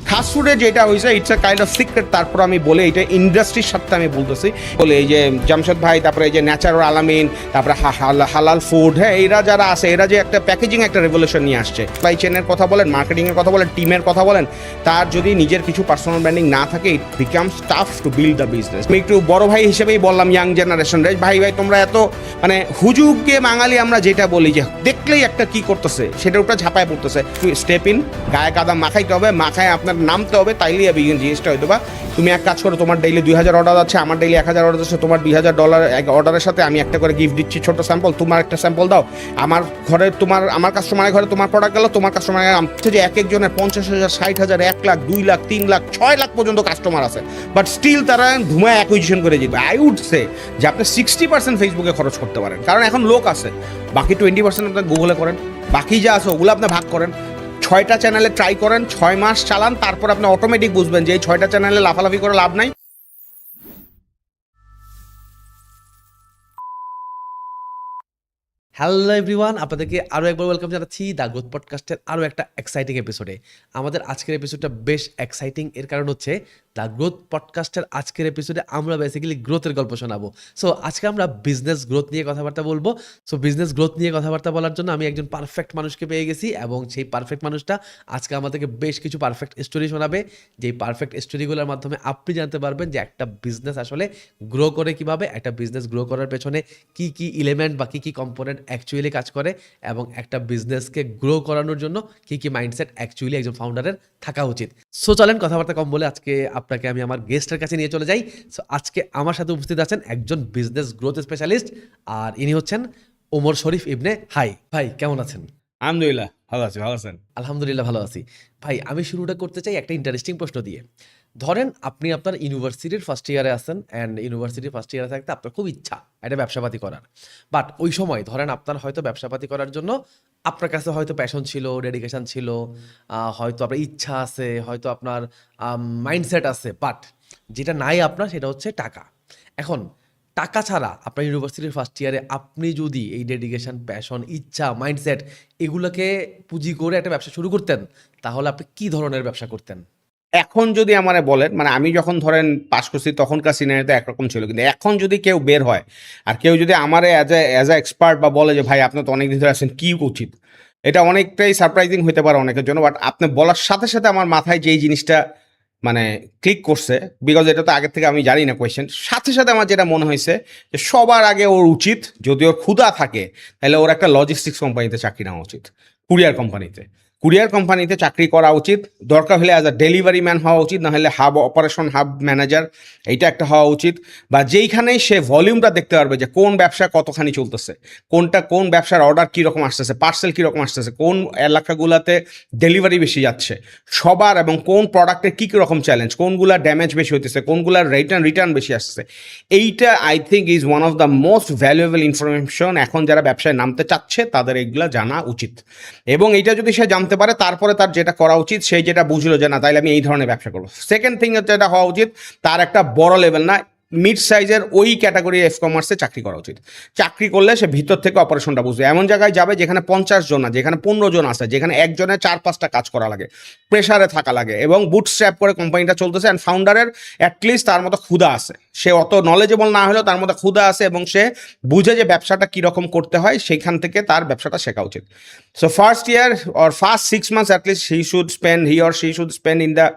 Fast ফুডে যেটা হয়েছে it's a kind of secret. তারপর আমি বলে এটা ইন্ডাস্ট্রির সাথে আমি বলতেছি, বলে এই যে জামশেদ ভাই, তারপরে এই যে ন্যাচারাল আলামিন, তারপরে হালাল ফুড, হ্যাঁ এরা যারা আছে এরা যে একটা প্যাকেজিং একটা রেভলিউশন নিয়ে আসছে। সাপ্লাই চেনের কথা বলেন, মার্কেটিংয়ের কথা বলেন, টিমের কথা বলেন, তার যদি নিজের কিছু পার্সোনাল ব্র্যান্ডিং না থাকে ইট becomes tough two build the business. আমি একটু বড় ভাই হিসেবেই বললাম ইয়াং জেনারেশন রে, ভাই তোমরা এত মানে হুজুগকে বাঙালি আমরা যেটা বলি যে দেখলেই একটা কি করতেছে সেটার উপরে ঝাঁপায় পড়তেছে। স্টেপ ইন, গায়ে কাদা মাখাইতে হবে, মাখায় আপনার নামতে হবে, তাইলে জিনিসটা হয়তো বা তুমি এক কাজ করো, তোমার ডেইলি 2000 অর্ডার যাচ্ছে, আমার ডেইলি 1000 অর্ডার যাচ্ছে, তোমার $2000 অর্ডারের সাথে আমি একটা করে গিফট দিচ্ছি, ছোট স্যাম্পল, তোমার একটা স্যাম্পল দাও, আমার ঘরে আমার কাস্টমারের ঘরে তোমার প্রোডাক্ট গেল, তোমার কাস্টমারের যে এক একজনের 50,000, 60,000, 1 লাখ, 2 লাখ, 3 লাখ, 6 লাখ পর্যন্ত কাস্টমার আছে, বাট স্টিল তারা ধুমায় অ্যাকুইজিশন করে যাবে। আই উড সে যে আপনি 60% ফেসবুকে খরচ করতে পারেন, কারণ এখন লোক আছে, বাকি 20% আপনার গুগলে করেন, বাকি যা আছে ওগুলো আপনি ভাগ করেন, 6টা চ্যানেলে ট্রাই করেন, 6 মাস চালান, তারপর আপনি অটোমেটিক বুঝবেন যে এই 6টা চ্যানেলে লাফালাফি করে লাভ নাই। হ্যালো এভরিওয়ান, আপনাদেরকে আরও একবার ওয়েলকাম জানাচ্ছি দ্য গ্রোথ পডকাস্টের আরও একটা এক্সাইটিং এপিসোডে। আমাদের আজকের এপিসোডটা বেশ এক্সাইটিং, এর কারণ হচ্ছে দ্য গ্রোথ পডকাস্টের আজকের এপিসোডে আমরা বেসিক্যালি গ্রোথের গল্প শোনাবো। সো আজকে আমরা বিজনেস গ্রোথ নিয়ে কথাবার্তা বলবো। সো বিজনেস গ্রোথ নিয়ে কথাবার্তা বলার জন্য আমি একজন পারফেক্ট মানুষকে পেয়ে গেছি, এবং সেই পারফেক্ট মানুষটা আজকে আমাদেরকে বেশ কিছু পারফেক্ট স্টোরি শোনাবে, যেই পারফেক্ট স্টোরিগুলোর মাধ্যমে আপনি জানতে পারবেন যে একটা বিজনেস আসলে গ্রো করে কিভাবে, একটা বিজনেস গ্রো করার পেছনে কি কি এলিমেন্ট বা কি কি কম্পোনেন্ট অ্যাকচুয়ালি কাজ করে, এবং একটা বিজনেসকে গ্রো করানোর জন্য কি কি মাইন্ডসেট অ্যাকচুয়ালি একজন ফাউন্ডারের থাকা উচিত। সো চলেন কথাবার্তা কম বলে আজকে আপনাকে আমি আমার গেস্টের কাছে নিয়ে চলে যাই। সো আজকে আমার সাথে উপস্থিত আছেন একজন বিজনেস গ্রোথ স্পেশালিস্ট, আর ইনি হচ্ছেন ওমর শরীফ ইবনে হাই। ভাই কেমন আছেন? আলহামদুলিল্লাহ ভালো আছি, ভালো আছেন? আলহামদুলিল্লাহ ভালো আছি। ভাই আমি শুরুটা করতে চাই একটা ইন্টারেস্টিং প্রশ্ন দিয়ে। ধরেন আপনি আপনার ইউনিভার্সিটির ফার্স্ট ইয়ারে আছেন, অ্যান্ড ইউনিভার্সিটির ফার্স্ট ইয়ারে থাকতে আপনার খুব ইচ্ছা একটা ব্যবসাপাতি করার, বাট ওই সময় ধরেন আপনার হয়তো ব্যবসাপাতি করার জন্য আপনার কাছে হয়তো প্যাশন ছিল, ডেডিকেশন ছিল, হয়তো আপনার ইচ্ছা আছে, হয়তো আপনার মাইন্ডসেট আছে, বাট যেটা নাই আপনার সেটা হচ্ছে টাকা। এখন টাকা ছাড়া আপনার ইউনিভার্সিটির ফার্স্ট ইয়ারে আপনি যদি এই ডেডিকেশন, প্যাশন, ইচ্ছা, মাইন্ডসেট এগুলোকে পুঁজি করে একটা ব্যবসা শুরু করতেন, তাহলে আপনি কি ধরনের ব্যবসা করতেন? এখন যদি আমারে বলেন, মানে আমি যখন ধরেন পাস করছি তখনকার সিনারিতে একরকম ছিল, কিন্তু এখন যদি কেউ বের হয় আর কেউ যদি আমারে অ্যাজ এ এক্সপার্ট বা বলে যে ভাই আপনি তো অনেক দিন ধরে আছেন, কি উচিত, এটা অনেকটাই সারপ্রাইজিং হতে পারে অনেকের জন্য। বাট আপনি বলার সাথে সাথে আমার মাথায় যেই জিনিসটা মানে ক্লিক করছে, বিকজ এটা তো আগের থেকে আমি জানি না কোয়েশ্চেন, সাথে সাথে আমার যেটা মনে হয়েছে যে সবার আগে ওর উচিত, যদি ওর ক্ষুধা থাকে তাহলে ওর একটা লজিস্টিক্স কোম্পানিতে চাকরি নেওয়া উচিত, কুরিয়ার কোম্পানিতে চাকরি করা উচিত। দরকার হলে অ্যাজ আ ডেলিভারি ম্যান হওয়া উচিত, না হলে অপারেশন হাব ম্যানেজার, এইটা একটা হওয়া উচিত। বা যেইখানেই সে ভলিউমটা দেখতে পারবে যে কোন ব্যবসা কতখানি চলতেছে, কোন ব্যবসার অর্ডার কীরকম আসতেছে, পার্সেল কীরকম আসতেছে, কোন এলাকাগুলোতে ডেলিভারি বেশি যাচ্ছে সবার, এবং কোন প্রোডাক্টের কী কী রকম চ্যালেঞ্জ, কোনগুলা ড্যামেজ বেশি হইতেছে, কোনগুলার রিটার্ন বেশি আসতেছে। এইটা I think is one of the most valuable information. এখন যারা ব্যবসায় নামতে চাচ্ছে তাদের এইগুলা জানা উচিত, এবং এইটা যদি সে জানতে পারে তারপরে তার যেটা করা উচিত, সেই যেটা বুঝলো যে না তাইলে আমি এই ধরনের ব্যবসা করবো। সেকেন্ড থিং হচ্ছে এটা হওয়া উচিত তার একটা বড় লেভেল না, মিড সাইজের ওই ক্যাটাগরি এফ কমার্সে চাকরি করা উচিত। চাকরি করলে সে ভিতর থেকে অপারেশনটা বুঝবে, এমন জায়গায় যাবে যেখানে 50 জন না, যেখানে 15 জন আছে, যেখানে একজনের 4-5টা কাজ করা লাগে, প্রেশারে থাকা লাগে, এবং বুটস্ট্র্যাপ করে কোম্পানিটা চলতেছে, অ্যান্ড ফাউন্ডারের অ্যাটলিস্ট তার মতো ক্ষুধা আছে, সে অত নলেজেবল না হলেও তার মধ্যে ক্ষুধা আছে, এবং সে বুঝে যে ব্যবসাটা কীরকম করতে হয়, সেইখান থেকে তার ব্যবসাটা শেখা উচিত। So first year or first 6 months at least he or she should spend in the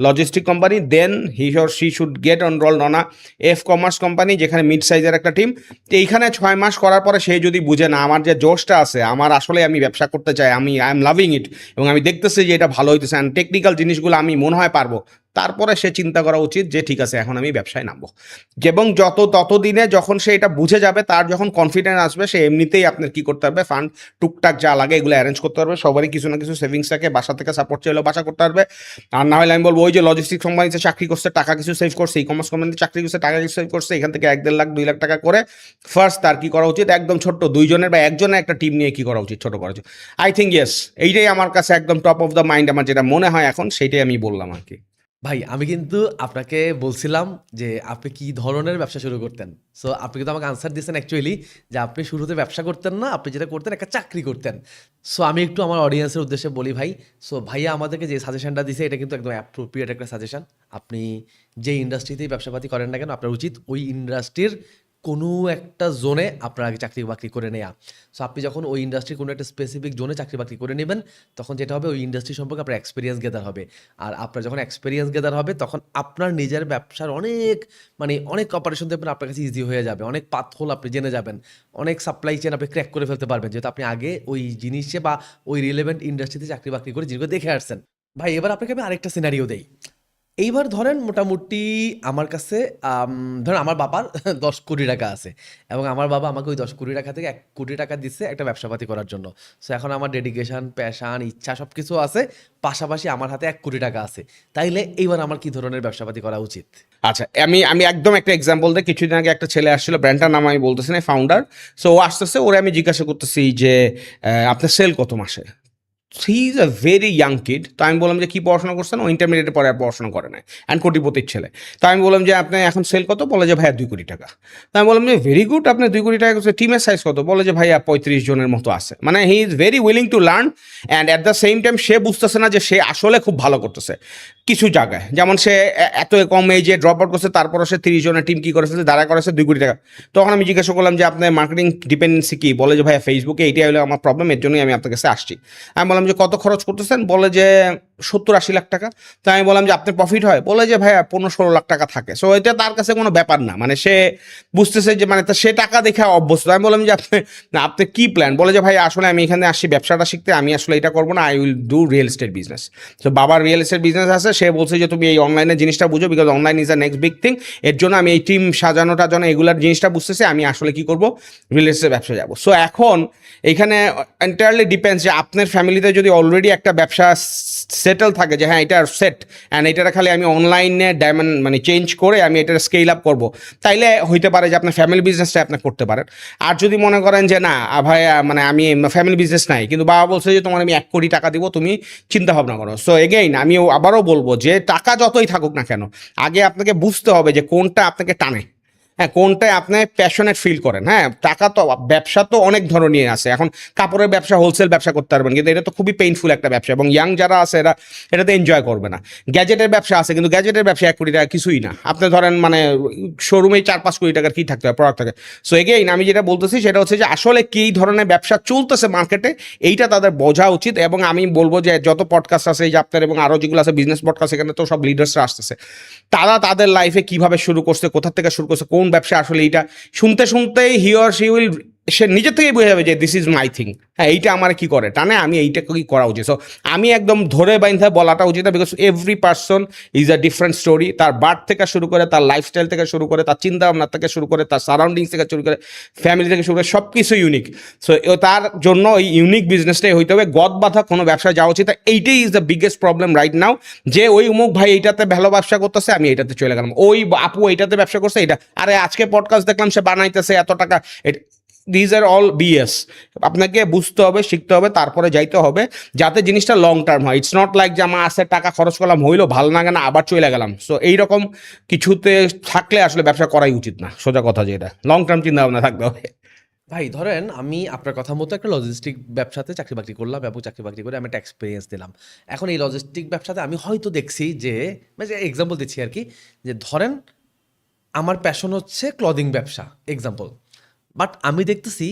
logistic company, then he or she should get enrolled on a F commerce company, যেখানে মিড সাইজের একটা টিম। তো এইখানে 6 মাস করার পরে সে যদি বুঝে না আমার যে জোশটা আছে, আমার আসলে আমি ব্যবসা করতে চাই, আই এম লাভিং ইট, এবং আমি দেখতেছি যে এটা ভালো হইতেছে, অ্যান্ড টেকনিক্যাল জিনিসগুলো আমি মনে হয় পারবো, তারপরে সে চিন্তা করা উচিত যে ঠিক আছে এখন আমি ব্যবসায় নামবো। এবং ততদিনে যখন সে এটা বুঝে যাবে, তার যখন কনফিডেন্স আসবে, সে এমনিতেই আপনার কি করতে পারবে, ফান্ড টুকটাক যা লাগে এগুলো অ্যারেঞ্জ করতে পারবে, সবারই কিছু না কিছু সেভিংস থাকে, বাসা থেকে সাপোর্ট চাইলেও বাসা করতে পারবে। আর না হলে আমি বলবো ওই যে লজিস্টিক্স কোম্পানিতে চাকরি করছে, টাকা কিছু সেভ করছে, ই কমার্স কোম্পানিতে চাকরি করছে, টাকা কিছু সেভ করছে, এখান থেকে 1-1.5 লাখ 2 লাখ টাকা করে ফার্স্ট তার কি করা উচিত, একদম ছোট্ট 2 জনের বা একজনের একটা টিম নিয়ে কি করা উচিত, ছোট করা উচিত। আই থিঙ্ক ইয়েস, এইটাই আমার কাছে একদম টপ অফ দ্য মাইন্ড, আমার যেটা মনে হয় এখন সেইটাই আমি বললাম আর কি। ভাই আমি কিন্তু আপনাকে বলছিলাম যে আপনি কি ধরনের ব্যবসা শুরু করতেন। সো আপনি কিন্তু আমাকে আনসার দিয়েছেন অ্যাকচুয়ালি যে আপনি শুরুতে ব্যবসা করতেন না, আপনি যেটা করতেন একটা চাকরি করতেন। সো আমি একটু আমার অডিয়েন্সের উদ্দেশ্যে বলি ভাই। সো ভাইয়া আমাদেরকে যে সাজেশনটা দিছে এটা কিন্তু একদম অ্যাপ্রোপ্রিয়েট একটা সাজেশন। আপনি যে ইন্ডাস্ট্রিতেই ব্যবসাপাতি করেন না কেন আপনার উচিত ওই ইন্ডাস্ট্রির কোনো একটা জোনে আপনার আগে চাকরি বাকরি করে নেয়া। সো আপনি যখন ওই ইন্ডাস্ট্রির কোনো একটা স্পেসিফিক জোনে চাকরি বাকরি করে নেবেন তখন যেটা হবে ওই ইন্ডাস্ট্রি সম্পর্কে আপনার এক্সপিরিয়েন্স গেদার হবে। আর আপনার যখন এক্সপিরিয়েন্স গেদার হবে তখন আপনার নিজের ব্যবসার অনেক মানে অনেক অপারেশন দেখবেন আপনার কাছে ইজি হয়ে যাবে, অনেক পাথ হোল আপনি জেনে যাবেন, অনেক সাপ্লাই চেন আপনি ক্র্যাক করে ফেলতে পারবেন যেহেতু আপনি আগে ওই জিনিসে বা ওই রিলেভেন্ট ইন্ডাস্ট্রিতে চাকরি বাকরি করে জিনিসগুলো দেখে আসছেন। ভাই এবার আপনাকে আমি আরেকটা সিনারিও দেই। এইবার ধরেন মোটামুটি আমার কাছে ধরেন আমার বাবার ১০ কোটি টাকা আছে এবং আমার বাবা আমাকে ওই ১০ কোটি টাকা থেকে ১ কোটি টাকা দিচ্ছে একটা ব্যবসাপাতি করার জন্য। সো এখন আমার ডেডিকেশন, প্যাশান, ইচ্ছা সব কিছু আছে, পাশাপাশি আমার হাতে ১ কোটি টাকা আছে। তাইলে এইবার আমার কি ধরনের ব্যবসাপাতি করা উচিত? আচ্ছা, আমি আমি একদম একটা এক্সাম্পল দিই। কিছুদিন আগে একটা ছেলে আসছিল, ব্র্যান্ডটার নাম আমি বলতেছি না, ফাউন্ডার। সো ও আসতেছে, ওরে আমি জিজ্ঞাসা করতেছি যে আপনার সেল কত মাসে? He is a very young kid. তো আমি বললাম যে কি পড়াশোনা করছেন? ও ইন্টারমিডিয়েটের পরে আর পড়াশোনা করে নাই, অ্যান্ড কোটিপতির ছেলে। তো আমি বললাম যে আপনি এখন সেল কত? বলে যে ভাইয়া 2 কোটি টাকা। তো আমি বললাম যে ভেরি গুড, আপনার 2 কোটি টাকা করছে। টিমের সাইজ কত? বলে যে ভাইয়া 35 জনের মতো আছে। মানে he is very willing to learn, and at the same time সে বুঝতেছে না যে সে আসলে খুব ভালো করতেছে কিছু জায়গায়। যেমন সে এত কম এজে ড্রপ আউট করছে, তারপরও সে 30 জনের টিম কি করেছে, দাঁড়া করেছে 2 কোটি টাকা। তখন আমি জিজ্ঞাসা করলাম যে আপনার মার্কেটিং ডিপেন্ডেন্সি কি? বলে যে ভাইয়া ফেসবুকে এইটাই হলো আমার প্রবলেম, এর জন্যই আমি আপনার কাছে আসছি। আমি বললাম যে কত খরচ করতেছেন? বলে যে 70-80 লাখ টাকা। তো আমি বললাম যে আপনার প্রফিট হয়? বলে যে ভাইয়া 15-16 লাখ টাকা থাকে। সো এটা তার কাছে কোনো ব্যাপার না, মানে সে বুঝতেছে যে মানে সে টাকা দেখে অভ্যস্ত। আমি বললাম যে আপনি না, আপনি কি প্ল্যান? বলে যে ভাই আসলে আমি এখানে আসছি ব্যবসাটা শিখতে, আমি আসলে এটা করবো না, I will do real estate business. তো বাবার রিয়েল এস্টেট বিজনেস আছে, সে বলছে যে তুমি এই অনলাইনের জিনিসটা বুঝো, because online is the next big thing. এর জন্য আমি এই টিম সাজানোটা জন্য এগুলার জিনিসটা বুঝতেছি, আমি আসলে কি করবো, রিয়েল এস্টেট ব্যবসা যাবো। সো এখন এইখানে এন্টায়ারলি ডিপেন্ডস যে আপনার ফ্যামিলিতে যদি অলরেডি একটা ব্যবসা সেটেল থাকে যে হ্যাঁ এটা সেট, অ্যান্ড এটার খালি আমি অনলাইনে ডায়মন্ড মানে চেঞ্জ করে আমি এটার স্কেল আপ করবো, তাইলে হইতে পারে যে আপনার ফ্যামিলি বিজনেসটা আপনি করতে পারেন। আর যদি মনে করেন যে না ভাই মানে আমি ফ্যামিলি বিজনেস নাই, কিন্তু বাবা বলছে যে তোমার আমি 1 কোটি টাকা দিব, তুমি চিন্তা ভাবনা করো। সো এগেইন আমি আবারও বলবো যে টাকা যতই থাকুক না কেন, আগে আপনাকে বুঝতে হবে যে কোনটা আপনাকে টানে, হ্যাঁ কোনটায় আপনি প্যাশনেট ফিল করেন। হ্যাঁ টাকা তো, ব্যবসা তো অনেক ধরনের আছে। এখন কাপড়ের ব্যবসা, হোলসেল ব্যবসা করতে পারবেন, কিন্তু এটা তো খুবই পেইনফুল একটা ব্যবসা, এবং ইয়াং যারা আছে এরা এটাতে এনজয় করবে না। গ্যাজেটের ব্যবসা আছে, কিন্তু গ্যাজেটের ব্যবসা 1 কোটি টাকা কিছুই না। আপনি ধরেন মানে শোরুমেই 4-5 কোটি টাকার কি থাকতে হয়, প্রোডাক্ট থাকে। সো এগেইন আমি যেটা বলতেছি সেটা হচ্ছে যে আসলে কী ধরনের ব্যবসা চলতেছে মার্কেটে, এইটা তাদের বোঝা উচিত। এবং আমি বলবো যে যত পডকাস্ট আছে এই যে আপনার এবং আরও যেগুলো আছে বিজনেস পডকাস্ট, এখানে তো সব লিডার্সরা আসতেছে, তারা তাদের লাইফে কিভাবে শুরু করছে, কোথা থেকে শুরু করছে, কোন ব্যবসা আসলে এইটা শুনতে শুনতেই হি অর শি উইল, সে নিজের থেকেই বুঝে যাবে যে দিস ইজ মাই থিং। হ্যাঁ এইটা আমার কি করে টানে, আমি এইটা কি করা উচিত। সো আমি একদম ধরে বাইন্ধে বলাটা উচিত না, because every person is a different story. তার বার্থ থেকে শুরু করে, তার লাইফস্টাইল থেকে শুরু করে, তার চিন্তা ভাবনা থেকে শুরু করে, তার সারাউন্ডিংস থেকে শুরু করে, ফ্যামিলি থেকে শুরু করে সব কিছু ইউনিক। সো তার জন্য এই ইউনিক বিজনেসটাই হইতে হবে, গদ বাঁধা কোনো ব্যবসা যাওয়া উচিত। এইটাই is the biggest problem right now, যে ওই অমুক ভাই এইটাতে ভালো ব্যবসা করতেছে, আমি এইটাতে চলে গেলাম, ওই আপু এইটাতে ব্যবসা করছে, এটা আরে আজকে পডকাস্ট দেখলাম সে বানাইতেছে এত টাকা। These are all BS. আপনাকে বুঝতে হবে, শিখতে হবে, তারপরে যাইতে হবে, যাতে জিনিসটা লং টার্ম হয়। ইটস নট লাইক যে আমার আসে টাকা খরচ করলাম, হইলো ভালো না কেন আবার চলে গেলাম। সো এইরকম কিছুতে থাকলে আসলে ব্যবসা করাই উচিত না, সোজা কথা যেটা, লং টার্ম চিন্তা ভাবনা থাকতে হবে। ভাই ধরেন আমি আপনার কথা মতো একটা লজিস্টিক ব্যবসাতে চাকরি বাকরি করলাম এবং চাকরি বাকরি করে আমি একটা এক্সপিরিয়েন্স দিলাম। এখন এই লজিস্টিক ব্যবসাতে আমি হয়তো দেখছি যে মানে এক্সাম্পল দিচ্ছি আর কি, যে ধরেন আমার প্যাশন হচ্ছে ক্লদিং ব্যবসা এক্সাম্পল, বাট আমি দেখতেছি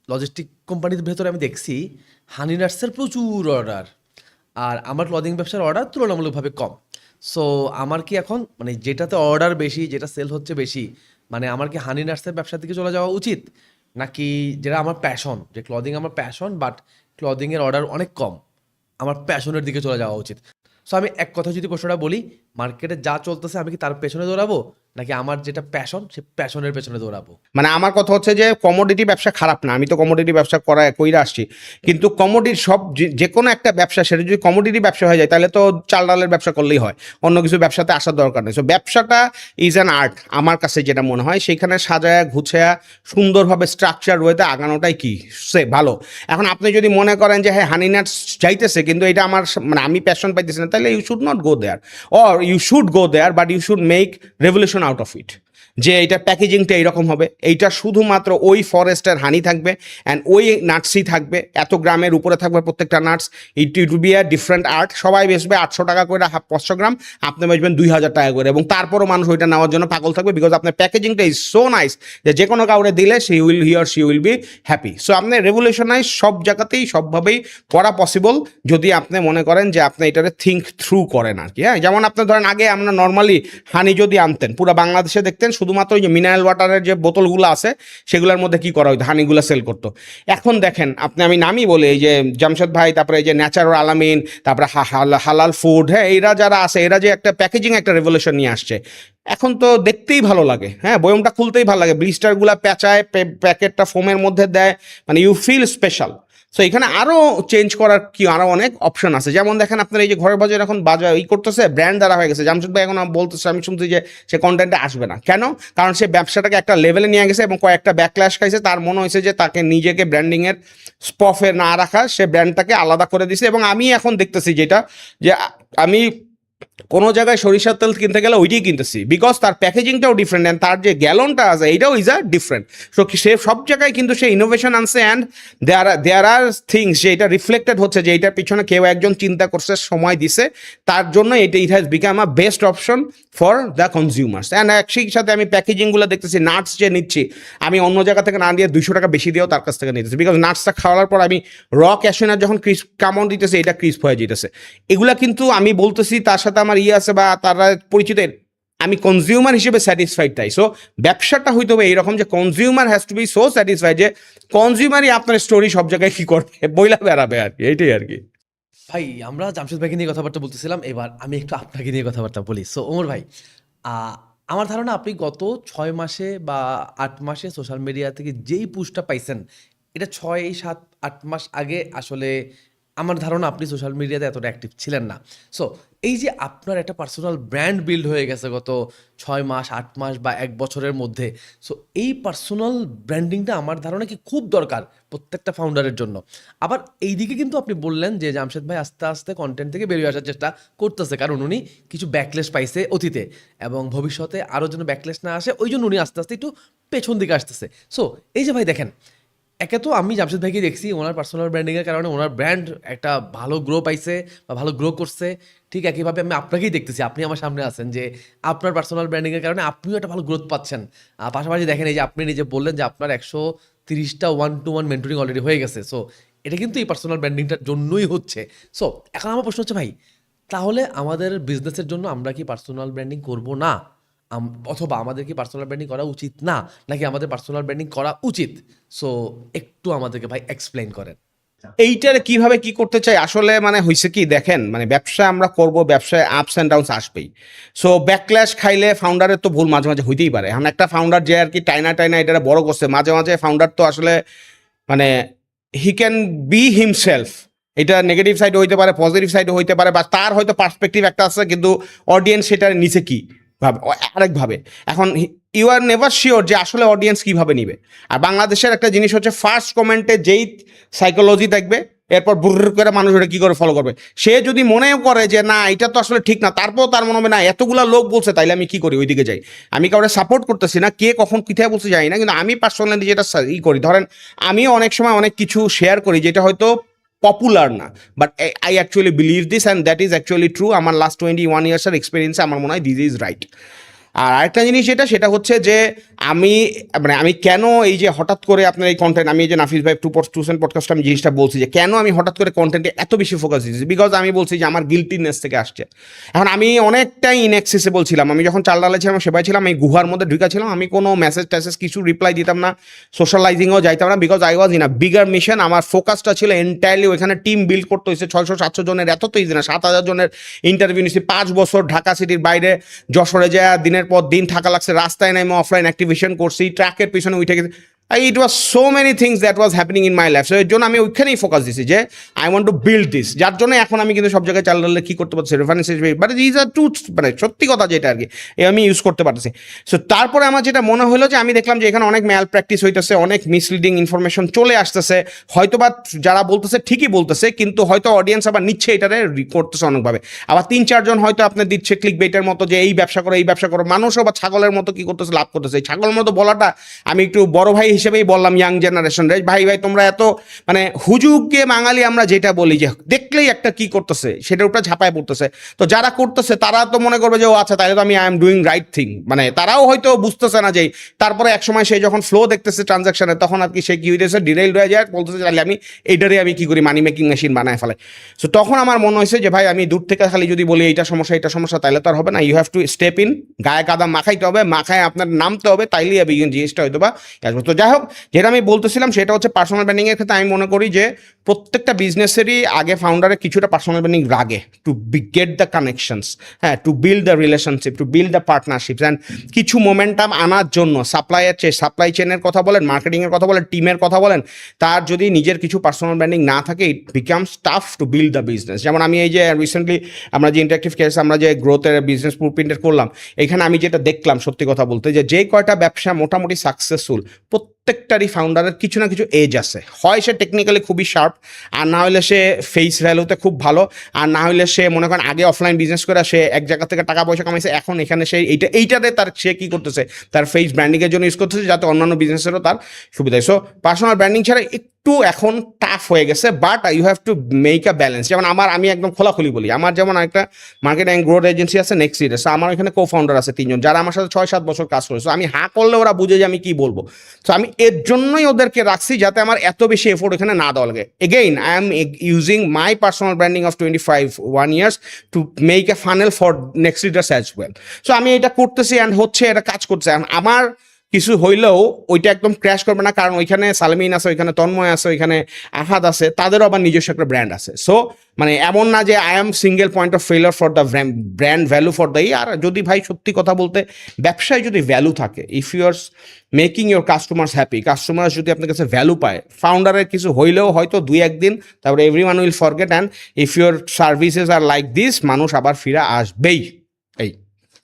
লজিস্টিক কোম্পানির ভেতরে আমি দেখছি হানি নাটসের প্রচুর অর্ডার, আর আমার ক্লদিং ব্যবসার অর্ডার তুলনামূলকভাবে কম। সো আমার কি এখন মানে যেটাতে অর্ডার বেশি, যেটা সেল হচ্ছে বেশি, মানে আমার কি হানি নাটসের ব্যবসার দিকে চলে যাওয়া উচিত, নাকি যেটা আমার প্যাশন, যে ক্লদিং আমার প্যাশন বাট ক্লদিংয়ের অর্ডার অনেক কম, আমার প্যাশনের দিকে চলে যাওয়া উচিত? সো আমি এক কথা যদি প্রশ্নটা বলি, মার্কেটে যা চলতেছে আমি কি তার পেছনে দৌড়াবো, নাকি আমার যেটা প্যাশন সে প্যাশনের পেছনে দৌড়াবো? মানে আমার কথা হচ্ছে যে কমোডিটি ব্যবসা খারাপ না, আমি তো কমোডিটি ব্যবসা কইরা আসছি, কিন্তু কমোডিটি সব যে কোনো একটা ব্যবসা সেটা যদি কমোডিটি ব্যবসা হয়ে যায় তাহলে তো চাল ডালের ব্যবসা করলেই হয়, অন্য কিছু ব্যবসাতে আসার দরকার নেই। সো ব্যবসাটা ইজ অ্যান আর্ট আমার কাছে যেটা মনে হয়, সেইখানে সাজায়া গুছায়া সুন্দরভাবে স্ট্রাকচার ওয়েতে আগানোটাই কি সে ভালো। এখন আপনি যদি মনে করেন যে হ্যাঁ হানি নাটস চাইতেছে কিন্তু এটা আমার মানে আমি প্যাশন পাইতেছি না, তাহলে you should not go there, or you should go there but you should make revolution out of it. যে এইটা প্যাকেজিংটা এইরকম হবে, এইটা শুধুমাত্র ওই ফরেস্টের হানি থাকবে অ্যান্ড ওই নাটসই থাকবে, এত গ্রামের উপরে থাকবে প্রত্যেকটা nuts, it will be a different art. সবাই বেচবে 800 টাকা করে 500 গ্রাম, আপনি বেচবেন 2000 টাকা করে, এবং তারপরও মানুষ ওইটা নেওয়ার জন্য পাগল থাকবে বিকজ আপনার প্যাকেজিংটা ইজ সো নাইস যে কোনো কাউরে দিলে he or she will be happy. So আপনি রেভলিউশনাইজ সব জায়গাতেই সবভাবেই করা পসিবল যদি আপনি মনে করেন যে আপনি এটারে থিঙ্ক থ্রু করেন আর কি। হ্যাঁ, যেমন আপনি ধরেন আগে আমরা নর্মালি হানি যদি আনতেন পুরো বাংলাদেশে দেখতেন শুধুমাত্র ওই যে মিনারেল ওয়াটারের যে বোতলগুলো আছে সেগুলোর মধ্যে কি করা হইতো, হানিগুলো সেল করতো। এখন দেখেন আপনি, আমি নামই বলি, এই যে জামশেদ ভাই, তারপরে এই যে ন্যাচারাল আলামিন, তারপরে হালাল ফুড, হ্যাঁ এরা যারা আছে এরা যে একটা প্যাকেজিং একটা রেভলিউশন নিয়ে আসছে, এখন তো দেখতেই ভালো লাগে। হ্যাঁ, বয়মটা খুলতেই ভালো লাগে, ব্লিস্টারগুলো পেঁচায়, প্যাকেটটা ফোমের মধ্যে দেয়, মানে ইউ ফিল স্পেশাল। সো এখানে আরও চেঞ্জ করার কি আরও অনেক অপশন আছে। যেমন দেখেন আপনার এই যে ঘরের বাজার এখন বাজার করতেছে, ব্র্যান্ড দ্বারা হয়ে গেছে। জামশেদ ভাই এখন বলতেছে, আমি শুনছি যে সে কন্টেন্টে আসবে না, কেন? কারণ সে ব্যবসাটাকে একটা লেভেলে নিয়ে গেছে এবং কয়েকটা ব্যাকল্যাশ খাইছে, তার মনে হয়েছে যে তাকে নিজেকে ব্র্যান্ডিংয়ের স্পফে না রাখা, সে ব্র্যান্ডটাকে আলাদা করে দিছে। এবং আমি এখন দেখতেছি যেটা, যে আমি কোনো জায়গায় সরিষার তেল কিনতে গেলে ওইটাই কিনতেছি বিকজ তার প্যাকেজিংটাও ডিফারেন্ট অ্যান্ড তার যে গ্যালনটা আছে এইটাও ইজ আ ডিফারেন্ট। সো সে সব জায়গায় কিন্তু সে ইনোভেশন আনছে অ্যান্ড দেয়ার আর থিংস যে এটা রিফ্লেক্টেড হচ্ছে যে এটার পিছনে কেউ একজন চিন্তা করছে, সময় দিছে, তার জন্য এটা it has become a best option for the consumers. And সেই সাথে আমি প্যাকেজিংগুলো দেখতেছি, নাটস যে নিচ্ছি আমি অন্য জায়গা থেকে না দিয়ে 200 টাকা বেশি দিয়েও তার কাছ থেকে নিতেছি বিকজ নাটসটা খাওয়ার পর আমি ক্যাশনার যখন ক্রিস্প কামড় দিতেছে এটা ক্রিস্প হয়ে যেতেছে। এগুলা কিন্তু আমি বলতেছি তার সাথে আমার আছে বা তারা পরিচিত, আমি কনজিউমার হিসেবে স্যাটিসফাইড। তাই সো ব্যবসাটা হইতে হবে এইরকম যে consumer has to be so satisfied যে কনজিউমারই আপনার স্টোরি সব জায়গায় কি করবে, বইলা বেড়াবে আর কি, এইটাই আর কি। ভাই আমরা জামশেদ ভাইকে নিয়ে কথাবার্তা বলতেছিলাম, এবার আমি একটু আপনাকে নিয়ে কথাবার্তা বলি। সো ওমর ভাই, আমার ধারণা আপনি গত 6 মাসে বা 8 মাসে সোশ্যাল মিডিয়া থেকে যেই পুশটা পাইছেন, এটা 6, 7, 8 মাস আগে আসলে আমার ধারণা আপনি সোশ্যাল মিডিয়াতে এতটা অ্যাক্টিভ ছিলেন না। সো এই যে আপনার একটা পার্সোনাল ব্র্যান্ড বিল্ড হয়ে গেছে গত 6 মাস, 8 মাস বা 1 বছরের মধ্যে। সো এই পার্সোনাল ব্র্যান্ডিংটা আমার ধারণা কি খুব দরকার প্রত্যেকটা ফাউন্ডারের জন্য। আবার এইদিকে কিন্তু আপনি বললেন যে জামশেদ ভাই আস্তে আস্তে কন্টেন্ট থেকে বেরিয়ে আসার চেষ্টা করতেছে, কারণ উনি কিছু ব্যাকলেস পাইছে অতীতে এবং ভবিষ্যতে আরও যেন ব্যাকলেস না আসে ওই জন্য উনি আস্তে আস্তে একটু পেছন দিকে আসতেছে। সো এই যে ভাই দেখেন, একে তো আমি জামশেদ ভাইকে দেখছি ওনার পার্সোনাল ব্র্যান্ডিংয়ের কারণে ওনার ব্র্যান্ড একটা ভালো গ্রো পাইছে বা ভালো গ্রো করছে। ঠিক একইভাবে আমি আপনাকেই দেখতেছি, আপনি আমার সামনে আছেন যে আপনার পার্সোনাল ব্র্যান্ডিংয়ের কারণে আপনিও একটা ভালো গ্রোথ পাচ্ছেন। পাশাপাশি দেখেন এই যে আপনি নিজে বললেন যে আপনার 130টা 1-to-1 মেন্টরিং অলরেডি হয়ে গেছে। সো এটা কিন্তু এই পার্সোনাল ব্র্যান্ডিংটার জন্যই হচ্ছে। সো এখন আমার প্রশ্ন হচ্ছে ভাই, তাহলে আমাদের বিজনেসের জন্য আমরা কি পার্সোনাল ব্র্যান্ডিং করব না, অথবা আমাদের কি পার্সোনাল ব্র্যান্ডিং করা উচিত না, নাকি আমাদের পার্সোনাল ব্র্যান্ডিং করা উচিত? সো একটু আমাদেরকে ভাই এক্সপ্লেইন করেন। এইটার কিভাবে কি করতে চাই আসলে, মানে হয়েছে কি দেখেন, মানে ব্যবসা আমরা করব, ব্যবসায় আপস অ্যান্ড ডাউনস আসবেই। সো ব্যাকল্যাশ খাইলে ফাউন্ডারের তো ভুল মাঝে মাঝে হইতেই পারে। এখন একটা ফাউন্ডার যে আর কি টাইনা এটা বড় করছে, মাঝে মাঝে ফাউন্ডার তো আসলে মানে হি ক্যান বি হিমসেলফ, এটা নেগেটিভ সাইডও হইতে পারে, পজিটিভ সাইডও হইতে পারে, বা তার হয়তো পার্সপেক্টিভ একটা আছে কিন্তু অডিয়েন্স সেটার নিচে কি ভাবে আরেকভাবে। এখন ইউ আর নেভার শিওর যে আসলে অডিয়েন্স কীভাবে নিবে। আর বাংলাদেশের একটা জিনিস হচ্ছে ফার্স্ট কমেন্টে যেই সাইকোলজি দেখবে এরপর বুর করে মানুষ এটা কী করে ফলো করবে। সে যদি মনেও করে যে না এটা তো আসলে ঠিক না, তারপরেও তার মনে হবে না এতগুলো লোক বলছে তাইলে আমি কী করি, ওইদিকে যাই। আমি কাউকে সাপোর্ট করতেছি না, কে কখন কোথায় বলতে যাই না, কিন্তু আমি পার্সোনালি যেটা করি, ধরেন আমিও অনেক সময় অনেক কিছু শেয়ার করি যেটা হয়তো পপুলার না, but I actually believe this and that is actually true. আমার লাস্ট 21 ইয়ার্সের এক্সপিরিয়েন্সে আমার মনে হয় দিস ইজ রাইট। আর আরেকটা জিনিস সেটা হচ্ছে যে আমি কেন এই যে হঠাৎ করে আপনার এই কন্টেন্ট, আমি এই যে নাফিস ভাই 2% পডকাস্ট আমি জিনিসটা বলছি যে কেন আমি হঠাৎ করে কন্টেন্টে এত বেশি ফোকাস দিচ্ছি, বিকজ আমি বলছি যে আমার গিল্টিনেস থেকে আসছে। এখন আমি অনেকটাই ইনঅ্যাক্সেসিবল ছিলাম, আমি যখন চাল ডালে ছিলাম সেবাই ছিলাম, এই গুহার মধ্যে ঢুকা ছিলাম, আমি কোনো মেসেজ ট্যাসেজ কিছু রিপ্লাই দিতাম না, সোশ্যালাইজিংও যাইতাম না, because I was in a bigger mission. আমার ফোকাসটা ছিল এন্টায়ারলি ওইখানে টিম বিল্ড করতে হয়েছে, 600-700 জনের, এত তো ইজি না, 7000 জনের ইন্টারভিউ নিয়েছি, 5 বছর ঢাকা সিটির বাইরে যশোরে যায় দিনের দিনের পর দিন থাকা লাগছে, রাস্তায় নেমে অফলাইন অ্যাক্টিভেশন করছি, ট্র্যাকের পিছনে উঠে গেছি। It was so many things that was happening in my life. So এর জন্য আমি ওইখানেই ফোকাস দিছি যে I want to build this, যার জন্য এখন আমি কিন্তু সব জায়গায় চাল ডালে কী করতে পারছি, reference but is are to, মানে সত্যি কথা যেটা আর কি আমি ইউজ করতে পারতেছি। সো তারপরে আমার যেটা মনে হলো যে আমি দেখলাম যে এখানে অনেক ম্যাল প্র্যাকটিস হইতেছে, অনেক মিসলিডিং ইনফরমেশন চলে আসতেছে, হয়তোবা যারা বলতেছে ঠিকই বলতেছে, কিন্তু হয়তো অডিয়েন্স আবার নিচ্ছে এটারে করতেছে অনেকভাবে। আবার 3-4 জন হয়তো আপনার দিচ্ছে ক্লিক বেটের মতো যে এই ব্যবসা করো, এই ব্যবসা করো। মানুষও বা ছাগলের মতো কি করতেছে, লাভ করতেছে। এই ছাগলের মতো বলাটা আমি একটু বড় ভাই হিসেবেই বললাম ইয়াং জেনারেশন রে, ভাই তোমরা এত মানে হুজুগকে বাঙালি আমরা যেটা বলি যে দেখলেই একটা কি করতেছে সেটার উপরে ঝাঁপায় পড়তেছে। তো যারা করতেছে তারা তো মনে করবে যে ও আচ্ছা তাহলে তো আমি I am doing right thing, মানে তারাও হয়তো বুঝতেছে না যে। তারপরে একসময় সে যখন ফ্লো দেখতেছে ট্রানজাকশনে, তখন আর কি সে কি হইতেছে, ডিরেইল হয়ে যায়, বলতেছে তাহলে আমি এইটারে আমি কি করি, মানি মেকিং মেশিন বানায় ফেলে। সো তখন আমার মনে হয়েছে যে ভাই আমি দূর থেকে খালি যদি বলি এইটা সমস্যা এটা সমস্যা, তাহলে তো আর হবে না। You have to step in, গায়ে কাদা মাখাইতে হবে, মাখায় আপনার নামতে হবে, তাইলেই জিনিসটা হয়তো বা আসবে। তো যাই হোক, যেটা আমি বলতেছিলাম সেটা হচ্ছে পার্সোনাল ব্র্যান্ডিং এর ক্ষেত্রে আমি মনে করি যে প্রত্যেকটা বিজনেসেরই আগে ফাউন্ডারের কিছুটা পার্সোনাল ব্র্যান্ডিং রাগে, টু গেট দ্য কানেকশনস, হ্যাঁ, two build the relationship, two build the partnerships, and কিছু মোমেন্টাম আনার জন্য সাপ্লাই চেনের কথা বলেন, মার্কেটিংয়ের কথা বলেন, টিমের কথা বলেন, তার যদি নিজের কিছু পার্সোনাল ব্র্যান্ডিং না থাকে, ইট becomes tough two build the business. যেমন আমি এই যে রিসেন্টলি আমরা যে ইন্টারেক্টিভ কেস আমরা যে গ্রোথের বিজনেস ব্লুপ্রিন্টের করলাম, এখানে আমি যেটা দেখলাম সত্যি কথা বলতে, যে কয়টা ব্যবসা মোটামুটি সাকসেসফুল, প্রত্যেকটারই ফাউন্ডারের কিছু না কিছু এজ আছে। হয় সে টেকনিক্যালি খুবই শার্প, আর না হলে সে ফেস ভ্যালুতে খুব ভালো, আর না হলে সে মনে করেন আগে অফলাইন বিজনেস করে সে এক জায়গা থেকে টাকা পয়সা কামাইছে, এখন এখানে সে এইটাতে তার সে কী করতেছে, তার ফেস ব্র্যান্ডিংয়ের জন্য ইউজ করতেছে, যাতে অন্যান্য বিজনেসেরও তার সুবিধা হয়। সো পার্সোনাল ব্র্যান্ডিং ছাড়া একটু এখন টাফ হয়ে গেছে, but you have to make a balance. যেমন আমি একদম খোলাখুলি বলি, আমার যেমন একটা মার্কেট অ্যান্ড গ্রোথ এজেন্সি আছে নেক্সট সিরিজ, আমার এখানে কো ফাউন্ডার আছে 3 জন, যারা আমার সাথে 6-7 বছর কাজ করে। সো আমি হাঁ করলে ওরা বুঝে যে আমি কি বলবো। সো আমি এর জন্যই ওদেরকে রাখছি, যাতে আমার এত বেশি এফোর্ট এখানে না দেওয়া লাগে। Again I am using my personal branding of 1 years to make a funnel for next leaders as well. So আমি এটা করতেছি অ্যান্ড হচ্ছে, এটা কাজ করছে। আমার কিছু হইলেও ওইটা একদম ক্র্যাশ করবে না, কারণ ওইখানে সালমিন আছে, ওইখানে তন্ময় আছে, ওইখানে আহাদ আছে, তাদেরও আবার নিজস্ব একটা ব্র্যান্ড আছে। সো মানে এমন না যে I am single point of failure for the brand value for the. আর যদি ভাই সত্যি কথা বলতে ব্যবসায় যদি ভ্যালু থাকে, if you are making your customers happy, customer যদি আপনার কাছে ভ্যালু পায়, ফাউন্ডারের কিছু হইলেও হয়তো 2-1 দিন, তারপরে everyone will forget, and if your services are like this, মানুষ আবার ফিরে আসবেই। এই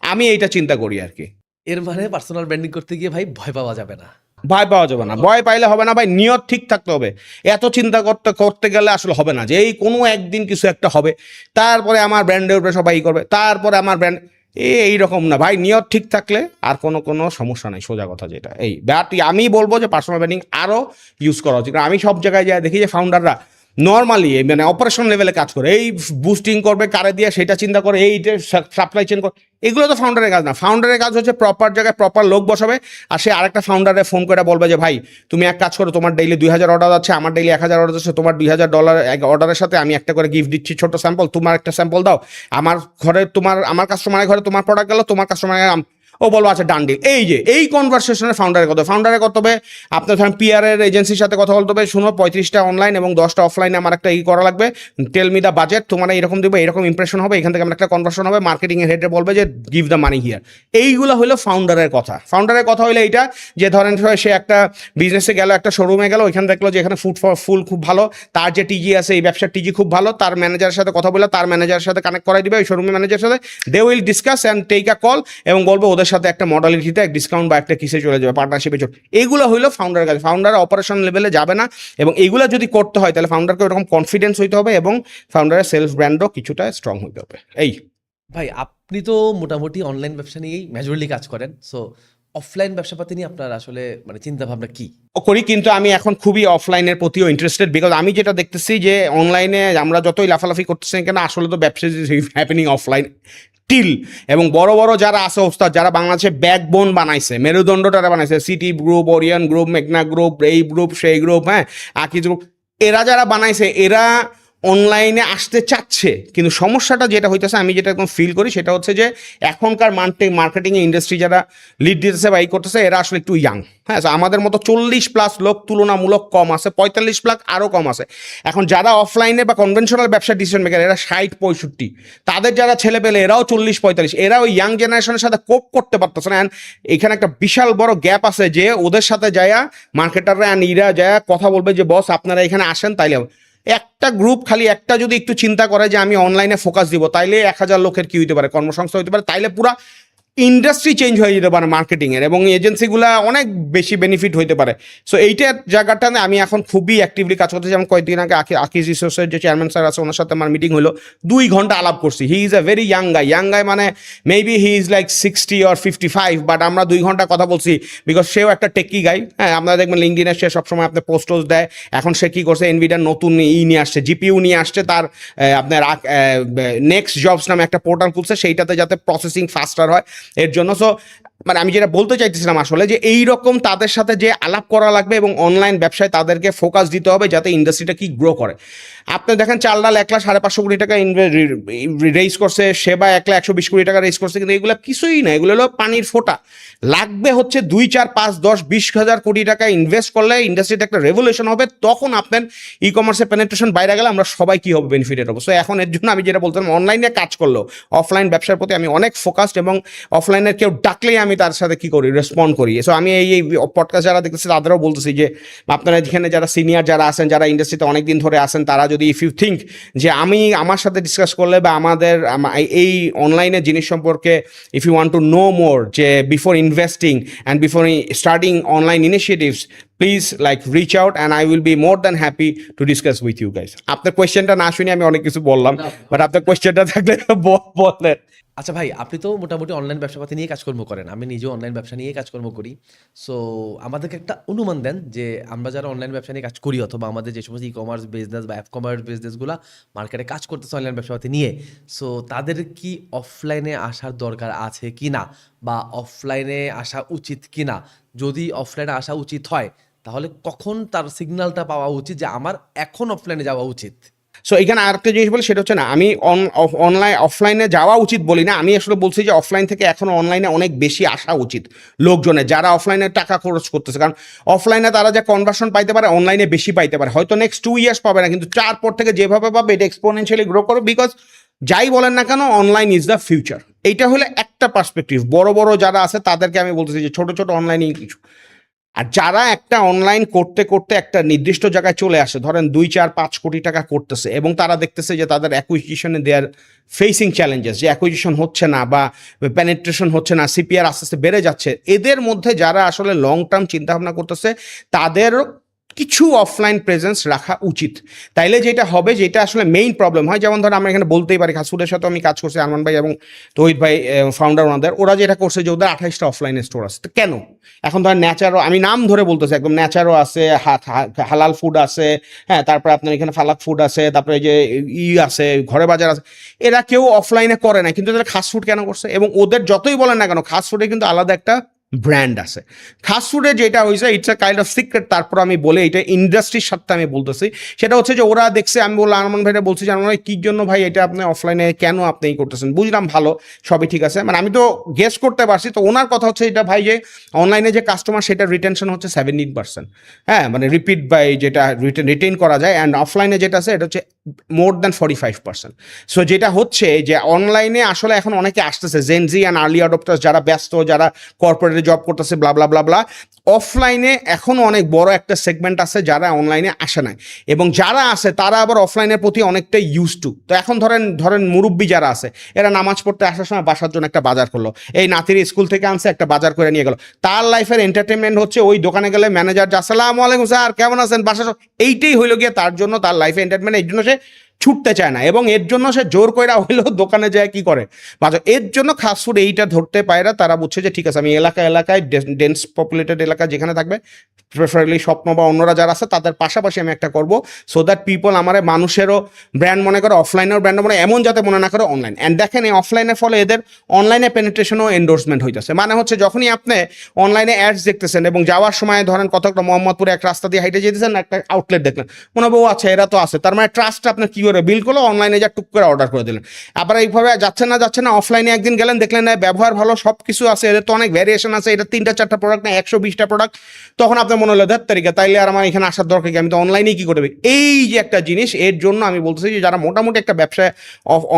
আমি এইটা চিন্তা করি আর কি। এর মানে পার্সোনাল ব্র্যান্ডিং করতে গিয়ে ভাই ভয় পাওয়া যাবে না। ভয় পাওয়া যাবে না, ভয় পাইলে হবে না ভাই, নিয়ত ঠিক থাকতে হবে। এত চিন্তা করতে গেলে আসলে হবে না যে এই কোনো একদিন কিছু একটা হবে, তারপরে আমার ব্র্যান্ডের উপরে সবাই করবে, তারপরে আমার ব্র্যান্ড এইরকম না ভাই। নিয়ত ঠিক থাকলে আর কোনো সমস্যা নাই, সোজা কথা যেটা। বাট আমি বলবো যে পার্সোনাল ব্র্যান্ডিং আরও ইউজ করা উচিত। কারণ আমি সব জায়গায় যাই দেখি যে ফাউন্ডাররা নর্মালি মানে অপারেশন লেভেলে কাজ করে, এই বুস্টিং করবে কারে দিয়ে সেটা চিন্তা করে, এইটা সাপ্লাই চেন করে, এগুলো তো ফাউন্ডারের কাজ না। ফাউন্ডারের কাজ হচ্ছে প্রপার জায়গায় প্রপার লোক বসাবে, আর সে আরেকটা ফাউন্ডারে ফোন করে বলবে যে ভাই তুমি এক কাজ করো, তোমার ডেইলি 2000 অর্ডার যাচ্ছে, আমার ডেইলি 1000 অর্ডার যাচ্ছে, তোমার $2000 অর্ডারের সাথে আমি একটা করে গিফট দিচ্ছি, ছোট স্যাম্পল, তোমার একটা স্যাম্পল দাও, আমার ঘরে আমার কাস্টমারের ঘরে তোমার প্রোডাক্ট গেল, তোমার কাস্টমারের ও বলবো আচ্ছা ডান ডিল। এই কনভারসেশনের ফাউন্ডারের কত হবে, আপনার ধরেন পিআরের এজেন্সির সাথে কথা বলতে হবে, শুনো 35টা অনলাইন এবং 10টা অফলাইনে আমার একটা করা লাগবে, টেল মি দ্য বাজেট, তোমার এরকম দেবো, এরকম ইমপ্রেশন হবে, এখান থেকে আমার একটা কনভার্সন হবে, মার্কেটিংয়ের হেডে বলবে যে গিভ দ্য মানি হিয়ার। এইগুলো হলো ফাউন্ডারের কথা। ফাউন্ডারের কথা হলো এইটা যে ধরেন সে একটা বিজনেসে গেল, একটা শোরুমে গেল, ওইখানে দেখলো যে এখানে ফুল খুব ভালো, তার যে টিজি আছে এই ব্যবসার টিজি খুব ভালো, তার ম্যানেজারের সাথে কথা বলে তার ম্যানেজারের সাথে কানেক্ট করাই দিবে, ওই শোরুমের ম্যানেজারের সাথে, they will discuss and take a call, এবং বলবো ওদের সাথে একটা মডালিটিতে এক ডিসকাউন্ট বা একটা কিসে চলে যাবে, পার্টনারশিপে চলে। এগুলো হইলো ফাউন্ডারের কাছে। ফাউন্ডার অপারেশন লেভেলে যাবে না, এবং এগুলো যদি করতে হয় তাহলে ফাউন্ডারকে ওরকম কনফিডেন্স হইতে হবে, এবং ফাউন্ডারের সেলফ ব্র্যান্ডও কিছুটা স্ট্রং হইতে হবে। ভাই আপনি তো মোটামুটি অনলাইন ব্যবসা নিয়েই মেজরলি কাজ করেন, সো অফলাইন ব্যবসাপাতি নিয়ে আপনার আসলে মানে চিন্তা ভাবনা কি? করি, কিন্তু আমি এখন খুবই অফলাইনের প্রতিও ইন্টারেস্টেড, বিকজ আমি যেটা দেখতেছি যে অনলাইনে আমরা যতই লাফালাফি করতেছি কেন, আসলে তো ব্যবসা হ্যাপেনিং অফলাইন টিল। এবং বড় বড় যারা আছে ওস্তাদ, যারা বাংলাদেশে ব্যাকবোন বানাইছে, মেরুদণ্ডটা বানাইছে, সিটি গ্রুপ, ওরিয়ন গ্রুপ, মেঘনা গ্রুপ, এই গ্রুপ, সেই গ্রুপ, হ্যাঁ, আকিজ গ্রুপ, এরা যারা বানাইছে, এরা অনলাইনে আসতে চাচ্ছে, কিন্তু সমস্যাটা যেটা হইতেছে আমি যেটা একদম ফিল করি সেটা হচ্ছে যে এখনকার মার্কেটিং ইন্ডাস্ট্রি যারা লিড দিতেছে বা এই করতেছে এরা আসলে একটু ইয়াং। হ্যাঁ, so আমাদের মতো 40+ লোক তুলনামূলক কম আছে, 45 লাখ আরও কম আছে। এখন যারা অফলাইনে বা কনভেনশনাল ব্যবসা ডিসিশন মেকার এরা 60-65, তাদের যারা ছেলে পেলে এরাও 40-45, এরা ওই ইয়াং জেনারেশনের সাথে কোপ করতে পারতেছে না। এখানে একটা বিশাল বড় গ্যাপ আছে যে ওদের সাথে যায়া মার্কেটাররা ইরা যায় কথা বলবে যে বস আপনারা এখানে আসেন তাইলে হবে। একটা গ্রুপ খালি একটা যদি একটু চিন্তা করে যে আমি অনলাইনে ফোকাস দিব তাইলে 1000 লোকের কি হইতে পারে, কর্মসংস্থান হইতে পারে, তাইলে পুরা ইন্ডাস্ট্রি চেঞ্জ হয়ে যেতে পারে মার্কেটিংয়ের, এবং এজেন্সিগুলো অনেক বেশি বেনিফিট হইতে পারে। সো এইটার জায়গাটাতে আমি এখন খুবই অ্যাক্টিভলি কাজ করতে, যেমন কয়েকদিন আগে আকিজ রিসোর্সের যে চেয়ারম্যান স্যার আছে ওনার সাথে আমার মিটিং হলো, 2 ঘন্টা আলাপ করছি। He is a very young guy মানে maybe he is like 60 or 55, but আমরা 2 ঘন্টা কথা বলছি বিকজ সেও একটা টেকি গাই। হ্যাঁ, আপনারা দেখবেন লিঙ্কডিনে সে সবসময় আপনার পোস্টস দেয়। এখন সে কী করছে, এনভিডিয়ার নতুন নিয়ে আসছে, জিপিইউ নিয়ে আসছে, তার আপনার নেক্সট জবস নামে একটা পোর্টাল খুলছে, সেইটাতে যাতে প্রসেসিং ফাস্টার হয় এর জন্য। সো মানে আমি যেটা বলতে চাইতেছিলাম আসলে যে এই রকম তাদের সাথে যে আলাপ করা লাগবে এবং অনলাইন ব্যবসায় তাদেরকে ফোকাস দিতে হবে যাতে ইন্ডাস্ট্রিটা কি গ্রো করে। আপনি দেখেন চাল ডাল 1,500 কোটি টাকা রেইজ করছে, সেবা 1,120 কোটি টাকা রেইজ করছে, কিন্তু এগুলো কিছুই না, এগুলো হলো পানির ফোঁটা। লাগবে হচ্ছে 2, 4, 5, 10, 20,000 কোটি টাকা ইনভেস্ট করলে ইন্ডাস্ট্রিতে একটা রেভলিউশন হবে, তখন আপনার ই কমার্সের পেনিট্রেশন বাইরে গেলে আমরা সবাই কী হবে, বেনিফিটেড হবো। সো এখন এর জন্য আমি যেটা বলতাম, অনলাইনে কাজ করলেও অফলাইন ব্যবসার প্রতি আমি অনেক ফোকাসড, এবং অফলাইনের কেউ ডাকলেই আমি তার সাথে কী করি, রেসপন্ড করি। সো আমি এই পডকাস্ট যারা দেখতেছি তাদেরও বলতেছি যে আপনারা যেখানে যারা সিনিয়র যারা আছেন, যারা ইন্ডাস্ট্রিতে অনেক দিন ধরে আছেন, তারা যদি ইফ ইউ থিঙ্ক যে আমার সাথে ডিসকাস করলে বা আমাদের এই অনলাইনের জিনিস সম্পর্কে if you want to know more, যে before investing and before starting online initiatives, please like reach out and I will be more than happy to discuss with you guys. আপনার কোয়েশ্চেনটা না শুনে আমি অনেক কিছু বললাম, বাট আপনার কোয়েশ্চেনটা থাকলে বলেন। আচ্ছা ভাই, আপনি তো মোটামুটি অনলাইন ব্যবসাপাতি নিয়ে কাজকর্ম করেন, আমি নিজেও অনলাইন ব্যবসা নিয়ে কাজকর্ম করি। সো আমাদেরকে একটা অনুমান দেন যে আমরা যারা অনলাইন ব্যবসা নিয়ে কাজ করি, অথবা আমাদের যে সমস্ত ই কমার্স বিজনেস বা অ্যাপ কমার্স বিজনেসগুলো মার্কেটে কাজ করতেছে অনলাইন ব্যবসাপাতি নিয়ে, সো তাদের কি অফলাইনে আসার দরকার আছে কি না, বা অফলাইনে আসা উচিত কি না? যদি অফলাইনে আসা উচিত হয় তাহলে কখন তার সিগন্যালটা পাওয়া উচিত যে আমার এখন অফলাইনে যাওয়া উচিত? সো এখানে আরেকটা জিনিস বলি, সেটা হচ্ছে না আমি অফলাইনে যাওয়া উচিত বলি না, আমি আসলে বলছি যে অফলাইন থেকে এখন অনলাইনে অনেক বেশি আসা উচিত লোকজনের, যারা অফলাইনে টাকা খরচ করতেছে। কারণ অফলাইনে তারা যে কনভার্সন পাইতে পারে অনলাইনে বেশি পাইতে পারে, হয়তো নেক্সট 2 ইয়ার্স পাবে না, কিন্তু 4 পর থেকে যেভাবে পাবে এটা এক্সপোনেনশিয়ালি গ্রো করবে। বিকজ যাই বলেন না কেন, অনলাইন ইজ দ্য ফিউচার। এইটা হলে একটা পার্সপেক্টিভ। বড় বড় যারা আছে তাদেরকে আমি বলতেছি যে ছোট ছোট অনলাইনেই কিছু, আর যারা একটা অনলাইন করতে করতে একটা নির্দিষ্ট জায়গায় চলে আসে, ধরেন 2, 4, 5 কোটি টাকা করতেছে, এবং তারা দেখতেছে যে তাদের অ্যাকুইজিশনে দে আর ফেসিং চ্যালেঞ্জেস, যে অ্যাকুইজিশন হচ্ছে না বা পেনিট্রেশন হচ্ছে না, সিপিআর আস্তে আস্তে বেড়ে যাচ্ছে, এদের মধ্যে যারা আসলে লং টার্ম চিন্তাভাবনা করতেছে তাদের কিছু অফলাইন প্রেজেন্স রাখা উচিত। তাইলে যেটা হবে, যেটা আসলে মেইন প্রবলেম হয়, যেমন ধর আমরা এখানে বলতেই পারি, খাসফুডের সাথে আমি কাজ করছি, আরমান ভাই এবং তহিদ ভাই ফাউন্ডার ওনাদের, ওরা যেটা করছে যে ওদের 28টা অফলাইনে স্টোর আছে। তো কেন? এখন ধর ন্যাচারও, আমি নাম ধরে বলতেছি, একদম ন্যাচারও আছে, হালাল ফুড আছে, হ্যাঁ, তারপরে আপনার এখানে ফালাক ফুড আছে, তারপরে যে আছে ঘরে বাজার আছে, এরা কেউ অফলাইনে করে না, কিন্তু তারা খাস ফুড কেন করছে? এবং ওদের যতই বলেন না কেন, খাস ফুডে কিন্তু আলাদা একটা ব্র্যান্ড আছে। খাস ফুডে যেটা হয়েছে it's a kind of secret, তারপর আমি বলে এটা ইন্ডাস্ট্রির সাথে আমি বলতেছি, সেটা হচ্ছে যে ওরা দেখছে, আমি বললাম আরমান ভাইটা বলছি যে আমার কী জন্য ভাই এটা আপনি অফলাইনে কেন আপনি এই করতেছেন, বুঝলাম ভালো সবই ঠিক আছে, মানে আমি তো গেস করতে পারছি। তো ওনার কথা হচ্ছে এটা ভাই যে অনলাইনে যে কাস্টমার সেটা রিটেনশন হচ্ছে 17%, হ্যাঁ, মানে রিপিট বাই যেটা রিটেইন করা যায়, অ্যান্ড অফলাইনে যেটা আছে এটা হচ্ছে মোর দ্যান 45%। সো যেটা হচ্ছে যে অনলাইনে আসলে এখন অনেকে আসতেছে, জেনজি অ্যান্ড আর্লি অ্যাডপ্টার্স, যারা ব্যস্ত, যারা কর্পোরেটে জব করতেছে, ব্লা ব্লা ব্লা ব্লা। অফলাইনে এখনও অনেক বড় একটা সেগমেন্ট আছে যারা অনলাইনে আসে না, এবং যারা আছে তারা আবার অফলাইনের প্রতি অনেকটা ইউজ টু। তো এখন ধরেন মুরব্বী যারা আছে, এরা নামাজ পড়তে আসার সময় বাসার জন্য একটা বাজার করলো, এই নাতির স্কুল থেকে আনছে একটা বাজার করে নিয়ে গেল, তার লাইফের এন্টারটেনমেন্ট হচ্ছে ওই দোকানে গেলে ম্যানেজার, আসসালামু আলাইকুম স্যার কেমন আছেন, বাসা, এইটাই হইলো গিয়ে তার জন্য তার লাইফে এন্টারটেনমেন্ট। এই জন্য সে ছুটতে চায় না, এবং এর জন্য সে জোর কইরা হইলেও দোকানে যায় কি করে বাজার। এর জন্য খাস ফুড এইটা ধরতে পায় না, তারা বুঝছে যে ঠিক আছে আমি এলাকায় ডেন্স পপুলেটেড এলাকা যেখানে থাকবে, প্রেফারেবলি স্বপ্ন বা অন্যরা যারা আছে তাদের পাশাপাশি আমি একটা করবো, সো দ্যাট পিপল আমার মানুষেরও ব্র্যান্ড মনে করে, অফলাইনেও ব্র্যান্ড মনে, এমন যাতে মনে না করে অনলাইন। অ্যান্ড দেখেন এই অফলাইনের ফলে এদের অনলাইনে পেনিট্রেশনও এন্ডোর্সমেন্ট হইতেছে, মানে হচ্ছে যখনই আপনি অনলাইনে অ্যাডস দেখতেছেন এবং যাওয়ার সময় ধরেন কতটা মোহাম্মদপুরে এক রাস্তা দিয়ে হাইটে যেতেছেন, একটা আউটলেট দেখলেন, মনে হবে ও আচ্ছা এরা তো আছে, তার মানে ট্রাস্ট আপনার কি করে বিল করলো, অনলাইনে যা টুক করে অর্ডার করে দিলেন। আবার এইভাবে যাচ্ছে না অফলাইনে একদিন গেলেন, দেখলেন না ব্যবহার ভালো, সব কিছু আছে, এদের তো অনেক ভ্যারিয়েশন আছে, এটা 3টা 4টা প্রোডাক্ট না 120টা প্রোডাক্ট, তখন আপনার মনে হলো ধ্যাত তারিখা তাইলে আর আমার এখানে আসার দরকার কি, আমি তো অনলাইনেই কি করবে। এই যে একটা জিনিস, এর জন্য আমি বলতেছি যে যারা মোটামুটি একটা ব্যবসায়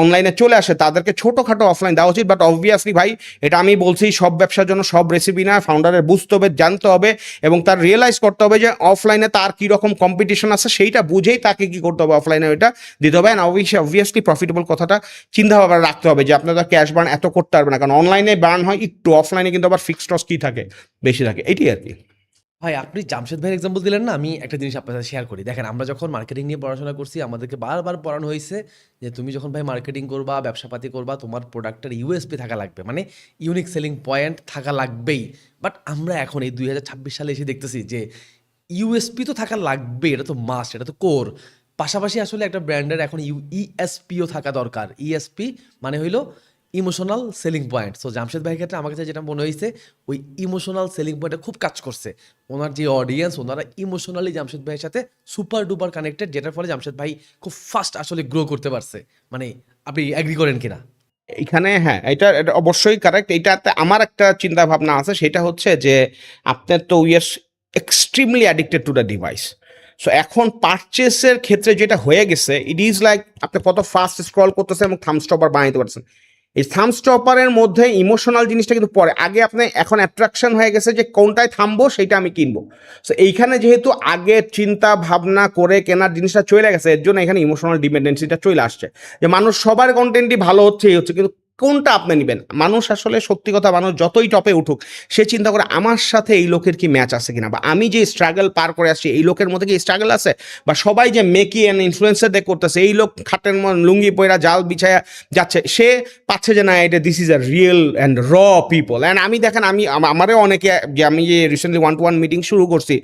অনলাইনে চলে আসে তাদেরকে ছোটোখাটো অফলাইন দেওয়া উচিত। বাট অবভিয়াসলি ভাই, এটা আমি বলছি সব ব্যবসার জন্য সব রেসিপি না, ফাউন্ডারের বুঝতে হবে, জানতে হবে এবং তার রিয়েলাইজ করতে হবে যে অফলাইনে তার কীরকম কম্পিটিশন আছে, সেইটা বুঝেই তাকে কি করতে হবে, অফলাইনে ওইটা দিতে হবে। অ্যান্ড অবভিয়াসলি প্রফিটেবল কথাটা চিন্তাভাবনা রাখতে হবে যে আপনার ক্যাশ বার্ন এত করতে পারবে না, কারণ অনলাইনে বার্ন হয় একটু, অফলাইনে কিন্তু আবার ফিক্সড কস্ট কী থাকে, বেশি থাকে, এটি আর কি। ভাই আপনি জামশেদ ভাইয়ের এক্সাম্পল দিলেন না, আমি একটা জিনিস আপনার সাথে শেয়ার করি। দেখেন আমরা যখন মার্কেটিং নিয়ে পড়াশোনা করছি আমাদেরকে বারবার পড়ানো হয়েছে যে তুমি যখন ভাই মার্কেটিং করবা, ব্যবসাপাতি করবা, তোমার প্রোডাক্টের ইউএসপি থাকা লাগবে, মানে ইউনিক সেলিং পয়েন্ট থাকা লাগবেই। বাট আমরা এখন এই 2026 সালে এসে দেখতেছি যে ইউএসপি তো থাকা লাগবে, এটা তো মাস্ট, এটা তো কোর। পাশাপাশি আসলে একটা ব্র্যান্ডের এখন ইএসপিও থাকা দরকার। ইএসপি মানে হইলো emotional selling point. So Jamshed ভাইয়ের ক্ষেত্রে আমার কাছে যেটা মনে হয়েছে, ওই ইমোশনাল সেলিং পয়েন্টে খুব কাজ করছে। ওনার যে অডিয়েন্স, ওনারা ইমোশনালি জামশেদ ভাইয়ের সাথে সুপার ডুপার কানেক্টেড, যেটার ফলে জামশেদ ভাই খুব ফাস্ট আসলে গ্রো করতে পারছে। মানে আপনি অ্যাগ্রি করেন কিনা? এইখানে হ্যাঁ, এটা এটা অবশ্যই কারেক্ট। এইটাতে আমার একটা চিন্তা ভাবনা আছে, সেটা হচ্ছে যে আপনার তো we're extremely addicted to the device. So এখন পারচেসের ক্ষেত্রে যেটা হয়ে গেছে, ইট ইজ লাইক আপনি কত ফাস্ট স্ক্রল করতেছেন এবং থাম স্টপার বানাইতে পারছেন। এই থাম স্টপারের মধ্যে ইমোশনাল জিনিসটা কিন্তু পরে, আগে আপনি এখন অ্যাট্রাকশন হয়ে গেছে যে কোনটায় থামবো সেইটা আমি কিনবো। সো এইখানে যেহেতু আগে চিন্তা ভাবনা করে কেনার জিনিসটা চলে গেছে, এর জন্য এখানে ইমোশনাল ডিপেন্ডেন্সিটা চলে আসছে যে মানুষ সবার কন্টেন্টই ভালো হচ্ছে, এই হচ্ছে, কিন্তু কোনটা আপনি নেবেন। মানুষ আসলে সত্যি কথা, মানুষ যতই টপে উঠুক সে চিন্তা করে আমার সাথে এই লোকের কি ম্যাচ আছে কিনা, বা আমি যে স্ট্রাগল পার করে আসছি এই লোকের মধ্যে কি স্ট্রাগল আছে, বা সবাই যে মেকি অ্যান্ড ইনফ্লুয়েন্সার দিয়ে করতেছে, এই লোক খাটের লুঙ্গি পয়রা জাল বিছায়া যাচ্ছে, সে পাচ্ছে যে না এটা this is a real and র পিপল। অ্যান্ড আমি দেখেন, আমি আমারও অনেকে, যে আমি যে রিসেন্টলি 1-to-1 মিটিং শুরু করছি,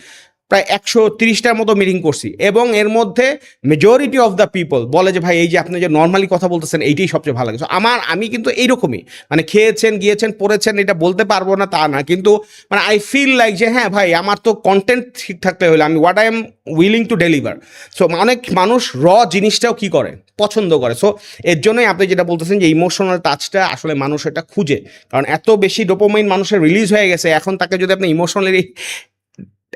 প্রায় 130টার মতো মিটিং করছি, এবং এর মধ্যে মেজরিটি অফ দ্য পিপল বলে যে ভাই এই যে আপনি যে নর্মালি কথা বলতেছেন এইটাই সবচেয়ে ভালো লাগে। So আমি কিন্তু এইরকমই, মানে খেয়েছেন গিয়েছেন পড়েছেন এটা বলতে পারবো না তা না, কিন্তু মানে আই ফিল লাইক যে হ্যাঁ ভাই, আমার তো কন্টেন্ট ঠিক থাকতে হলে আমি what I am willing to deliver. So অনেক মানুষ র জিনিসটাও কি করে, পছন্দ করে। সো এর জন্যই আপনি যেটা বলতেছেন যে ইমোশনাল টাচটা আসলে মানুষ এটা খুঁজে, কারণ এত বেশি ডোপামাইন মানুষের রিলিজ হয়ে গেছে, এখন তাকে যদি আপনি ইমোশনালি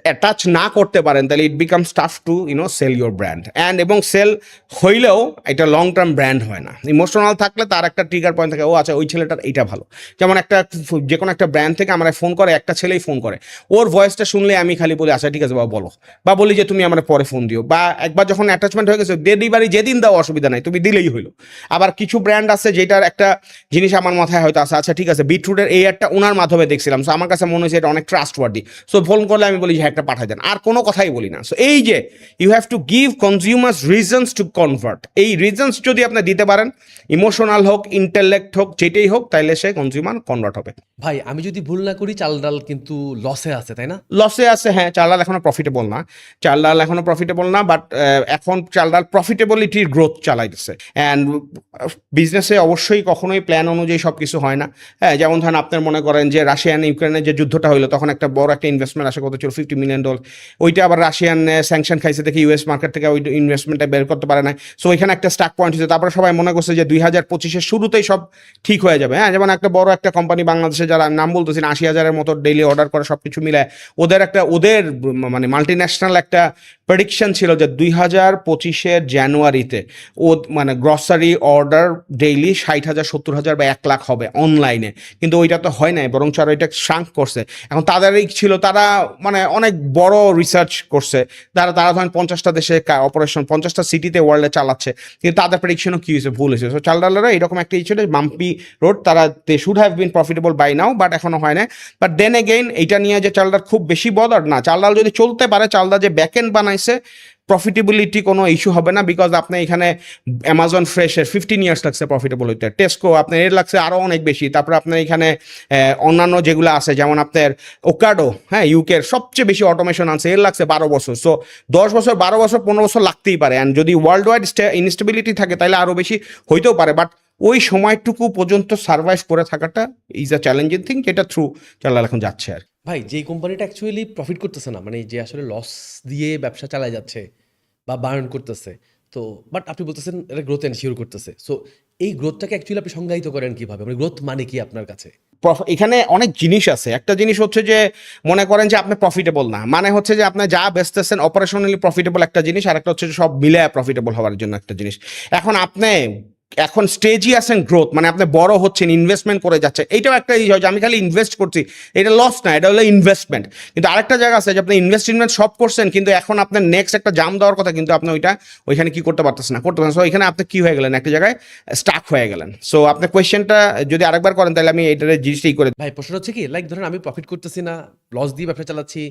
অ্যাটাচ না করতে পারেন তাহলে it becomes tough to sell your brand. And এবং সেল হইলেও এটা লং টার্ম ব্র্যান্ড হয় না। ইমোশনাল থাকলে তার একটা ট্রিগার পয়েন্ট থাকে, ও আচ্ছা ওই ছেলেটার এইটা ভালো। যেমন একটা যে কোনো একটা ব্র্যান্ড থেকে আমার ফোন করে, একটা ছেলেই ফোন করে, ওর ভয়েসটা শুনলে আমি খালি বলি আচ্ছা ঠিক আছে বাবা বলো, বা বলি যে তুমি আমার পরে ফোন দিও, বা একবার যখন অ্যাটাচমেন্ট হয়ে গেছে ডেলিভারি যেদিন দাও অসুবিধা নাই, তুমি দিলেই হইলো। আবার কিছু ব্র্যান্ড আছে যেটার একটা জিনিস আমার মাথায় হয়তো আছে, আচ্ছা ঠিক আছে বিটরুটের এই একটা ওনার মাধ্যমে দেখছিলাম, সো আমার কাছে মনে হয়েছে এটা অনেক ট্রাস্টওয়ার্দি, সো ফোন করলে আমি বলি যে একটা পাঠাই দেন, আর কোনো কথাই বলি না। সো এই যে you have to give consumers reasons to convert, এই রিজনস যদি আপনি দিতে পারেন, ইমোশনাল হোক ইন্টেলেক্ট হোক যেটাই হোক, তাইলে সে কনজিউমার কনভার্ট হবে। ভাই আমি যদি ভুল না করি চাল ডাল কিন্তু লসে আছে, তাই না? লসে আছে, হ্যাঁ। চাল ডাল এখনো প্রফিটেবল না, বাট এখন চাল ডাল প্রফিটেবিলিটির গ্রোথ চালাইতেছে। অ্যান্ড বিজনেসে অবশ্যই কখনোই প্ল্যান অনুযায়ী সব কিছু হয় না। হ্যাঁ, যেমন ধরেন আপনার মনে করেন যে রাশিয়ান ইউক্রেনের যে যুদ্ধটা হইলো, তখন একটা বড় একটা ইনভেস্টমেন্ট আসে, কত ছিল $50 মিলিয়ন। ওইটা আবার রাশিয়ান স্যাংশন খাইছে দেখে ইউএস মার্কেট থেকে ওই ইনভেস্টমেন্টটা বের করতে পারে না। সো ওইখানে একটা স্টাক পয়েন্ট হয়েছে। তারপরে সবাই মনে করছে যে 2025-এর শুরুতেই সব ঠিক হয়ে যাবে। হ্যাঁ, যেমন একটা বড় একটা কোম্পানি বাংলাদেশে, যারা নাম বলতেছি না, 80,000-এর মতো ডেইলি অর্ডার করে, সব কিছু মিলে ওদের মানে মাল্টিন্যাশনাল একটা প্রেডিকশন ছিল যে 2025-এর জানুয়ারিতে ও মানে গ্রসারি অর্ডার ডেইলি 60,000, 70,000 বা 1 লাখ হবে অনলাইনে। কিন্তু ওইটা তো হয় নাই, বরং আরো এটা শ্রাঙ্ক করছে। এখন তাদেরই ছিল, তারা মানে অনেক বড় রিসার্চ করছে, তারা ধরেন 50টা দেশে অপারেশন, 50টা সিটিতে ওয়ার্ল্ডে চালাচ্ছে, কিন্তু তাদের প্রেডিকশনও কি হয়েছে, ভুল হয়েছে। সো চাল ডালেরা এরকম একটা ছিল, বাম্পি রোড, তারা they should have been profitable by now, but এখনো হয় না। বাট দেন এগেইন এইটা নিয়ে যে চাল ডাল খুব বেশি বদার না, চাল ডাল যদি চলতে পারে, চাল ডাল যে ব্যাকএন্ড বানাইছে, প্রফিটেবিলিটি কোনো ইস্যু হবে না। বিকজ আপনি এখানে অ্যামাজন ফ্রেশের 15 ইয়ার্স লাগছে প্রফিটেবল হইতে, টেস্কো আপনার এর লাগছে আরও অনেক বেশি। তারপরে আপনার এখানে অন্যান্য যেগুলো আছে, যেমন আপনার ওকাডো, হ্যাঁ ইউকের সবচেয়ে বেশি অটোমেশন আছে, এর লাগছে 12 বছর। সো 10 বছর, 12 বছর, 15 বছর লাগতেই পারে। অ্যান্ড যদি ওয়ার্ল্ড ওয়াইড ইনস্টেবিলিটি থাকে তাহলে আরও বেশি হইতেও পারে, বাট ওই সময়টুকু পর্যন্ত সার্ভাইভ করে থাকাটা ইজ আ চ্যালেঞ্জিং থিং, যেটা থ্রু চালাল এখন যাচ্ছে আর। ভাই যেই কোম্পানিটা অ্যাকচুয়ালি প্রফিট করতেছে না, মানে যে আসলে লস দিয়ে ব্যবসা চালায় যাচ্ছে বা বার্ন করতেছে, তো বাট আপনি বলতেছেন এটা গ্রোথ এনশিওর করতেছে। সো এই গ্রোথটাকে অ্যাকচুয়ালি আপনি সংজ্ঞায়িত করেন কিভাবে? মানে গ্রোথ মানে কি আপনার কাছে? এখানে অনেক জিনিস আছে। একটা জিনিস হচ্ছে যে মনে করেন যে আপনি প্রফিটেবল না, মানে হচ্ছে যে আপনি যা বেচতেছেন অপারেশনালি প্রফিটেবল একটা জিনিস, আর একটা হচ্ছে যে সব মিলে প্রফিটেবল হওয়ার জন্য একটা জিনিস। এখন স্টেজই আছেন গ্রোথ, মানে আপনি বড় হচ্ছেন, ইনভেস্টমেন্ট করে যাচ্ছে, এইটাও একটা জিনিস হয় যে আমি খালি ইনভেস্ট করছি, এটা লস না, এটা হলো ইনভেস্টমেন্ট। কিন্তু আরেকটা জায়গা আছে যে আপনি ইনভেস্টমেন্ট সব করছেন, কিন্তু এখন আপনার নেক্সট একটা জাম দেওয়ার কথা, কিন্তু আপনি ওইখানে কি করতে পারতেছেন না, সো এখানে আপনি কি হয়ে গেলেন, একটা জায়গায় স্টাক হয়ে গেলেন। সো আপনি কোয়েশ্চেনটা যদি আরেকবার করেন তাহলে আমি এইটার জিনিসটাই করে। ভাই প্রশ্ন হচ্ছে কি লাইক ধরেন আমি প্রফিট করতেছি না, লস দিয়ে ব্যবসা চালাচ্ছি,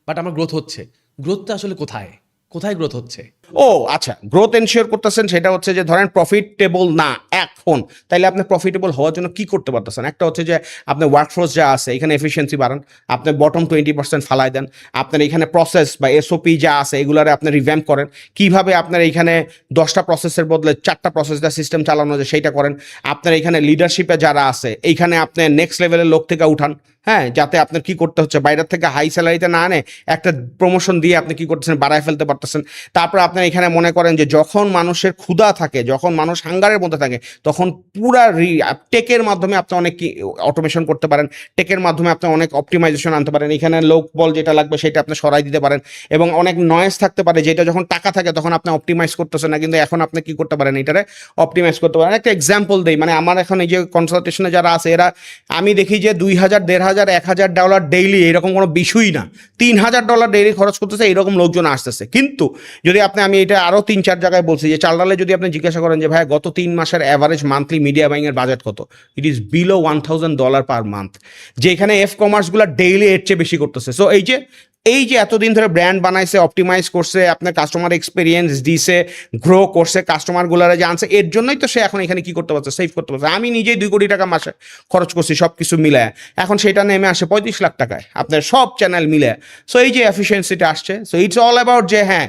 বাট আমার গ্রোথ হচ্ছে। গ্রোথটা আসলে কোথায়? কোথায় গ্রোথ হচ্ছে? ও আচ্ছা, গ্রোথ এনশিওর করতেছেন সেটা হচ্ছে যে ধরেন প্রফিটেবল না এখন, তাইলে আপনি প্রফিটেবল হওয়ার জন্য কি করতে পারতেছেন? একটা হচ্ছে যে আপনার ওয়ার্কফোর্স যা আছে এখানে এফিসিয়েন্সি বাড়ান, আপনার বটম 20% ফালাই দেন, আপনার এখানে প্রসেস বা এসওপি যা আছে এগুলারে আপনি রিভ্যাম্প করেন, কিভাবে আপনার এইখানে 10টা প্রসেসের বদলে 4টা প্রসেস দা সিস্টেম চালানো যায় সেইটা করেন, আপনার এখানে লিডারশিপে যারা আছে এইখানে আপনি নেক্সট লেভেলের লোক থেকে উঠান, হ্যাঁ, যাতে আপনার কি করতে হচ্ছে বাইরের থেকে হাই স্যালারিতে না আনে একটা প্রমোশন দিয়ে আপনি কি করতেছেন বাড়ায় ফেলতে পারতেছেন। তারপর আপনার এখানে মনে করেন যে যখন মানুষের ক্ষুধা থাকে, যখন মানুষ হাঙ্গারের মধ্যে থাকে, তখন পুরা টেকের মাধ্যমে আপনি অনেক কি অটোমেশন করতে পারেন, টেকের মাধ্যমে আপনি অনেক অপটিমাইজেশন আনতে পারেন, এখানে লোক বল যেটা লাগবে সেটা আপনি সরাই দিতে পারেন, এবং অনেক নয়েজ থাকতে পারে যেটা যখন টাকা থাকে তখন আপনি অপটিমাইজ করতেছেন না, কিন্তু এখন আপনি কি করতে পারেন এটারে অপটিমাইজ করতে পারেন। একটা এক্সাম্পল দেই, মানে আমার এখন এই যে কনসালটেশনে যারা আছে এরা আমি দেখি যে 2000, 1500, $1000 ডেইলি এরকম কোনো বিষয়ই না, $3000 ডেইলি খরচ করতেছে, এরকম লোকজন আসতেছে। কিন্তু যদি আপনি, আমি এটা আরও 3-4 জায়গায় বলছি যে চাল ডালে যদি আপনি জিজ্ঞাসা করেন যে ভাই গত 3 মাসের অ্যাভারেজ মান্থলি মিডিয়া বাইংয়ের বাজেট কত, it is below $1000 per month, যেখানে এফ কমার্সগুলো ডেইলি এর চেয়ে বেশি করতেছে। সো এই যে এতদিন ধরে ব্র্যান্ড বানাইছে, অপটিমাইজ করছে, আপনার কাস্টমার এক্সপিরিয়েন্স দিছে, গ্রো করছে, কাস্টমারগুলারে যে আনছে, এর জন্যই তো সে এখন এখানে কি করতে পারছে, সেভ করতে পারছে। আমি নিজেই 2 কোটি টাকা মাসে খরচ করছি সব কিছু মিলায়, এখন সেটা নেমে আসে 35 লাখ টাকায় আপনার সব চ্যানেল মিলে। সো এই যে এফিসিয়েন্সিটা আসছে, সো ইটস অল অ্যাবাউট যে হ্যাঁ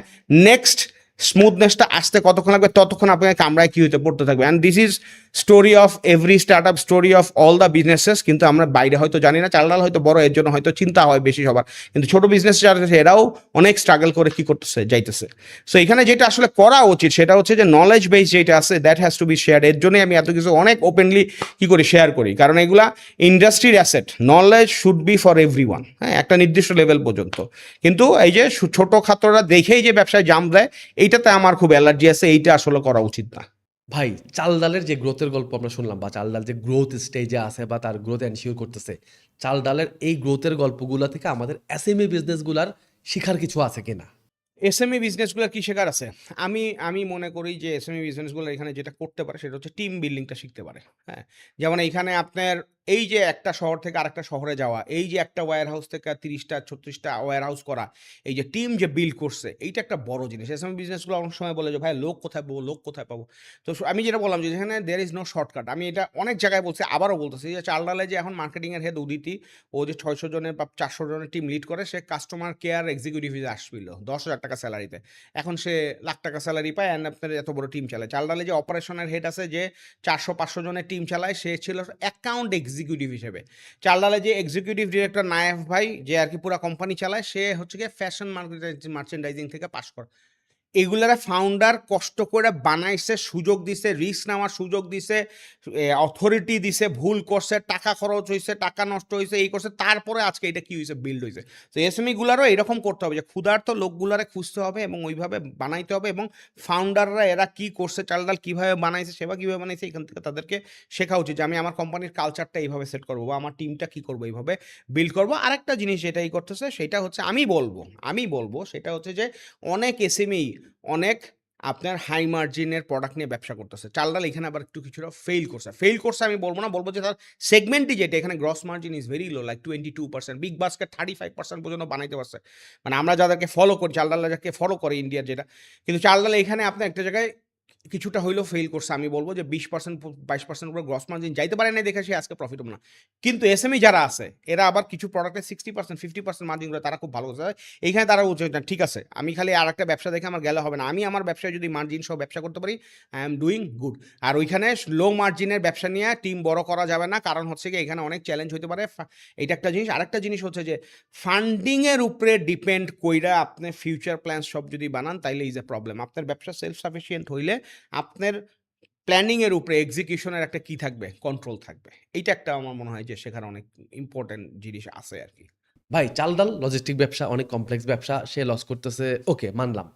নেক্সট স্মুথনেসটা আসতে কতক্ষণ লাগবে, ততক্ষণ আপনাকে কামড়ায় কি হইতে পড়তে থাকবে। And this is story of every start up, story of all the businesses. কিন্তু আমরা বাইরে হয়তো জানি না, চাল ডাল হয়তো বড়, এর জন্য হয়তো চিন্তা হয় বেশি সবার, কিন্তু ছোট বিজনেস যারা আছে এরাও অনেক স্ট্রাগল করে কি করতেছে, যাইতেছে। সো এখানে যেটা আসলে করা উচিত সেটা হচ্ছে যে নলেজ বেস যেটা আছে that has to B share. এর জন্যই আমি এত কিছু অনেক ওপেনলি কি করি, শেয়ার করি, কারণ এগুলা ইন্ডাস্ট্রির asset. Knowledge should be for everyone, হ্যাঁ, একটা নির্দিষ্ট লেভেল পর্যন্ত। কিন্তু এই যে ছোট খাতরা দেখেই যে ব্যবসায় জাম্প দেয়, এইটাতে আমার খুব অ্যালার্জি আছে, এইটা আসলে করা উচিত না। ভাই চাল ডালের যে গ্রোথের গল্প আমরা শুনলাম, বা চাল ডাল যে গ্রোথ স্টেজে আছে বা তার গ্রোথ এনশিওর করতেছে, চাল ডালের এই গ্রোথের গল্পগুলো থেকে আমাদের এসএমই বিজনেসগুলার শিখার কিছু আছে কিনা? এসএমই বিজনেসগুলোর কি শেখার আছে? আমি মনে করি যে এসএমই বিজনেসগুলো এখানে যেটা করতে পারে সেটা হচ্ছে টিম বিল্ডিংটা শিখতে পারে। হ্যাঁ? যেমন এইখানে আপনার এই যে একটা শহর থেকে আরেকটা শহরে যাওয়া, এই যে একটা ওয়্যার হাউস থেকে 30টা 36টা ওয়্যার হাউস করা, এই যে টিম যে বিল্ড করছে, এইটা একটা বড় জিনিস। এসএমই বিজনেসগুলো অনেক সময় বলে যে ভাই লোক কোথায় পাবো, লোক কোথায় পাবো? তো আমি যেটা বললাম যে এখানে দেয়ার ইজ নো শর্টকাট। আমি এটা অনেক জায়গায় বলছি, আবারও বলতেছি যে চাল ডালে যে এখন মার্কেটিং এর হেড উদিতি, ও যে 600 জনের বা 400 জনের টিম লিড করে, সে কাস্টমার কেয়ার এক্সিকিউটিভ হিসেবে আসছিল $10,000 স্যালারিতে। এখন সে লাখ টাকা স্যালারি পায়, অ্যান্ড আপনার এত বড় টিম চালায়। চাল ডালে যে অপারেশনের হেড আছে যে 400-500 জনের টিম চালায়, সে ছিল অ্যাকাউন্ট এক্সিকিউটিভ হিসেবে। চাল ডালে যে এক্সিকিউটিভ ডিরেক্টর নায়েফ ভাই, যে আর কি পুরো কোম্পানি চালায়, সে হচ্ছে গিয়ে ফ্যাশন মার্চেন্ডাইজিং থেকে পাশ করা। এগুলারা ফাউন্ডার কষ্ট করে বানাইছে, সুযোগ দিছে, রিস্ক নেওয়ার সুযোগ দিছে, অথরিটি দিছে, ভুল করছে, টাকা খরচ হয়েছে, টাকা নষ্ট হয়েছে, এই করছে, তারপরে আজকে এটা কি হয়েছে, বিল্ড হয়েছে। তো এসএমই গুলারও এরকম করতে হবে যে ক্ষুধার্ত লোকগুলারে খুঁজতে হবে এবং ওইভাবে বানাইতে হবে, এবং ফাউন্ডাররা এরা কি করছে, চাল ডাল কীভাবে বানাইছে, সেবা কীভাবে বানাইছে, এখান থেকে তাদেরকে শেখা উচিত যে আমি আমার কোম্পানির কালচারটা এইভাবে সেট করবো, বা আমার টিমটা কী করবো, এইভাবে বিল্ড করবো। আরেকটা জিনিস যেটাই করতেছে সেটা হচ্ছে আমি বলবো সেটা হচ্ছে যে অনেক এসএমই অনেক আপনার হাই মার্জিনের প্রোডাক্ট নিয়ে ব্যবসা করতেছে। চাল ডাল এখানে আবার একটু কিছুটা ফেল করছে আমি বলবো না, বলবো যে তার সেগমেন্টই যেটা, এখানে gross margin is very low, like 22%, big basket 35% পর্যন্ত বানাইতে পারছে। মানে আমরা যাদেরকে ফলো করি, চাল ডাল যাকে ফলো করে ইন্ডিয়ার যেটা, কিন্তু চাল ডাল এখানে আপনি একটা জায়গায় কিছুটা হইলেও ফেল করছে, আমি বলবো যে 20% 22% উপরে গ্রস মার্জিন যাইতে পারে না দেখে সে আজকে প্রফিটেবল না। কিন্তু এসএমই যারা আছে এরা আবার কিছু প্রোডাক্টে 60% 50% মার্জিন করে তারা খুব ভালো করছে। এইখানে তারা উচিত না, ঠিক আছে আমি খালি আর একটা ব্যবসা দেখে আমার গেলে হবে না, আমি আমার ব্যবসায় যদি মার্জিন সহ ব্যবসা করতে পারি আই এম ডুইং গুড। আর ওইখানে লো মার্জিনের ব্যবসা নিয়ে টিম বড় করা যাবে না, কারণ হচ্ছে কি এখানে অনেক চ্যালেঞ্জ হতে পারে। এইটা একটা জিনিস। আরেকটা জিনিস হচ্ছে যে ফান্ডিংয়ের উপরে ডিপেন্ড কইরা আপনি ফিউচার প্ল্যান সব যদি বানান তাইলে ইজ এ প্রবলেম। আপনার ব্যবসা সেলফ সাফিসিয়েন্ট হইলে আপনার প্ল্যানিংয়ের উপরে এক্সিকিউশনের একটা কি থাকবে, কন্ট্রোল থাকবে। এইটা একটা আমার মনে হয় যে সেখানে অনেক ইম্পর্টেন্ট জিনিস আছে আর কি। ভাই চাল ডাল লজিস্টিক ব্যবসা অনেক কমপ্লেক্স ব্যবসা, সে লস করতেছে, ওকে মানলাম।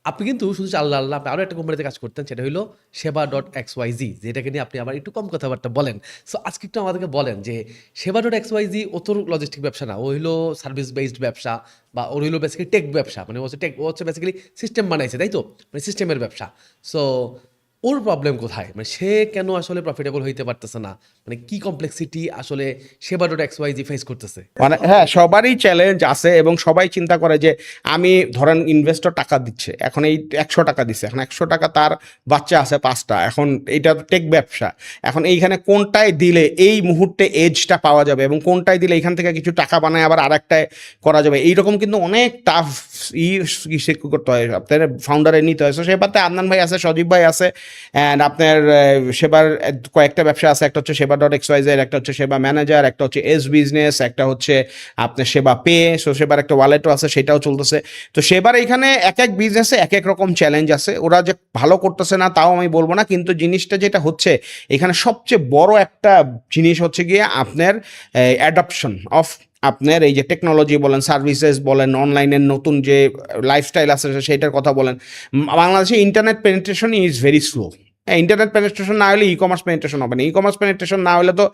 আপনি কিন্তু শুধু চাল ডাল না, আপনি আরও একটা কোম্পানিতে কাজ করতেন, সেটা হলো সেবা.xyz, যেটাকে নিয়ে আপনি আবার একটু কম কথাবার্তা বলেন। সো আজকে একটু আমাদেরকে বলেন যে সেবা.xyz ও তোর লজিস্টিক ব্যবসা না, ও হইলো সার্ভিস বেসড ব্যবসা, বা ওর হইলো বেসিক্যালি টেক ব্যবসা, মানে ও হচ্ছে টেক, ও হচ্ছে বেসিক্যালি সিস্টেম বানাইছে, তাই তো, মানে সিস্টেমের ব্যবসা। সো ওর প্রবলেম কোথায়, মানে সে কেন আসলে প্রফিটেবল হইতে পারতেছে না, মানে কি কমপ্লেক্সিটি আসলে সেবা.xyz ফেস করতেছে? মানে হ্যাঁ, সবারই চ্যালেঞ্জ আছে এবং সবাই চিন্তা করে যে আমি ধরেন ইনভেস্টর টাকা দিচ্ছে, এখন এই 100 টাকা দিচ্ছে, এখন 100 টাকা তার বাচ্চা আছে 5টা, এখন এইটা টেক ব্যবসা, এখন এইখানে কোনটায় দিলে এই মুহূর্তে এজটা পাওয়া যাবে এবং কোনটায় দিলে এখান থেকে কিছু টাকা বানায় আবার আরেকটায় করা যাবে, এইরকম কিন্তু অনেক টাফ করতে হয়, আপনার ফাউন্ডারে নিতে হয়। সো সেবাতে আদনান ভাই আছে, সজীব ভাই আছে, অ্যান্ড আপনার সেবার কয়েকটা ব্যবসা আছে, একটা হচ্ছে সেবা.xyz, একটা হচ্ছে সেবা ম্যানেজার, একটা হচ্ছে এস বিজনেস, একটা হচ্ছে আপনার সেবা পে। সো সেবার একটা ওয়ালেটও আছে, সেটাও চলতেছে। তো সেবার এখানে এক এক বিজনেসে এক এক রকম চ্যালেঞ্জ আছে, ওরা যে ভালো করতেছে না তাও আমি বলবো না, কিন্তু জিনিসটা যেটা হচ্ছে এখানে সবচেয়ে বড় একটা জিনিস হচ্ছে গিয়ে আপনার অ্যাডাপশন অফ আপনার এই যে টেকনোলজি বলেন, সার্ভিসেস বলেন, অনলাইনের নতুন যে লাইফস্টাইল আছে সেটার কথা বলেন। বাংলাদেশে internet penetration is very slow. হ্যাঁ, ইন্টারনেট পেনিট্রেশন না হলে ই কমার্স পেনিট্রেশন হবে না, ই কমার্স পেনিট্রেশন না হলে তো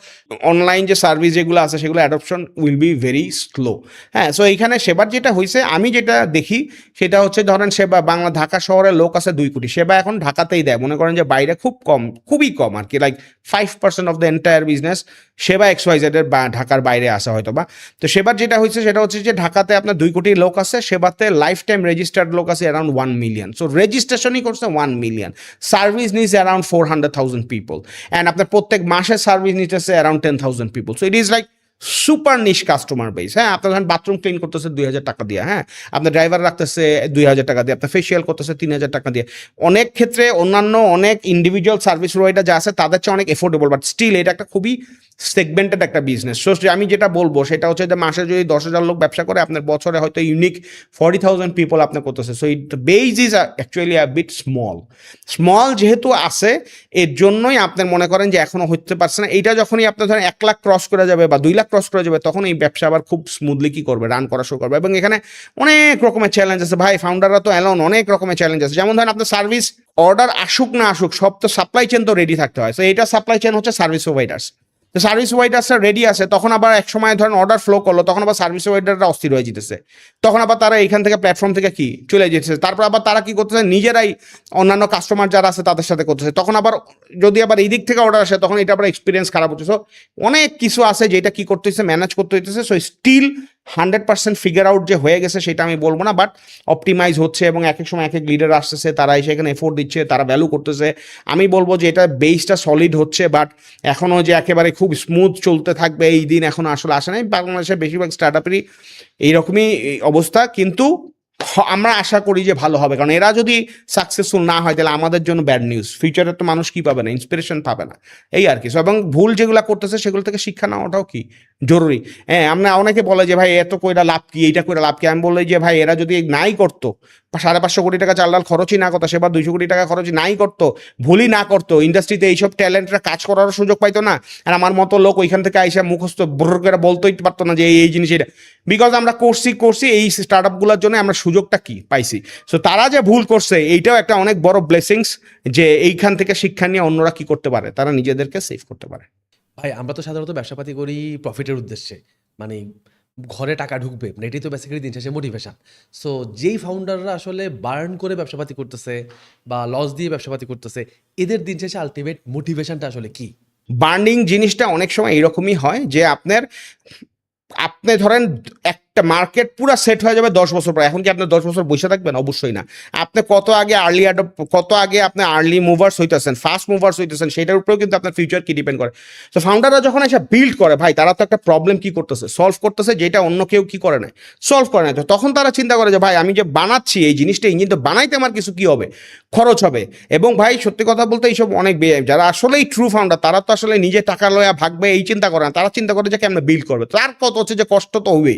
অনলাইন যে সার্ভিস যেগুলো আছে সেগুলো adoption will be very slow. হ্যাঁ, সো এইখানে সেবার যেটা হয়েছে আমি যেটা দেখি সেটা হচ্ছে ধরেন সেবা ঢাকা শহরের লোক আছে 2 কোটি, সেবা এখন ঢাকাতেই দেয়, মনে করেন যে বাইরে খুব কম, খুবই কম আর কি, like 5% of the entire business সেবা XYZ এর ঢাকার বাইরে আসা হয়তো বা। তো সেবার যেটা হয়েছে সেটা হচ্ছে যে ঢাকাতে আপনার 2 কোটি লোক আছে, সেবাতে লাইফ টাইম রেজিস্টার্ড লোক আছে অ্যারাউন্ড 1 মিলিয়ন। সো রেজিস্ট্রেশনই করছে 1 মিলিয়ন, সার্ভিস নিজ অ্যারাউন্ড 400,000 পিপল, অ্যান্ড আপনার প্রত্যেক মাসে সার্ভিস নিতেছে around 10,000 people. So it is like super niche customer base. হ্যাঁ, আপনার ধরেন বাথরুম ক্লিন করতেছে 2,000 টাকা দিয়ে, হ্যাঁ আপনার ড্রাইভার রাখতেছে 2,000 টাকা দিয়ে, আপনার ফেসিয়াল করতেছে 3,000 টাকা দিয়ে। অনেক ক্ষেত্রে অন্যান্য অনেক ইন্ডিভিজুয়াল সার্ভিস প্রোভাইডার যা আছে তাদের চেয়ে অনেক এফোর্ডেবল, বাট স্টিল এটা একটা খুবই সেগমেন্টেড একটা বিজনেস। সো আমি যেটা বলবো সেটা হচ্ছে যে মাসে যদি 10,000 লোক ব্যবসা করে, আপনার বছরে হয়তো ইউনিক 40,000 পিপল আপনি করতেছে। So it base is actually a bit small যেহেতু আছে, এর জন্যই আপনার মনে করেন যে এখনো হতে পারছে না। এইটা যখনই আপনার ধরেন 1 লাখ ক্রস করে যাবে বা 2 লাখ ক্রস করে যাবে, তখন এই ব্যবসা আবার খুব স্মুথলি কি করবে, রান করা শুরু করবে। এবং এখানে অনেক রকমের চ্যালেঞ্জ আছে ভাই, ফাউন্ডাররা তো অ্যালোন, অনেক রকমের চ্যালেঞ্জ আছে। যেমন ধরেন আপনার সার্ভিস অর্ডার আসুক না আসুক, সব তো সাপ্লাই চেন তো রেডি থাকতে হয়। তো এটা সাপ্লাই চেন হচ্ছে সার্ভিস প্রোভাইডার্স। তো সার্ভিস প্রোভাইডার্সরা রেডি আছে, তখন আবার এক সময় ধরেন অর্ডার ফ্লো করলো, তখন আবার সার্ভিস প্রোভাইডাররা অস্থির হয়ে যেতেছে, তখন আবার তারা এইখান থেকে প্ল্যাটফর্ম থেকে কি চলে যেতেছে। তারপর আবার তারা কি করতেছে, নিজেরাই অন্যান্য কাস্টমার যারা আছে তাদের সাথে করতেছে, তখন আবার যদি আবার এই দিক থেকে অর্ডার আসে তখন এটা আবার এক্সপিরিয়েন্স খারাপ হচ্ছে। সো অনেক কিছু আছে যেটা কি করতে হচ্ছে, ম্যানেজ করতে হইতেছে। সো স্টিল 100% ফিগার আউট যে হয়ে গেছে সেটা আমি বলবো না, বাট অপটিমাইজ হচ্ছে এবং এক এক সময় এক এক লিডার আসতেছে, তারা এসে এখানে এফোর্ট দিচ্ছে, তারা ভ্যালু করতেছে। আমি বলবো যে এটা বেসটা সলিড হচ্ছে, বাট এখনও যে একেবারে খুব স্মুথ চলতে থাকবে এই দিন এখনো আসলে আসে নাই। বাংলাদেশের বেশিরভাগ স্টার্ট আপেরই এইরকমই অবস্থা, কিন্তু আমরা আশা করি যে ভালো হবে, কারণ এরা যদি সাকসেসফুল না হয় তাহলে আমাদের জন্য ব্যাড নিউজ। ফিউচারে তো মানুষ কি পাবে না, ইন্সপিরেশন পাবে না, এই আর কি। এবং ভুল যেগুলো করতেছে সেগুলো থেকে শিক্ষা নেওয়াটাও কি জরুরি। হ্যাঁ, আমরা অনেকে বলে যে ভাই এত কইরা লাভ কি, এইটা কইরা লাভ কি। আমি বললাম যে ভাই এরা যদি নাই করতো, 550 কোটি টাকা চাল ডাল খরচই না করতো, সেবার 200 কোটি টাকা খরচই নাই করতো, ভুলই না করতো, ইন্ডাস্ট্রিতে এইসব ট্যালেন্টরা কাজ করার সুযোগ পাইতো না। আর আমার মতো লোক ওইখান থেকে আইসা মুখস্থ ব্র করে বলতেই পারতো না যে এই জিনিস এটা, বিকজ আমরা করছি এই স্টার্ট আপগুলোর জন্য আমরা সুযোগটা কি পাইছি। সো তারা যে ভুল করছে এইটাও একটা অনেক বড় ব্লেসিংস, যে এইখান থেকে শিক্ষা নিয়ে অন্যরা কি করতে পারে, তারা নিজেদেরকে সেভ করতে পারে। ভাই আমরা তো সাধারণত ব্যবসাপাতি করি প্রফিটের উদ্দেশ্যে, মানে ঘরে টাকা ঢুকবে, মানে এটাই তো বেসিক্যালি দিন শেষে মোটিভেশন। সো যেই ফাউন্ডাররা আসলে বার্ন করে ব্যবসাপাতি করতেছে বা লস দিয়ে ব্যবসাপাতি করতেছে, এদের দিন শেষে আলটিমেট মোটিভেশনটা আসলে কি? বার্নিং জিনিসটা অনেক সময় এরকমই হয় যে আপনি ধরেন একটা মার্কেট পুরো সেট হয়ে যাবে 10 বছর পর। এখন কি আপনি 10 বছর বসে থাকবেন? অবশ্যই না। আপনি কত আগে আপনি আর্লি মুভার্স হইতেছেন, ফাস্ট মুভার্স হইতেছেন, সেটার উপরেও কিন্তু আপনার ফিউচার কি ডিপেন্ড করে। তো ফাউন্ডাররা যখন এসে বিল্ড করে ভাই, তারা তো একটা প্রবলেম কি করতেছে, সলভ করতেছে, যেটা অন্য কেউ কি করে না, সলভ করে না। তো তখন তারা চিন্তা করে যে ভাই আমি যে বানাচ্ছি এই জিনিসটা, ইঞ্জিন তো বানাইতে আমার কিছু কি হবে, খরচ হবে। এবং ভাই সত্যি কথা বলতে এইসব অনেক যারা আসলেই ট্রু ফাউন্ডার, তারা তো আসলে নিজে টাকা লয়া ভাগবে এই চিন্তা করে না। তারা চিন্তা করে যে কেমন বিল্ড করবে। তার কত হচ্ছে যে কষ্ট তো হবেই,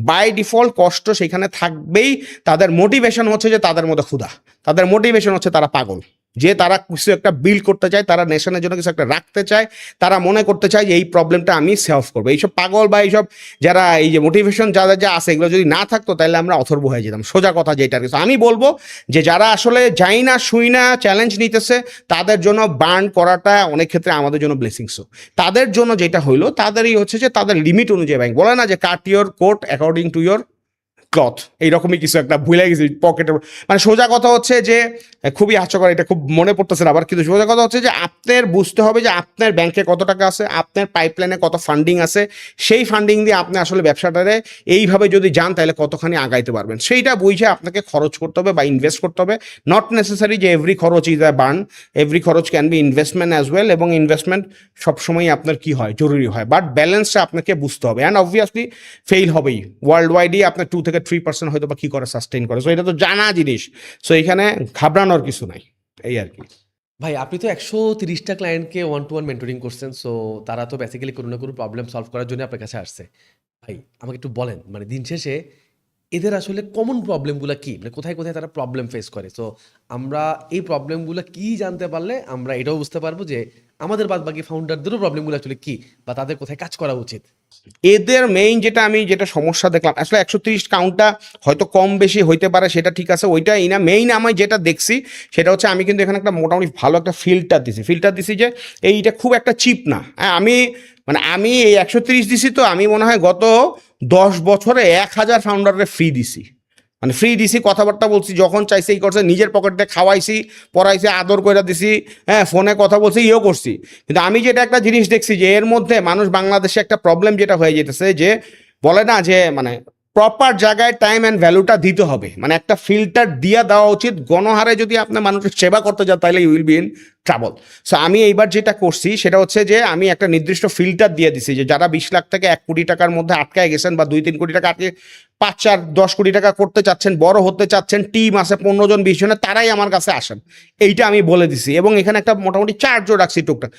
বাই ডিফল্ট কষ্ট সেখানে থাকবেই। তাদের মোটিভেশন হচ্ছে যে তাদের মধ্যে ক্ষুধা, তাদের মোটিভেশন হচ্ছে তারা পাগল, যে তারা কিছু একটা বিল্ড করতে চায়, তারা নেশনের জন্য কিছু একটা রাখতে চায়, তারা মনে করতে চায় যে এই প্রবলেমটা আমি সলভ করবো। এইসব পাগল বা এইসব যারা এই যে মোটিভেশন যাদের যা আছে, এগুলো যদি না থাকতো তাহলে আমরা অথর্ব হয়ে যেতাম, সোজা কথা যেটা। কিছু আমি বলবো যে যারা আসলে যাই না শুই না চ্যালেঞ্জ নিতেছে, তাদের জন্য বার্ন করাটা অনেক ক্ষেত্রে আমাদের জন্য ব্লেসিংসও। তাদের জন্য যেটা হইলো, তাদেরই হচ্ছে যে তাদের লিমিট অনুযায়ী ব্যাংক বলে না যে cut your coat according to your cloth, এইরকমই কিছু একটা ভুলে গেছি পকেটে। মানে সোজা কথা হচ্ছে যে খুবই হাস্যকর, এটা খুব মনে পড়তেছে না আবার, কিন্তু সোজা কথা হচ্ছে যে আপনার বুঝতে হবে যে আপনার ব্যাংকে কত টাকা আছে, আপনার পাইপলাইনে কত ফান্ডিং আছে, সেই ফান্ডিং দিয়ে আপনি আসলে ব্যবসাটারে এইভাবে যদি যান তাহলে কতখানি আগাইতে পারবেন, সেইটা বুঝে আপনাকে খরচ করতে হবে বা ইনভেস্ট করতে হবে। নট নেসেসারি যে এভরি খরচ ইজ আ বার্ন, এভরি খরচ can be investment as well, এবং ইনভেস্টমেন্ট সবসময় আপনার কি হয়, জরুরি হয়, বাট ব্যালেন্সটা আপনাকে বুঝতে হবে। অ্যান্ড অবভিয়াসলি ফেইল হবেই, ওয়ার্ল্ড ওয়াইডই আপনার 2 থেকে 3% হয়তো বা কী করে সাস্টেইন করে। সো এটা তো জানা জিনিস, সো এখানে ঘাবড়ানোর কিছু নাই, এই আর কি। ভাই আপনি তো 130টা ক্লায়েন্টকে ওয়ান টু ওয়ান মেন্টরিং করছেন, সো তারা তো বেসিক্যালি কোনো না কোনো প্রবলেম সলভ করার জন্য আপনার কাছে আসছে। ভাই আমাকে একটু বলেন, মানে দিন শেষে এদের আসলে কমন প্রবলেমগুলো কি, মানে কোথায় কোথায় তারা প্রবলেম ফেস করে। সো আমরা এই প্রবলেমগুলো কি জানতে পারলে আমরা এটাও বুঝতে পারবো যে আমাদের বাদ বাকি ফাউন্ডারদেরও প্রবলেমগুলো আসলে কি, বা তাদের কোথায় কাজ করা উচিত। এদের মেইন যেটা সমস্যা দেখলাম, আসলে 130 কাউন্টটা হয়তো কম বেশি হইতে পারে, সেটা ঠিক আছে, ওইটাই না মেইন। আমি যেটা দেখছি সেটা হচ্ছে, আমি কিন্তু এখানে একটা মোটামুটি ভালো একটা ফিল্টার দিছি যে এইটা খুব একটা চিপ না। হ্যাঁ, আমি এই 130 দিছি, তো আমি মনে হয় গত 10 বছরে 1000 ফাউন্ডারে ফ্রি দিছি, মানে ফ্রি দিছি, কথাবার্তা বলছি, যখন চাইছে এই করছে, নিজের পকেটে খাওয়াইছি, পড়াইছি, আদর করে দিছি, হ্যাঁ, ফোনে কথা বলছি, ইয়েও করছি। কিন্তু আমি যেটা একটা জিনিস দেখছি যে এর মধ্যে মানুষ, বাংলাদেশে একটা প্রবলেম যেটা হয়ে যেতেছে, যে বলে না যে মানে প্রপার জায়গায় টাইম অ্যান্ড ভ্যালুটা দিতে হবে, মানে একটা ফিল্টার দিয়ে দেওয়া উচিত। গণহারে যদি আপনি মানুষের সেবা করতে যান তাহলে you will be in trouble. So আমি এইবার যেটা করছি সেটা হচ্ছে যে আমি একটা নির্দিষ্ট ফিল্টার দিয়ে দিছি, যে যারা 20 লাখ থেকে 1 কোটি টাকার মধ্যে আটকায় গেছেন, বা 2-3 কোটি টাকা আটকে 5-4-10 কোটি টাকা করতে চাচ্ছেন, বড় হতে চাচ্ছেন, টিম আছে 15 জন 20 জনের, তারাই আমার কাছে আসেন, এইটা আমি বলে দিছি। এবং এখানে একটা মোটামুটি চার্জও রাখছি টুকটাক।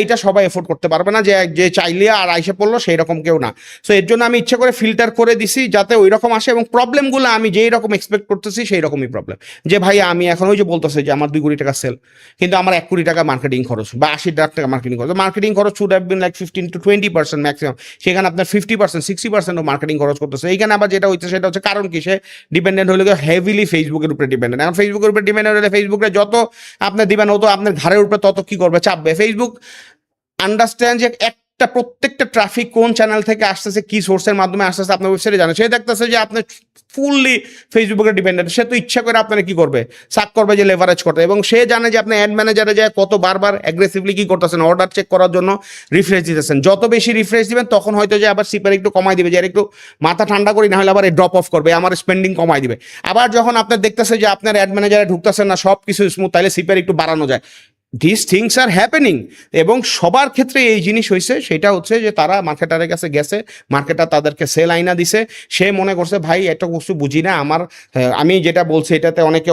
এটা সবাই এফোর্ড করতে পারবে না, যে চাইলে আর আইসে পড়লো সেই রকম কেউ না। সো এর জন্য আমি ইচ্ছে করে ফিল্টার করে দিছি, যাতে ওই রকম আসে, এবং প্রবলেমগুলো আমি যেই রকম এক্সপেক্ট করতেছি সেই রকমই প্রবলেম। যে ভাই আমি এখন ওই যে বলতেছে যে আমার 2 কোটি টাকা সেল, কিন্তু আমার 1 কোটি টাকা মার্কেটিং খরচ, বা 80 লাখ টাকা মার্কেটিং খরচ should have been like 15-20% maximum. সেখানে আপনার 50%-60% মার্কেটিং খরচ করতেছে। এইখানে আবার যেটা হচ্ছে সেটা হচ্ছে, কারণ কি, সে ডিপেন্ডেন্ট হলে হেভিলি ফেসবুকের উপরে ডিপেন্ডেন্ট। এখন ফেসবুকের উপরে ডিপেন্ডেন্ট হলে ফেসবুকে যত আপনি দিবেন, হতো আপনার ঘরের উপরে তত কি করবে, চাপবে। ফেসবুক আন্ডারস্ট্যান্ড যে প্রত্যেকটা ট্রাফিক কোন চ্যানেল থেকে আসতেছে, কি সোর্সের মাধ্যমে আসতেছে, আপনার ওয়েবসাইটে জানে। সে দেখতেছে যে আপনি ফুললি ফেসবুকের ডিপেন্ডেন্ট, সে তো ইচ্ছা করে আপনারা কি করবে, সাক করবে যে লেভারেজ করতে। এবং সে জানে যে আপনি অ্যাড ম্যানেজারে যায় কত বারবার অ্যাগ্রেসিভলি কি করতেছেন, অর্ডার চেক করার জন্য রিফ্রেশ দিতেছেন। যত বেশি রিফ্রেশ দিবেন তখন হয়তো যে আবার সিপার একটু কমাই দিবে, যে একটু মাথা ঠান্ডা করি, না হলে আবার ড্রপ অফ করবে, আমার স্পেন্ডিং কমাই দিবে। আবার যখন আপনার দেখতেছে যে আপনার অ্যাড ম্যানেজারে ঢুকতেছেন না, সব কিছু স্মুথ, তাহলে সিপার একটু বাড়ানো যায়। This things are happening. এবং সবার ক্ষেত্রে এই জিনিস হয়েছে, সেটা হচ্ছে যে তারা মার্কেটারের কাছে গেছে, মার্কেটার তাদেরকে সেল আইনা দিছে, সে মনে করছে ভাই একটা কিছু বুঝি না, আমি যেটা বলছি এটাতে অনেক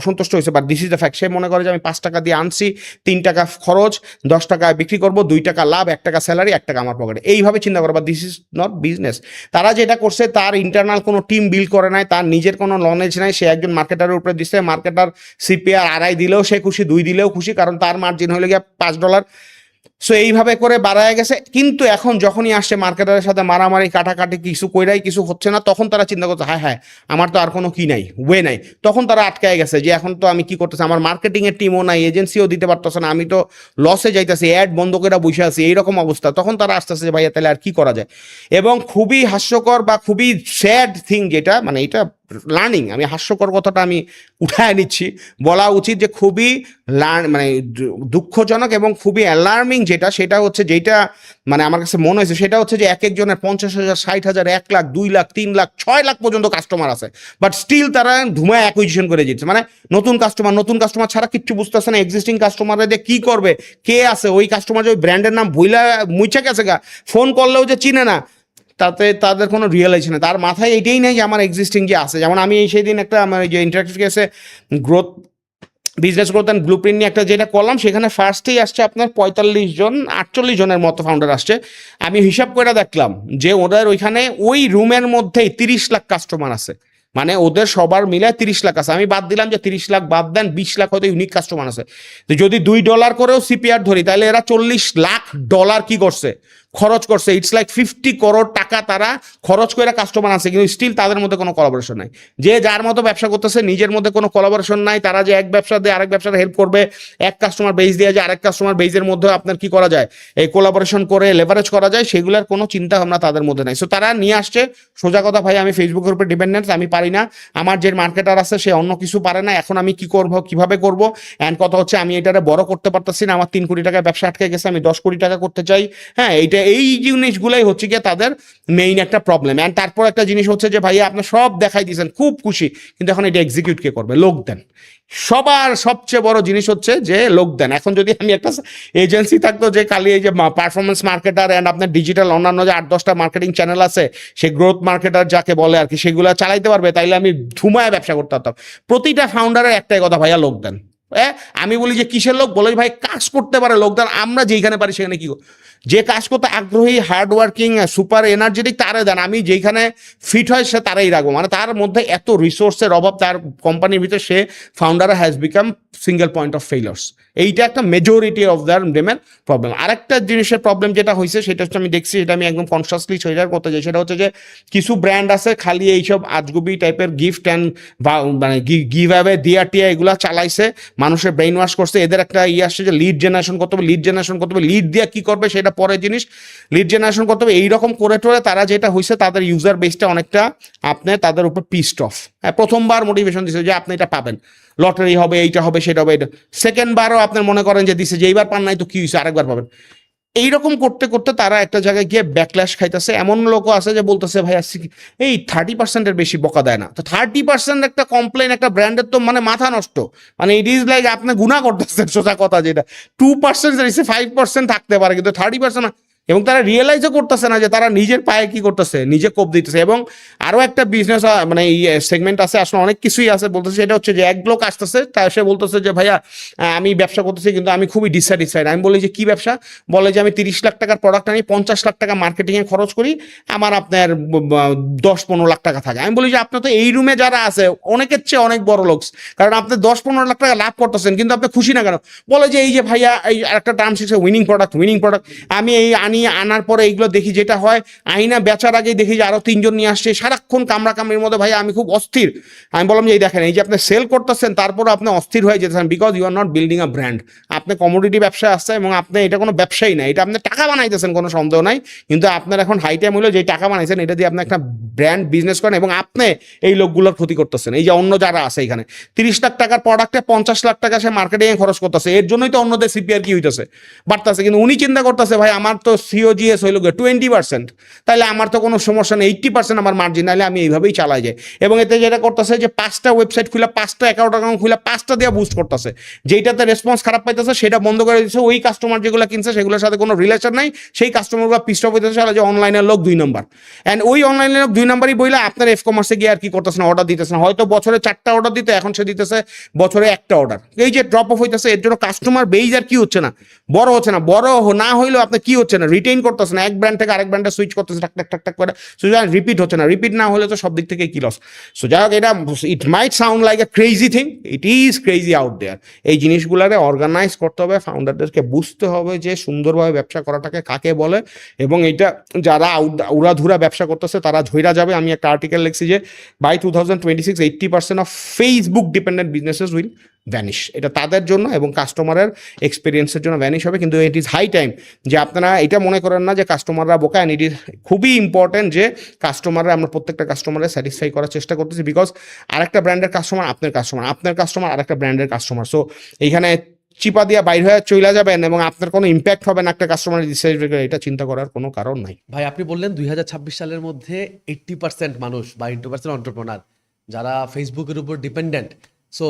অসন্তুষ্ট হয়েছে, but this is the fact. সে মনে করে যে আমি 5 টাকা দিয়ে আনছি, 3 টাকা খরচ, 10 টাকা বিক্রি করবো, 2 টাকা লাভ, 1 টাকা স্যালারি, 1 টাকা আমার পকেটে, এইভাবে চিন্তা করো। বা দিস ইজ নট বিজনেস। তারা যেটা করছে, তার ইন্টারনাল কোনো টিম বিল্ড করে নাই, তার নিজের কোনো নলেজ নাই, সে একজন মার্কেটারের উপরে দিচ্ছে, মার্কেটার সিপিআর 2.5 দিলেও সে খুশি, 2 দিলেও খুশি, কারণ তার মার্জিন হলে গিয়ে $5। সো এইভাবে করে বাড়ায় গেছে। কিন্তু এখন যখনই আসছে মার্কেটারের সাথে মারামারি কাটাকাটি কিছু কইরাই কিছু হচ্ছে না, তখন তারা চিন্তা করছে হ্যাঁ আমার তো আর কোনো কি নাই, ওয়ে নাই। তখন তারা আটকায় গেছে যে এখন তো আমি কি করতেছি, আমার মার্কেটিংয়ের টিমও নাই, এজেন্সিও দিতে পারতেছে না, আমি তো লসে যাইতেছি, অ্যাড বন্ধ করে বসে আছি, এইরকম অবস্থা। তখন তারা আসতেছে যে ভাইয়া তাহলে আর কি করা যায়। এবং খুবই হাস্যকর বা খুবই স্যাড থিং যেটা, মানে এটা লার্নিং, আমি হাস্যকর কথাটা আমি উঠায় নিচ্ছি, বলা উচিত যে খুবই মানে দুঃখজনক এবং খুবই অ্যালার্মিং যেটা, সেটা হচ্ছে যেটা মানে আমার কাছে মনে হয়েছে সেটা হচ্ছে যে এক একজনের 50,000, 60,000, 1 লাখ, 2 লাখ, 3 লাখ, 6 লাখ পর্যন্ত কাস্টমার আছে, বাট স্টিল তারা ধুমায় অ্যাকুইজিশন করে দিচ্ছে। মানে নতুন কাস্টমার ছাড়া কিচ্ছু বুঝতেছে না, এক্সিস্টিং কাস্টমাররা যে কি করবে, কে আছে ওই কাস্টমার যে ওই ব্র্যান্ডের নাম ভুইলা মুইচা গেছে গা, ফোন করলেও যে চিনে না, তাতে তাদের কোনো রিয়েলাইজেশন নেই, তার মাথায় এটাই নেই যে আমার এক্সিস্টিং যে আছে। যেমন আমি সেই দিন একটা আমার যে ইন্টারেক্টিভ কেসে business growth and blue print নিয়ে একটা যেটা করলাম, সেখানে ফার্স্টেই আসছে আপনার 45 জন 48 জনের মতো ফাউন্ডার আসছে। আমি হিসাব করে দেখলাম যে ওদের ওইখানে ওই রুমের মধ্যেই 30 লাখ কাস্টমার আছে, মানে ওদের সবার মিলে 30 লাখ আছে। আমি বাদ দিলাম যে 30 লাখ বাদ দেন, 20 লাখ হয়তো ইউনিক কাস্টমার আছে। তো যদি $2 করেও সিপিআর ধরি, তাহলে এরা $40 লাখ কি করছে, খরচ করছে। ইটস লাইক 50 করোড় টাকা তারা খরচ করে কাস্টমার আছে, কিন্তু স্টিল তাদের মধ্যে কোনো কোলাবোরেশন নাই। যে যার মতো ব্যবসা করতেছে, নিজের মধ্যে কোনো কোলাবোরেশন নাই। তারা যে এক ব্যবসা দিয়ে আরেক ব্যবসার হেল্প করবে, এক কাস্টমার বেস দিয়ে যে আরেক কাস্টমার বেসের মধ্যে আপনার কি করা যায়, এই কোলাবোরেশন করে লেভারেজ করা যায়, সেগুলোর কোনো চিন্তা ভাবনা তাদের মধ্যে নাই। সো তারা নিয়ে আসছে সোজা কথা, ভাই আমি ফেসবুকের উপর ডিপেন্ডেন্স, আমি পারি না, আমার যে মার্কেটার আছে সে অন্য কিছু পারে না, এখন আমি কি করব, কিভাবে করব। অ্যান্ড কথা হচ্ছে আমি এটারে বড় করতে পারতেছি না, আমার 3 কোটি টাকার ব্যবসা আটকে গেছে, আমি 10 কোটি টাকা করতে চাই। হ্যাঁ, এই জিনিসগুলাই হচ্ছে গিয়ে তাদের মেইন একটা প্রবলেম। অ্যান্ড তারপর একটা জিনিস হচ্ছে যে ভাইয়া আপনি সব দেখাই দিয়েছেন, খুব খুশি, কিন্তু এখন এটা এক্সিকিউট কে করবে, লোক দেন। সবার সবচেয়ে বড় জিনিস হচ্ছে যে লোক দেন। এখন যদি আমি একটা এজেন্সি থাকতো যে খালি এই যে পারফরমেন্স মার্কেটার অ্যান্ড আপনার ডিজিটাল অন্যান্য যে 8-10টা মার্কেটিং চ্যানেল আছে, সে গ্রোথ মার্কেটার যাকে বলে আর কি, সেগুলো চালাইতে পারবে, তাইলে আমি ধুমায় ব্যবসা করতে পারতাম। প্রতিটা ফাউন্ডারের একটাই কথা, ভাইয়া লোক দেন। আমি বলি যে কিসের লোক, বলে ভাই কাজ করতে পারে লোক দেন। আমরা যেখানে পারি সেখানে কি, যে কাজ করতে আগ্রহী, হার্ড ওয়ার্কিং, সুপার এনার্জেটিক, তারে দেন। আমি যেখানে ফিট হয় সে তারাই রাখবো, মানে তার মধ্যে এত রিসোর্সের অভাব তার কোম্পানির ভিতরে, সে founder has become single point of failures. এইটা একটা মেজরিটি অফ দ্য ডেমের প্রবলেম। আরেকটা জিনিসের প্রবলেম যেটা হয়েছে সেটা হচ্ছে, আমি দেখছি, এটা আমি একদম কনসিয়াসলি শেয়ার করতে চাই, সেটা হচ্ছে যে কিছু ব্র্যান্ড আছে খালি এইসব আজগুবি টাইপের গিফট অ্যান্ড মানে গিভ অ্যাওয়ে দিয়া টিয়া এগুলা চালাইছে, মানুষের ব্রেইন ওয়াশ করছে। এদের একটা আসছে যে লিড জেনারেশন করতে হবে, লিড দিয়ে কি করবে সেটা পরের জিনিস, লিড জেনারেশন করতে হবে। এইরকম করে টোরে তারা যেটা হয়েছে, তাদের ইউজার বেসটা অনেকটা আপনার তাদের উপর পিসড অফ। হ্যাঁ, প্রথমবার মোটিভেশন দিচ্ছে যে আপনি এটা পাবেন, লটারি হবে, এইটা হবে, সেটা হবে, এটা সেকেন্ড বারও আপনার মনে করেন যে দিচ্ছে যে এইবার পান নাই তো কি হয়েছে, আরেকবার পাবেন। এইরকম করতে করতে তারা একটা জায়গায় গিয়ে ব্যাকল্যাশ খাইতেছে। এমন লোকও আছে যে বলতেছে ভাই এই 30%-এর বেশি বকা দেয় না। তো 30% একটা কমপ্লেন একটা ব্র্যান্ডের তো মানে মাথা নষ্ট, মানে ইট ইজ লাইক আপনি গুণা করতেছেন, সোজা কথা যেটা। 2% 5% থাকতে পারে, কিন্তু 30%। এবং তারা রিয়েলাইজও করতেছে না যে তারা নিজের পায়ে কি করতেছে, নিজে কোপ দিতেছে। এবং আরও একটা বিজনেস মানে এই সেগমেন্ট আছে, আসলে অনেক কিছুই আছে বলতেছে। সেটা হচ্ছে যে এক লোক আসতেছে, তা সে বলতেছে যে ভাইয়া আমি ব্যবসা করতেছি কিন্তু আমি খুবই ডিসস্যাটিসফাইড। আমি বলি যে কি ব্যবসা, বলে যে আমি 30 লাখ টাকার প্রোডাক্ট আনি, 50 লাখ টাকা মার্কেটিংয়ে খরচ করি, আমার আপনার 10-15 লাখ টাকা থাকে। আমি বলি যে আপনার তো এই রুমে যারা আছে অনেকের চেয়ে অনেক বড় লোক, কারণ আপনি 10-15 লাখ টাকা লাভ করতেছেন, কিন্তু আপনি খুশি না কেন? বলে যে এই যে ভাইয়া এই একটা টার্ম শিখছে, উইনিং প্রোডাক্ট। আমি এই আনার পরে এইগুলো দেখি যেটা হয়, আইনা বেচার আগেই দেখি যে আরো 3 জন নিয়ে আসছে, সারাক্ষণ কামড়ির মধ্যে, ভাই আমি খুব অস্থির। আমি বললাম যে এই দেখেন, এই যে আপনি সেল করতেছেন তারপর আপনি অস্থির হয়ে যেতেছেন, because you are not building a brand. আপনি কমোডিটি ব্যবসা আসছে এবং আপনি এটা কোনো ব্যবসায়ী না, এটা আপনি টাকা বানাইতেছেন, কোনো সন্দেহ নাই, কিন্তু আপনার এখন হাই টাইম হলো যে টাকা বানাইছেন এটা দিয়ে আপনি একটা ব্র্যান্ড বিজনেস করেন, এবং আপনি এই লোকগুলোর ক্ষতি করতেছেন। এই যে অন্য যারা আছে এখানে 30 লাখ টাকার প্রোডাক্টে 50 লাখ টাকা সে মার্কেটিংয়ে খরচ করতেছে, এর জন্যই তো অন্যদের সিপিআর কি হইতেছে, বাড়তেছে। কিন্তু উনি চিন্তা করতেছে ভাই আমার তো সিওজিএস হইল 20%, তাহলে আমার তো কোনো সমস্যা নেই, 80% আমার মার্জিন, নাহলে আমি এইভাবেই চালাই যাই। এবং এতে যেটা করতেছে যে 5টা ওয়েবসাইট খুলে, 5টা অ্যাকাউন্ট খুলে, 5টা দিয়ে বুস্ট করতেছে, যেটাতে রেসপন্স খারাপ পাইতেছে সেটা বন্ধ করে দিচ্ছে। ওই কাস্টমার যেগুলো কিনছে সেগুলোর সাথে কোনো রিলেশন নাই, সেই কাস্টমারগুলো পিস্ট অফ হইতেছে যে অনলাইনের লোক 2 নম্বর। অ্যান্ড ওই অনলাইনের লোক 2 নম্বরই বইলে আপনার এফ কমার্সে গিয়ে আর কি করতেছে না, অর্ডার দিতেছে না। হয়তো বছরে 4টা অর্ডার দিতে, এখন সে দিতেছে বছরে 1টা অর্ডার। এই যে ড্রপ অফ হইতেছে, এর জন্য কাস্টমার বেইজ আর কি হচ্ছে না, বড় হচ্ছে না। বড় না হইলেও আপনি কি হচ্ছে না, রিটেইন করতেছে না, এক ব্র্যান্ড থেকে আরেক ব্র্যান্ডে সুইচ করতেছে, টাক করে। সো রিপিট হচ্ছে না, রিপিট না হলে তো সব দিক থেকে কি লস। সো যাই হোক, এটা it might sound like a crazy thing, it is crazy out there. এই জিনিসগুলোরে অর্গানাইজ করতে হবে, ফাউন্ডারদেরকে বুঝতে হবে যে সুন্দরভাবে ব্যবসা করাটাকে কাকে বলে, এবং এটা যারা উড়াধুরা ব্যবসা করতেছে তারা ঝইরা যাবে। আমি একটা আর্টিকেল লিখছি যে by 2026 80% of Facebook dependent businesses will vanish, এটা তাদের জন্য এবং কাস্টমারের এক্সপিরিয়েন্সের জন্য ভ্যানিশ হবে। কিন্তু ইট ইজ হাই টাইম যে আপনারা এটা মনে করেন না যে কাস্টমাররা বোকা, অ্যান্ড ইট ইজ খুবই ইম্পর্টেন্ট যে কাস্টমাররা, আমরা প্রত্যেকটা কাস্টমারের স্যাটিসফাই করার চেষ্টা করতেছি, বিকজ আরেকটা ব্র্যান্ডের কাস্টমার আপনার কাস্টমার, আপনার কাস্টমার আরেকটা ব্র্যান্ডের কাস্টমার। সো এইখানে চিপা দিয়া বাইর হয়ে চলে যাবেন এবং আপনার কোনো ইম্প্যাক্ট হবে না একটা কাস্টমারের ডিসস্যাটিসফাই, এটা চিন্তা করার কোনো কারণ নাই। ভাই আপনি বললেন 2026 সালের মধ্যে 80% মানুষ বা 80% এন্টারপ্রেনার যারা ফেসবুকের উপর ডিপেন্ডেন্ট, সো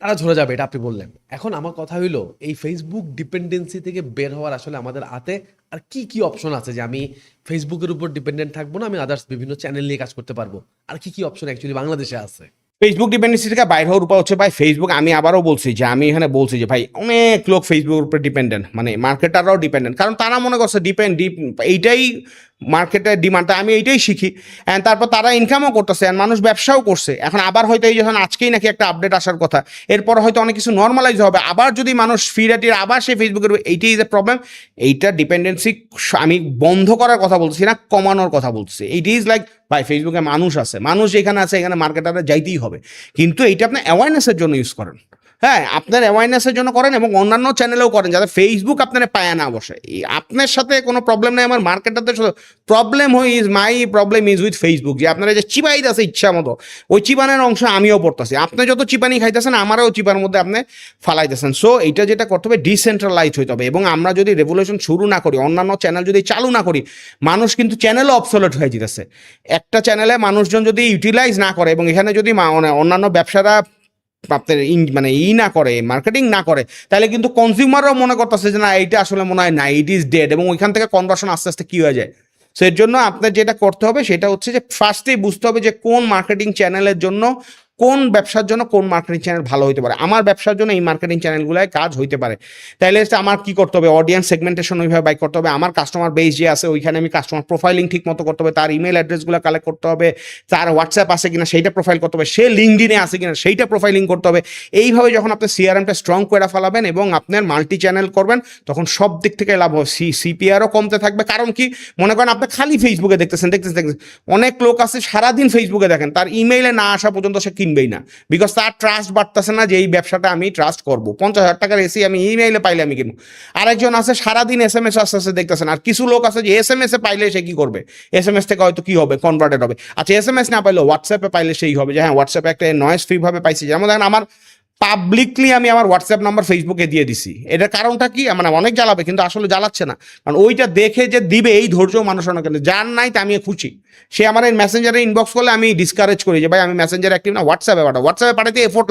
তারা ঝরে যাবে, এটা আপনি বললেন। এখন আমার কথা হইলো এই ফেসবুক ডিপেন্ডেন্সি থেকে বের হওয়ার আসলে আমাদের হাতে আর কি কি অপশন আছে যে আমি ফেসবুকের উপর ডিপেন্ডেন্ট থাকবো না, আমি আদার্স বিভিন্ন চ্যানেল নিয়ে কাজ করতে পারবো, আর কি কি অপশন অ্যাকচুয়ালি বাংলাদেশে আছে? ফেসবুক ডিপেন্ডেন্সি থেকে বাইরে হওয়ার উপায় হচ্ছে ভাই ফেসবুক, আমি আবারও বলছি যে আমি এখানে বলছি যে ভাই অনেক লোক ফেসবুকের উপরে ডিপেন্ডেন্ট, মানে মার্কেটাররাও ডিপেন্ডেন্ট, কারণ তারা মনে করছে এইটাই মার্কেটের ডিমান্ড, আমি এইটাই শিখি, অ্যান্ড তারপর তারা ইনকামও করতেছে, অ্যান্ড মানুষ ব্যবসাও করছে। এখন আবার হয়তো এই যখন আজকেই নাকি একটা আপডেট আসার কথা, এরপর হয়তো অনেক কিছু নর্মালাইজ হবে, আবার যদি মানুষ ফিরাটির আবার সেই ফেসবুকের, এইটাই ইজ এ প্রবলেম। এইটা ডিপেন্ডেন্সি আমি বন্ধ করার কথা বলছি না, কমানোর কথা বলছি। এইট ইজ লাইক ভাই ফেসবুকে মানুষ আছে, মানুষ যেখানে আছে এখানে মার্কেটাররা যাইতেই হবে, কিন্তু এইটা আপনি অ্যাওয়ারনেসের জন্য ইউজ করেন। হ্যাঁ, আপনার অ্যাওয়ারনেসের জন্য করেন এবং অন্যান্য চ্যানেলেও করেন, যাতে ফেসবুক আপনার পায়া না বসে। আপনার সাথে কোনো প্রবলেম নেই, আমার মার্কেটারদের সাথে problem problem is with Facebook, যে আপনারা যে চিবাই আছে ইচ্ছা মতো, ওই চিবানের অংশ আমিও পড়তেছি, আপনি যত চিপানি খাইতেছেন আমারও চিপার মধ্যে আপনি ফালাইতেছেন। সো এইটা যেটা করতে হবে, ডিসেন্ট্রালাইজ হইতে হবে, এবং আমরা যদি রেভলিউশন শুরু না করি, অন্যান্য চ্যানেল যদি চালু না করি, মানুষ কিন্তু চ্যানেলও অবসলেট হয়ে যেতেছে। একটা চ্যানেলে মানুষজন যদি ইউটিলাইজ না করে এবং এখানে যদি অন্যান্য ব্যবসারা আপনার মানে না করে, মার্কেটিং না করে, তাহলে কিন্তু কনজিউমাররাও মনে করতেছে যে না এইটা আসলে মনে হয় না, ইট ইজ ডেড, এবং ওইখান থেকে কনভার্সন আস্তে আস্তে কী হয়ে যায়। সো এর জন্য আপনার যেটা করতে হবে সেটা হচ্ছে যে ফার্স্টেই বুঝতে হবে যে কোন মার্কেটিং চ্যানেলের জন্য, কোন ব্যবসার জন্য কোন মার্কেটিং চ্যানেল ভালো হতে পারে। আমার ব্যবসার জন্য এই মার্কেটিং চ্যানেলগুলোয় কাজ হইতে পারে। তাইলে আমার কি করতে হবে, অডিয়েন্স সেগমেন্টেশন ওইভাবে বাইক করতে হবে, আমার কাস্টমার বেস যে আছে ওইখানে আমি কাস্টমার প্রোফাইলিং ঠিক মতো করতে হবে, তার ইমেল অ্যাড্রেসগুলো কালেক্ট করতে হবে, তার হোয়াটসঅ্যাপ আছে কিনা সেইটা প্রোফাইল করতে হবে, সে লিঙ্কডিনে আছে কিনা সেইটা প্রোফাইলিং করতে হবে। এইভাবে যখন আপনি সিআরএমটা স্ট্রং করে ফেলাবেন এবং আপনার মাল্টি চ্যানেল করবেন, তখন সব দিক থেকে লাভ হবে, সিপিআরও কমতে থাকবে। কারণ কি, মনে করেন আপনি খালি ফেসবুকে দেখতেছেন, অনেক লোক আছে সারাদিন ফেসবুকে দেখেন, তার ইমেইলে না আসা পর্যন্ত সে কিনবেই না, বিকজ তার ট্রাস্ট বাড়তেছে না যে এই ব্যবসাটা আমি ট্রাস্ট করবো। 50,000 টাকার এসি আমি ইমেইলে পাইলে আমি কিনবো। আরেকজন আছে সারাদিন SMS আস্তে আস্তে দেখতেছেন, আর কিছু লোক আছে যে SMS এ পাইলে সে কি করবে, SMS থেকে হয়তো কি হবে, কনভার্টেড হবে। আচ্ছা, SMS না পাইলে হোয়াটসঅ্যাপে পাইলে সেই হবে যে হ্যাঁ হোয়াটসঅ্যাপে একটা নয়েজ ফ্রি ভাবে পাইছি। যেমন দেখেন আমার পাবলিকলি আমি আমার হোয়াটসঅ্যাপ নাম্বার ফেসবুকে দিয়ে দিছি, এটার কারণটা কি, মানে অনেক জ্বালাবে কিন্তু আসলে জ্বালাচ্ছে না, কারণ ওইটা দেখে যে দিবে এই ধৈর্য মানুষ অনেক, যার নাই তা আমি খুশি। সে আমার এই মেসেঞ্জারে ইনবক্স করলে আমি ডিসকারেজ করি যে ভাই আমি মেসেঞ্জারে অ্যাক্টিভ না, হোয়াটসঅ্যাপে পাঠাতে এফোর্ট।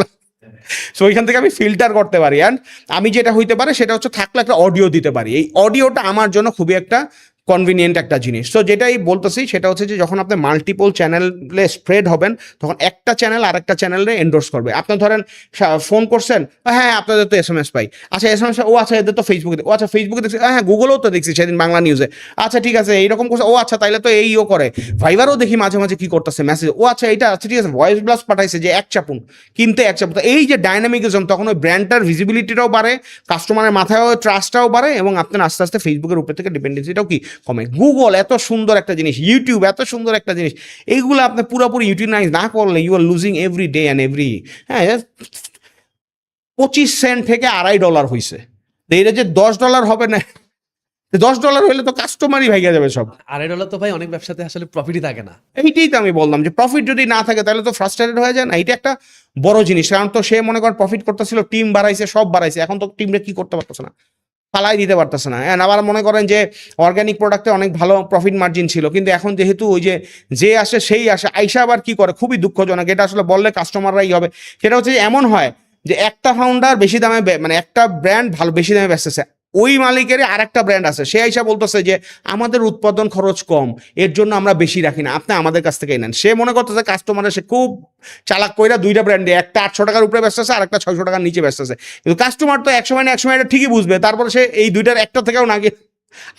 সো ওইখান থেকে আমি ফিল্টার করতে পারি, অ্যান্ড আমি যেটা হইতে পারে সেটা হচ্ছে থাকলে একটা অডিও দিতে পারি। এই অডিওটা আমার জন্য খুবই একটা কনভিনিয়েন্ট একটা জিনিস। তো যেটাই বলতেছি সেটা হচ্ছে যে যখন আপনি মাল্টিপল চ্যানেলে স্প্রেড হবেন, তখন একটা চ্যানেল আরেকটা চ্যানেলে এন্ডোর্স করবে। আপনি ধরেন ফোন করছেন, হ্যাঁ আপনাদের তো SMS পাই, আচ্ছা SMS, ও আচ্ছা এদের তো ফেসবুকে, ও আচ্ছা ফেসবুকে দেখছি, হ্যাঁ গুগলেও তো দেখছি সেদিন বাংলা নিউজে, আচ্ছা ঠিক আছে এইরকম করছে, ও আচ্ছা তাইলে তো এইও করে। ভাইবারও দেখি মাঝে মাঝে কি করতেছে মেসেজ, ও আচ্ছা এইটা আচ্ছা ঠিক আছে, ভয়েস ব্লাস্ট পাঠাইছে যে এক চাপুন কিনতে এক চাপুন। এই যে ডাইনামিকিজম, তখন ওই ব্র্যান্ডটার ভিজিবিলিটিটাও বাড়ে, কাস্টমারের মাথায়ও ট্রাস্টটাও বাড়ে, এবং আপনার আস্তে আস্তে ফেসবুকের উপর থেকে ডিপেন্ডেন্সিটাও কি কমে। গুগল এত সুন্দর একটা জিনিস, ইউটিউব এত সুন্দর একটা জিনিস, এইগুলো আপনি পুরোপুরি ইউটিলাইজ না করলে you are losing every day and every. হ্যাঁ, 25 সেন্ট থেকে $2.5 হয়েছে, এটা যে $10 হবে না, $10 হলে তো কাস্টমারই ভাইয়া যাবে সব। $2.5 তো ভাই অনেক ব্যবসাতে আসলে প্রফিটই থাকে না। এইটাই তো আমি বললাম যে প্রফিট যদি না থাকে তাহলে তো ফ্রাস্ট্রেটেড হয়ে যায় না। এটা একটা বড় জিনিস, কারণ তো সে মনে কর প্রফিট করতেছিল, টিম বাড়াইছে, সব বাড়াইছে, এখন তো টিমটা কি করতে পারতেছে না, ফালাই দিতে পারতেছে না। হ্যাঁ, আবার মনে করেন যে অর্গ্যানিক প্রোডাক্টে অনেক ভালো প্রফিট মার্জিন ছিল, কিন্তু এখন যেহেতু ওই যে আসে সেই আসে, আইসা আবার কি করে, খুবই দুঃখজনক। এটা আসলে বললে কাস্টমাররাই হবে। সেটা হচ্ছে যে এমন হয় যে একটা ফাউন্ডার বেশি দামে, মানে একটা ব্র্যান্ড ভালো বেশি দামে বেচতেছে, ওই মালিকের আরেকটা ব্র্যান্ড আছে, সে আইসা বলতেছে যে আমাদের উৎপাদন খরচ কম, এর জন্য আমরা বেশি রাখি না, আপনি আমাদের কাছ থেকে নেন। সে মনে করতেছে কাস্টমারের, সে খুব চালাক কইরা দুইটা ব্র্যান্ডে, একটা 800 টাকার উপরে বেচতেছে আর একটা 600 টাকার নিচে বেচতেছে, কিন্তু কাস্টমার তো 100 এটা ঠিকই বুঝবে, তারপরে সে এই দুইটার একটা থেকেও না গিয়ে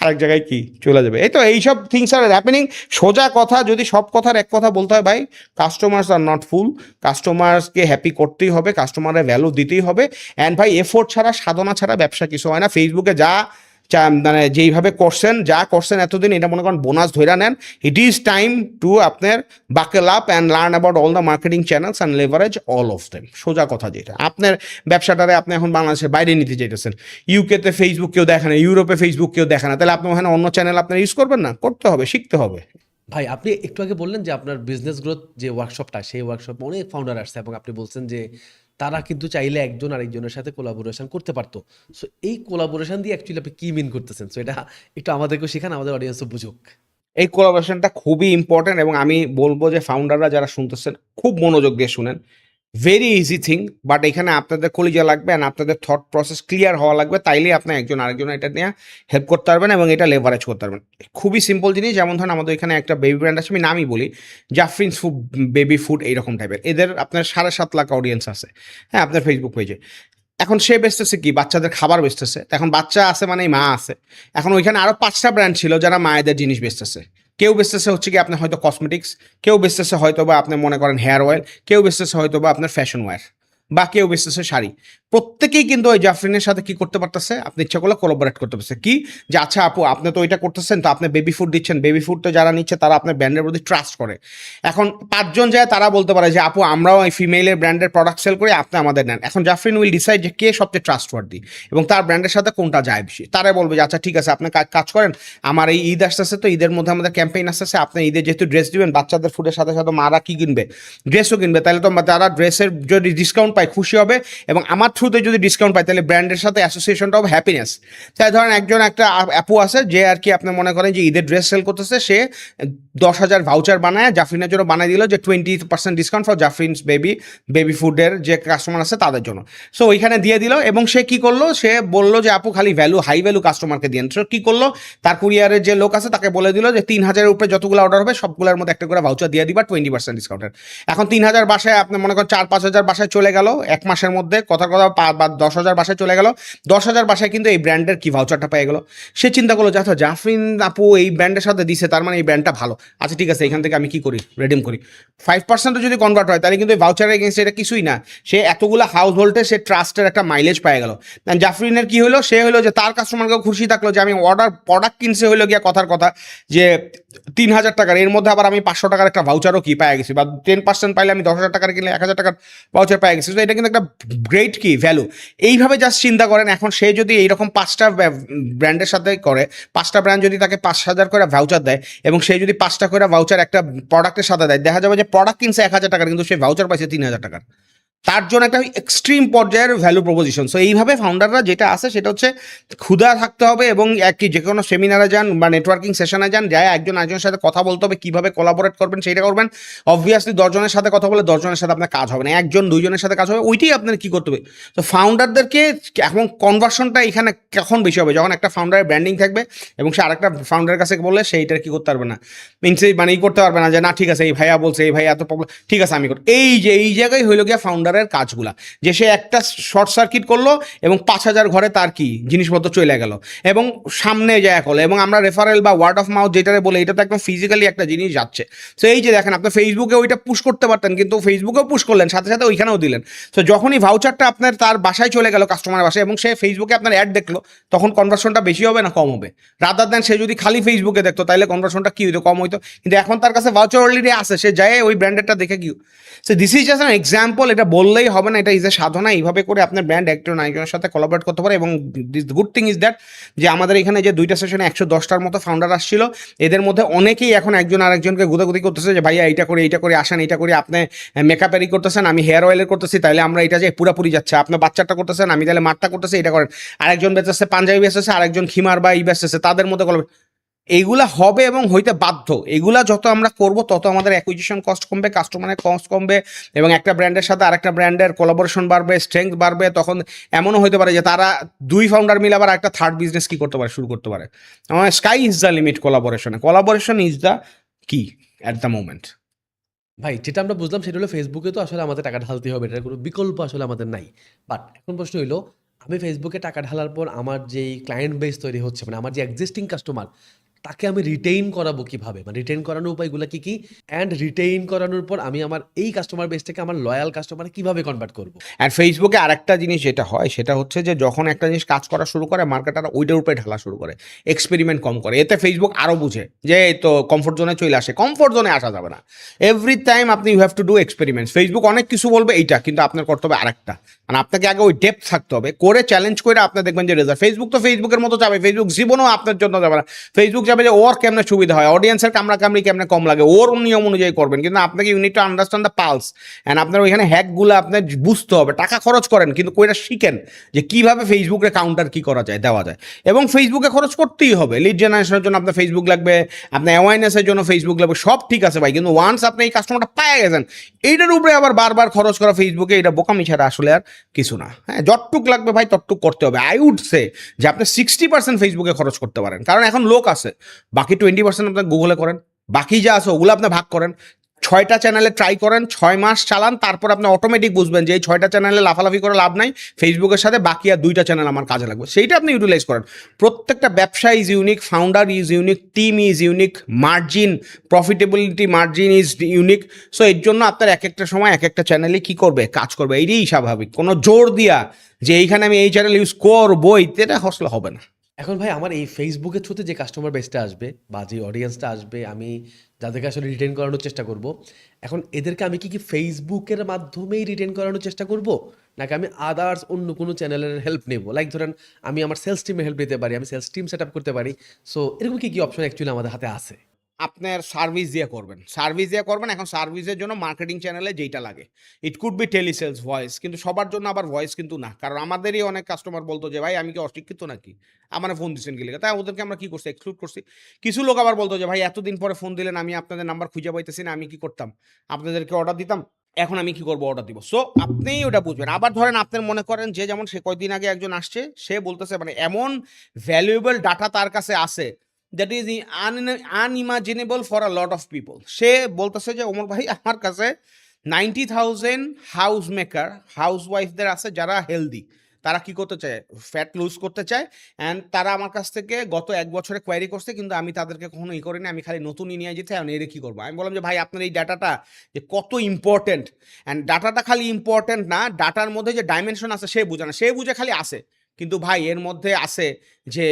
আরেক জায়গায় কি চলে যাবে। এই তো এইসব থিংস আর হ্যাপেনিং। সোজা কথা, যদি সব কথার এক কথা বলতে হয় ভাই, কাস্টমার্স আর নট ফুল, কাস্টমার্সকে হ্যাপি করতেই হবে, কাস্টমারের ভ্যালু দিতেই হবে, অ্যান্ড ভাই এফোর্ট ছাড়া, সাধনা ছাড়া ব্যবসা কিছু হয় না। ফেসবুকে যা মানে যেইভাবে করছেন, যা করছেন এতদিন, এটা মনে করেন বোনাস ধইরা নেন। ইট ইজ টাইম টু আপনার buckle up and learn about all the marketing channels and leverage all of them. সোজা কথা যেটা, আপনার ব্যবসাটারে আপনি এখন বাংলাদেশের বাইরে নিতে চাইতেছেন, ইউকেতে ফেসবুক কেউ দেখে না, ইউরোপে ফেসবুক কেউ দেখে না, তাহলে আপনি ওখানে অন্য চ্যানেল আপনার ইউজ করবেন না? করতে হবে, শিখতে হবে। ভাই আপনি একটু আগে বললেন যে আপনার বিজনেস গ্রোথ যে ওয়ার্কশপটা, সেই ওয়ার্কশপে অনেক ফাউন্ডার আসছে এবং আপনি বলছেন যে তারা কিন্তু চাইলে একজন আরেকজনের সাথে কোলাবোরেশন করতে পারতো। সো এই কোলাবোরেশন দিয়ে অ্যাকচুয়ালি আপনি কি মিন করতেছেন? সো এটা একটু আমাদেরকেও শেখান, আমাদের অডিয়েন্সও বুঝুক। এই কোলাবোরেশনটা খুবই ইম্পর্টেন্ট, এবং আমি বলবো যে ফাউন্ডাররা যারা শুনতেছেন খুব মনোযোগ দিয়ে শুনেন। ভেরি ইজি থিং, বাট এখানে আপনাদের কলিজা লাগবে অ্যান্ড আপনাদের থট প্রসেস ক্লিয়ার হওয়া লাগবে, তাইলেই আপনি একজন আরেকজন এটা নিয়ে হেল্প করতে পারবেন এবং এটা লেভারেজ করতে পারবেন। খুবই সিম্পল জিনিস, যেমন ধরুন আমাদের এখানে একটা বেবি ব্র্যান্ড আছে, আমি নামই বলি জাফরিনস ফুড, বেবি ফুড এইরকম টাইপের, এদের আপনার 7.5 লাখ অডিয়েন্স আছে, হ্যাঁ, আপনার ফেসবুক পেজে। এখন সে বেচতেছে কি, বাচ্চাদের খাবার বেচতেছে। এখন বাচ্চা আছে মানেই মা আছে। এখন ওইখানে আরো 5টা ব্র্যান্ড ছিল যারা মায়েদের জিনিস বেচতেছে। কেউ বেচতেছে হচ্ছে কি আপনি হয়তো কসমেটিক্স, কেউ বেচতেছে হয়তো বা আপনি মনে করেন হেয়ার অয়েল, কেউ বেচতেছে হয়তো বা আপনার ফ্যাশন ওয়্যার, বা কেউ বেচতেছে শাড়ি। প্রত্যেকেই কিন্তু ওই জাফরিনের সাথে কি করতে পারতেছে, আপনি ইচ্ছা করলে কোলাবোরেট করতে পারছে কি, যে আচ্ছা আপু আপনি তো ওইটা করতেছেন, তো আপনি বেবি ফুড দিচ্ছেন, বেবি ফুডটা যারা নিচ্ছে তারা আপনার ব্র্যান্ডের প্রতি ট্রাস্ট করে। এখন 5জন যায়, তারা বলতে পারে যে আপু আমরাও এই ফিমেলের ব্র্যান্ডের প্রোডাক্ট সেল করি, আপনি আমাদের নেন। এখন জাফরিন উইল ডিসাইড যে কে সবচেয়ে ট্রাস্টওয়ার্দি এবং তার ব্র্যান্ডের সাথে কোনটা যায় বেশি। তারাই বলবে যে আচ্ছা ঠিক আছে, আপনি কাজ করেন, আমার এই ঈদ আসতেছে, তো ঈদের মধ্যে আমাদের ক্যাম্পেইন আসতেছে, আপনি ঈদে যেহেতু ড্রেস দিবেন, বাচ্চাদের ফুডের সাথে সাথে মারা কি কিনবে, ড্রেসও কিনবে, তাহলে তো তারা ড্রেসের যদি ডিসকাউন্ট পায় খুশি হবে, এবং আমার থ্রুতে যদি ডিসকাউন্ট পায় তাহলে ব্র্যান্ডের সাথে অ্যাসোসিয়েশনটা হবে হ্যাপিনেস। তাই ধরেন একজন একটা অ্যাপু আছে যে আর কি আপনি মনে করেন যে ঈদের ড্রেস সেল করতেছে, সে 10,000 ভাউচার বানায় জাফরিনের জন্য বানিয়ে দিল, যে 20% ডিসকাউন্ট ফর জাফরিনস বেবি ফুডের যে কাস্টমার আছে তাদের জন্য। সো ওইখানে দিয়ে দিল, এবং সে কি করলো, সে বললো যে আপু খালি হাই ভ্যালু কাস্টমারকে দিন। সো কি করলো, তার কুরিয়ারের যে লোক আছে তাকে বলে দিল যে 3,000-এর উপরে যতগুলো অর্ডার হবে সবগুলোর মধ্যে একটা করে ভাউচার দিয়ে দিবা 20% ডিসকাউন্টের। এখন 3,000 বাসায় আপনি মনে করেন 4-5 হাজার বাসায় চলে গেল এক মাসের মধ্যে, কথা বা 10,000 বাসায় চলে গেল, 10,000 বাসায় কিন্তু এই ব্র্যান্ডের কি ভাউচারটা পেয়ে গেল। সে চিন্তা করলো যে আচ্ছা জাফরিন আপু এই ব্র্যান্ডের সাথে দিছে, তার মানে এই ব্র্যান্ডটা ভালো, আচ্ছা ঠিক আছে এখান থেকে আমি কি করি, রেডিম করি। 5% যদি কনভার্ট হয় তাহলে কিন্তু ভাউচারের এগেনস্ট এটা কিছুই না, সে এতগুলো হাউস হোল্ডে সে ট্রাস্টের একটা মাইলেজ পেয়ে গেল। জাফরিনের কি হলো, সে হলো যে তার কাস্টমারকেও খুশি থাকলো যে আমি প্রোডাক্ট কিনছে হইলো গিয়া কথার কথা যে 3,000 টাকার, এর মধ্যে আবার আমি 500 টাকার একটা ভাউচারও কি পেয়ে গেছি, বা 10% পাইলে আমি 10,000 টাকার কিনলে 1,000 টাকার ভাউচার পেয়ে গেছি। তো এটা কিন্তু একটা গ্রেট কি ভ্যালু। এইভাবে জাস্ট চিন্তা করেন, এখন সে যদি এইরকম 5টা ব্র্যান্ডের সাথে করে, 5টা ব্র্যান্ড যদি তাকে 5,000 করে ভাউচার দেয়, এবং সে যদি 5টা করে ভাউচার একটা প্রোডাক্টের সাথে দেয়, দেখা যাবে যে প্রোডাক্ট কিনছে 1,000 টাকার, কিন্তু সে ভাউচার পাইছে 3,000 টাকার। তার জন্য একটা এক্সট্রিম পর্যায়ের ভ্যালু প্রপোজিশন। সো এইভাবে ফাউন্ডাররা যেটা আছে সেটা হচ্ছে ক্ষুধা থাকতে হবে, এবং কি যে কোনো সেমিনারে যান বা নেটওয়ার্কিং সেশনে যান, যায় একজন আরেকজনের সাথে কথা বলতে হবে, কীভাবে কোলাবোরেট করবেন সেইটা করবেন। অবভিয়াসলি 10 জনের সাথে কথা বলে 10 জনের সাথে আপনার কাজ হবে না, 1-2 জনের সাথে কাজ হবে, ওইটাই আপনার কী করতে হবে। তো ফাউন্ডারদেরকে এখন কনভার্সনটা এখানে কখন বেশি হবে, যখন একটা ফাউন্ডারের ব্র্যান্ডিং থাকবে এবং সে আরেকটা ফাউন্ডারের কাছে বললে সেইটার কী করতে পারবে না, মিনস মানে করতে পারবে না যে না ঠিক আছে এই ভাইয়া বলছে, এই ভাইয়া এত প্রবলেম, ঠিক আছে আমি করি। এই জায়গায় হইল গিয়া ফাউন্ডারের কাজগুলা, যে সে একটা শর্ট সার্কিট করলো এবং 5,000 ঘরে তার কি জিনিসপত্র চলে গেল এবং সামনে যায় করলো, এবং আমরা রেফারেল বা ওয়ার্ড অফ মাউথ যেটারে বলে, এটা তো একদম ফিজিক্যালি একটা জিনিস যাচ্ছে। তো এই যে দেখেন আপনি ফেসবুকে ওইটা পুশ করতে পারতেন, কিন্তু ফেসবুকেও পুশ করলেন, সাথে সাথে ওইখানেও দিলেন। তো যখনই ভাউচারটা আপনার তার বাসায় চলে গেল, কাস্টমারের বাসায়, এবং সে ফেসবুকে আপনার অ্যাড দেখলো, তখন কনভার্সনটা বেশি হবে না কম হবে? রাদার দেন সে যদি খালি ফেসবুকে দেখতো তাহলে কনভার্সনটা কি হইতো, কম হইতো। কিন্তু এখন তার কাছে ভাউচার অলরেডি আসে, সে যায় ওই ব্র্যান্ডেরটা দেখে কি। So this is just an example, এটা বললেই হবে না, এটা ইজ এ সাধনা। এইভাবে করে আপনার ব্র্যান্ড একজন আরেকজনের সাথে কোলাবোরেট করতে পারে। এবং this good thing is that যে আমাদের এখানে যে 2টা সেশনে 110টার মতো ফাউন্ডার আসছিল, এদের মধ্যে অনেকেই এখন একজন আরেকজনকে গুদাগুদি করতেছে যে ভাইয়া এইটা করে আসেন, এইটা করি, আপনি মেকআপেরই করতেছেন, আমি হেয়ার অয়েলের করতেছি, তাহলে আমরা এটা যে পুরাপুরি যাচ্ছে, আপনার বাচ্চাটা করতেছেন, আমি তাহলে মাঠটা করতেছি, এটা করেন। আরেকজন বেচতেছে পাঞ্জাবি বেচতেছে, আরেকজন খিমার বা বেচতেছে, তাদের মধ্যে এইগুলা হবে এবং হইতে বাধ্য। এগুলা যত আমরা করব তত আমাদের অ্যাকুইজিশন কস্ট কমবে, কাস্টমারের কস্ট কমবে, এবং একটা ব্র্যান্ডের সাথে আরেকটা ব্র্যান্ডের কোলাবোরেশন বাড়বে, স্ট্রেংথ বাড়বে। তখন এমনও হতে পারে যে তারা 2 ফাউন্ডার মিলে আবার একটা থার্ড বিজনেস কি করতে পারে, শুরু করতে পারে। আমার sky is the limit collaboration is the কি অ্যাট দ্য মোমেন্ট। ভাই যেটা আমরা বুঝলাম সেটা হলো ফেসবুকে তো আসলে আমাদের টাকা ঢালতে হবে, এটার কোনো বিকল্প আসলে আমাদের নাই। বাট এখন প্রশ্ন হইলো, আমি ফেসবুকে টাকা ঢালার পর আমার যেই ক্লায়েন্ট বেস তৈরি হচ্ছে, মানে আমার যে এক্সিস্টিং কাস্টমার, তাকে আমি রিটেইন করাবো কিভাবে, মানে রিটেইন করানোর উপায়গুলো কি অ্যান্ড রিটেইন করানোর পর আমি আমার এই কাস্টমার বেসটাকে আমার লয়াল কাস্টমারে কিভাবে কনভার্ট করবো? আর ফেসবুকে আরেকটা জিনিস যেটা হয় সেটা হচ্ছে যে যখন একটা জিনিস কাজ করা শুরু করে মার্কেটাররা ওইটার উপরে ঢালা শুরু করে, এক্সপেরিমেন্ট কম করে। এতে ফেসবুক আরও বুঝে যে এই তো কমফোর্ট জোনে চলে আসে, কমফোর্ট জোনে আসা যাবে না। এভরি টাইম আপনি you have to do experiments. Facebook অনেক কিছু বলবে এইটা, কিন্তু আপনার করতে হবে আরেকটা, মানে আপনাকে আগে ওই ডেপথ থাকতে হবে, করে চ্যালেঞ্জ করে আপনি দেখবেন যে রেজাল্ট। ফেসবুক তো ফেসবুকের মতো যাবে, ফেসবুক জীবনেও আপনার জন্য যাবে না। ফেসবুক যাবে যে ওর কেমনে সুবিধা হয়, অডিয়েন্সের কামড়াকামড়ি কেমনে কম লাগে, ওর নিয়ম অনুযায়ী করবেন। কিন্তু আপনাকে unit to understand the pulse, and আপনার ওইখানে হ্যাকগুলো আপনার বুঝতে হবে। টাকা খরচ করেন কিন্তু কইটা শিখেন যে কিভাবে ফেসবুকে কাউন্টার কি করা যায়, দেওয়া যায়। এবং ফেসবুকে খরচ করতেই হবে। লিড জেনারেশনের জন্য আপনার ফেসবুক লাগবে, আপনার অ্যাওয়ারনেসের জন্য ফেসবুক লাগবে, সব ঠিক আছে ভাই। কিন্তু ওয়ান্স আপনি এই কাস্টমারটা পেয়ে গেছেন, এইটার উপরে আবার বারবার খরচ করা ফেসবুকে, এটা বোকামি ছাড়া আসলে আর কিছু না। হ্যাঁ, যতটুক লাগবে ভাই ততটুক করতে হবে। আই উড সে যে আপনি 60% ফেসবুকে খরচ করতে পারেন, কারণ এখন লোক আছে। বাকি 20% আপনার গুগলে করেন, বাকি যা আছে ওগুলো আপনি ভাগ করেন। 6টা চ্যানেলে ট্রাই করেন, 6 মাস চালান, তারপর আপনি অটোমেটিক বুঝবেন যে এই 6টা চ্যানেলে লাফালাফি করে লাভ নাই, ফেসবুকের সাথে বাকি আর 2টা চ্যানেল আমার কাজে লাগবে, সেইটা আপনি ইউটিলাইজ করেন। প্রত্যেকটা ব্যবসা is unique, founder is unique, team is unique, margin, profitability margin is unique. So এর জন্য আপনার এক একটা সময় এক একটা চ্যানেলে কী করবে, কাজ করবে। এইটাই স্বাভাবিক। কোনো জোর দিয়া যে এইখানে আমি এই চ্যানেল ইউজ করবই, এটা আসলে হবে না। এখন ভাই আমার এই ফেসবুকের থ্রুতে যে কাস্টমার বেসটা আসবে বা যে অডিয়েন্সটা আসবে, আমি যাদেরকে আসলে রিটেন করানোর চেষ্টা করব, এখন এদেরকে আমি কি ফেসবুকের মাধ্যমেই রিটেন করানোর চেষ্টা করব, নাকি আমি আদার্স অন্য কোনো চ্যানেলের হেল্প নেব? লাইক ধরেন আমি আমার সেলস টিমের হেল্প নিতে পারি, আমি সেলস টিম সেট আপ করতে পারি। সো এরকম কি অপশন অ্যাকচুয়ালি আমাদের হাতে আছে? আপনার সার্ভিস দিয়ে করবেন, সার্ভিস দিয়ে করবেন। এখন সার্ভিসের জন্য মার্কেটিং চ্যানেলে যেইটা লাগে, it could be telesales, voice. কিন্তু সবার জন্য আবার ভয়েস কিন্তু না, কারণ আমাদেরই অনেক কাস্টমার বলতো যে ভাই আমি কি অশিক্ষিত নাকি, আমার ফোন দিচ্ছেন কি লেগে, তাই ওদেরকে আমরা কি করছি, এক্সক্লুড করছি। কিছু লোক আবার বলতো যে ভাই এতদিন পরে ফোন দিলেন, আমি আপনাদের নাম্বার খুঁজে পাইতেছি না, আমি কি করতাম, আপনাদেরকে অর্ডার দিতাম, এখন আমি কি করবো, অর্ডার দিব। সো আপনিই ওটা বুঝবেন। আবার ধরেন আপনার মনে করেন যে যেমন সে কয়েকদিন আগে একজন আসছে, সে বলতেছে মানে এমন ভ্যালুয়েবল ডাটা তার কাছে আছে that is unimaginable for a lot of people. সে বলতেছে যে ওমর ভাই আমার কাছে 90,000 হাউস মেকার, হাউস ওয়াইফদের আছে যারা হেলদি, তারা কি করতে চায়, ফ্যাট লুজ করতে চায়, অ্যান্ড তারা আমার কাছ থেকে গত 1 বছরে কোয়ারি করছে, কিন্তু আমি তাদেরকে কখনো ই করিনি, আমি খালি নতুনই নিয়ে যেতে, এখন এর কী করবো। আমি বললাম যে ভাই আপনার এই ডাটাটা যে কত ইম্পর্টেন্ট, অ্যান্ড ডাটাটা খালি ইম্পর্টেন্ট না, ডাটার মধ্যে যে ডাইমেনশন আছে সে বুঝে না, সে বুঝে খালি আসে। কিন্তু ভাই এর মধ্যে আছে যে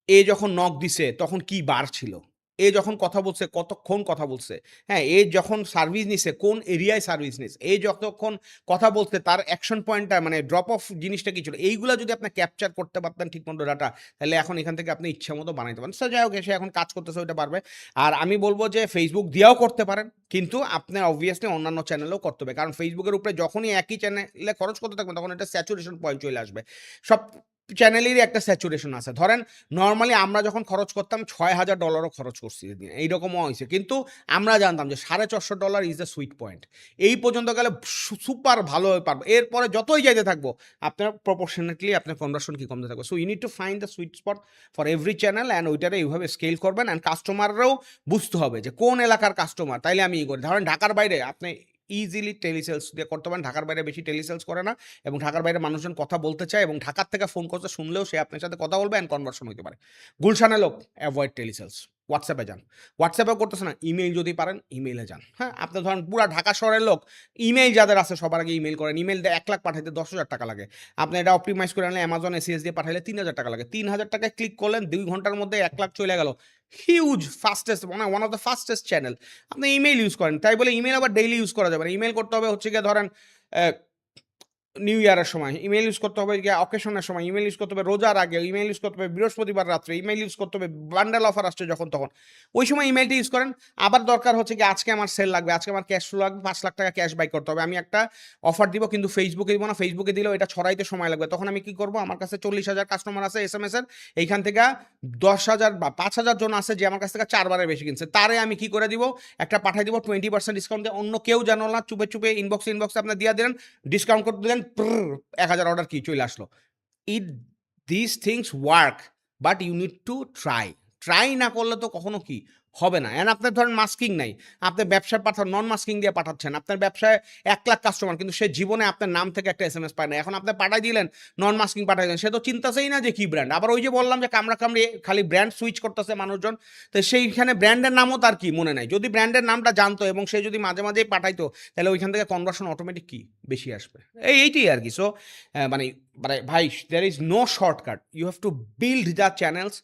এ যখন নক দিছে তখন কি বার ছিল, এ যখন কথা বলছে কতক্ষণ কথা বলছে, হ্যাঁ, এ যখন সার্ভিস নিছে কোন এরিয়ায় সার্ভিস নিছে, এ যতক্ষণ কথা বলছে তার অ্যাকশন পয়েন্টটা মানে ড্রপ অফ জিনিসটা কি ছিল, এইগুলো যদি আপনি ক্যাপচার করতে পারতেন ঠিকমতো ডাটা, তাহলে এখন এখান থেকে আপনি ইচ্ছা মতো বানাইতে পারেন। সো যাই হোক, সে এখন কাজ করতেছে, ওইটা পারবে। আর আমি বলবো যে ফেসবুক দিয়েও করতে পারেন, কিন্তু আপনার অবভিয়াসলি অন্যান্য চ্যানেলেও করতে হবে, কারণ ফেসবুকের উপরে যখনই একই চ্যানেলে খরচ করতে থাকবেন তখন একটা স্যাচুরেশন পয়েন্ট চলে আসবে। সব চ্যানেলেরই একটা স্যাচুরেশন আছে। ধরেন নর্মালি আমরা যখন খরচ করতাম $6,000 খরচ করছি এদিন, এইরকমও হয়েছে, কিন্তু আমরা জানতাম যে $450 ইজ দ্য সুইট পয়েন্ট। এই পর্যন্ত গেলে সুপার ভালো হয়ে পারবো, এরপরে যতই যাইতে থাকবো আপনার প্রপোর্শনেটলি আপনার কনভার্সন কি কমতে থাকবে। So you need to find the sweet spot for every channel, and ওইটারে এইভাবে স্কেল করবেন। অ্যান্ড কাস্টমাররাও বুঝতে হবে যে কোন এলাকার কাস্টমার, তাইলে আমি ই করি। ধরেন ঢাকার বাইরে আপনি ইজিলি টেলিসেলস দিয়ে করতে পারেন, ঢাকার বাইরে বেশি টেলিসেলস করে না, এবং ঢাকার বাইরে মানুষজন কথা বলতে চায়, এবং ঢাকার থেকে ফোন করতে শুনলেও সে আপনার সাথে কথা বলবে অ্যান্ড কনভার্সন হতে পারে। গুলশানের লোক অ্যাভয়েড টেলিসেলস, হোয়াটসঅ্যাপে যান। হোয়াটসঅ্যাপেও করতেছে না, ইমেইল যদি পারেন ইমেইলে যান। হ্যাঁ, আপনি ধরেন পুরা ঢাকা শহরের লোক, ইমেইল যাদের আছে সবার আগে ইমেইল করেন। ইমেইল 1 লাখ পাঠাইতে 10,000 টাকা লাগে, আপনি এটা অপটিমাইজ করে আনলে অ্যামাজন এসিএস দিয়ে পাঠাইলে 3,000 টাকা লাগে। 3,000 টাকায় ক্লিক করলেন, 2 ঘন্টার মধ্যে 1 লাখ চলে গেল। হিউজ ফাস্টেস্ট, মানে one of the fastest channel. আপনি ইমেইল ইউজ করেন, তাই বলে ইমেইল আবার ডেইলি ইউজ করা যাবে না। ইমেইল করতে হবে হচ্ছে গিয়ে ধরেন নিউ ইয়ারের সময় ইমেইল ইউজ করতে হবে, গিয়ে অকেশনের সময় ইমেইল ইউজ করতে হবে, রোজার আগে ইমেইল ইউজ করতে হবে, বৃহস্পতিবার রাত্রে ইমেইল ইউজ করতে হবে, বান্ডেল অফার আসছে যখন তখন, ওই সময় ইমেইলটা ইউজ করেন। আবার দরকার হচ্ছে কি আজকে আমার সেল লাগবে, আজকে আমার ক্যাশ ফ্লো লাগবে, 5 লাখ টাকা ক্যাশ বাই করতে হবে, আমি একটা অফার দিব, কিন্তু ফেসবুকে দিব না, ফেসবুকে দিলেও এটা ছড়াইতে সময় লাগবে। তখন আমি কি করব, আমার কাছে 40,000 কাস্টমার আছে এসএমএস এর, এইখান থেকে 10,000 বা 5,000 জন আছে যে আমার কাছ থেকে 4 বারের বেশি কিনছে, তারে আমি কি করে দিব, একটা পাঠাই দিব 20% ডিসকাউন্ট দিয়ে, অন্য কেউ জানো না, চুপে চুপে ইনবক্সে আপনি দিয়ে দিলেন, ডিসকাউন্ট করে দিলেন, 1,000 অর্ডার কি চলে আসলো। It this things work, but you need to try. Try না করলে তো কখনো কি হবে না। এন্ড আপনার ধরেন মাস্কিং নাই, আপনি ব্যবসায় নন মাস্কিং দিয়ে পাঠাচ্ছেন, আপনার ব্যবসায় 1,00,000 কাস্টমার, কিন্তু সে জীবনে আপনার নাম থেকে একটা SMS পায় না। এখন আপনি পাঠাই দিলেন, নন মাস্কিং পাঠাই দিলেন, সে তো চিন্তাছেই না যে কি ব্র্যান্ড। আবার ওই যে বললাম যে কামড়াকামড়ি খালি ব্র্যান্ড সুইচ করতেছে মানুষজন, তো সেইখানে ব্র্যান্ডের নামও তার কি মনে নাই। যদি ব্র্যান্ডের নামটা জানতো এবং সে যদি মাঝে মাঝেই পাঠাইতো, তাহলে ওইখান থেকে কনভার্সন অটোমেটিক কি বেশি আসবে। এইটাই আর কি। সো মানে মানে ভাই, there is no shortcut, you have to build the channels.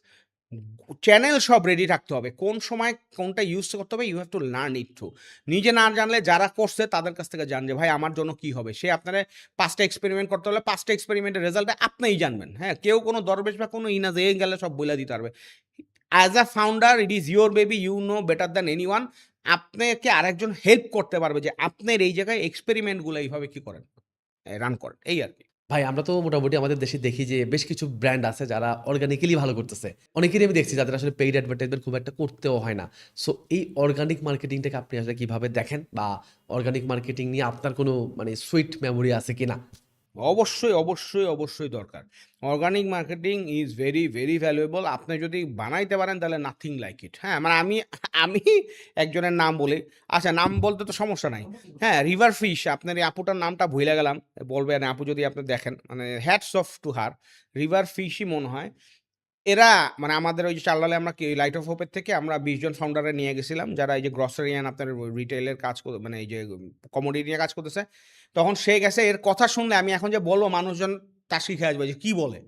Channel সব রেডি রাখতে হবে, কোন সময় কোনটা ইউজ করতে হবে, you have to learn it through. নিজে না জানলে যারা করছে তাদের কাছ থেকে জান যে ভাই আমার জন্য কি হবে। সে আপনারা 5টা এক্সপেরিমেন্ট করতে হলে 5টা এক্সপেরিমেন্টের রেজাল্টে আপনিই জানবেন। হ্যাঁ, কেউ কোনো দরবেশ বা কোনো ইনাজ এ গেলে সব বলে দিতে পারবে। As a founder it is your baby, you know better than anyone. আপনাকে আরেকজন হেল্প করতে পারবে যে আপনার এই জায়গায় এক্সপেরিমেন্টগুলো এইভাবে কি করেন, রান করেন, এই আর কি। ভাই আমরা তো মোটামুটি আমাদের দেশে দেখি যে বেশ কিছু ব্র্যান্ড আছে যারা অর্গানিক্যালি ভালো করতেছে। অনেকেরই আমি দেখছি যাদের আসলে পেইড অ্যাডভার্টাইজমেন্ট খুব একটা করতেও হয় না। সো এই অর্গানিক মার্কেটিংটাকে আপনি আসলে কিভাবে দেখেন? বা অর্গানিক মার্কেটিং নিয়ে আপনার কোনো মানে সুইট মেমোরি আছে কিনা? অবশ্যই, অবশ্যই, অবশ্যই দরকার। Organic marketing is very, very valuable. আপনি যদি বানাইতে পারেন তাহলে নাথিং লাইক ইট। হ্যাঁ, মানে আমি একজনের নাম বলি। আচ্ছা, নাম বলতে তো সমস্যা নাই। হ্যাঁ, রিভার ফিশ, আপনার এই আপুটার নামটা ভুইলা গেলাম। বলবেন আপু যদি আপনি দেখেন, মানে hats off to her. River ফিশই মনে হয়। এরা মানে আমাদের ওই যে চাল্লালে আমরা কি লাইট অফ হোপের থেকে আমরা 20 জন ফাউন্ডারে নিয়ে গেছিলাম, যারা এই যে গ্রসারি অ্যান্ড আপনার রিটেইলের কাজ মানে এই যে কমোডিটি নিয়ে কাজ করতেছে। তখন সে গেছে, এর কথা শুনলে আমি এখন যে বলবো মানুষজন তাসকি খেয়ে আসবে যে কি বলে।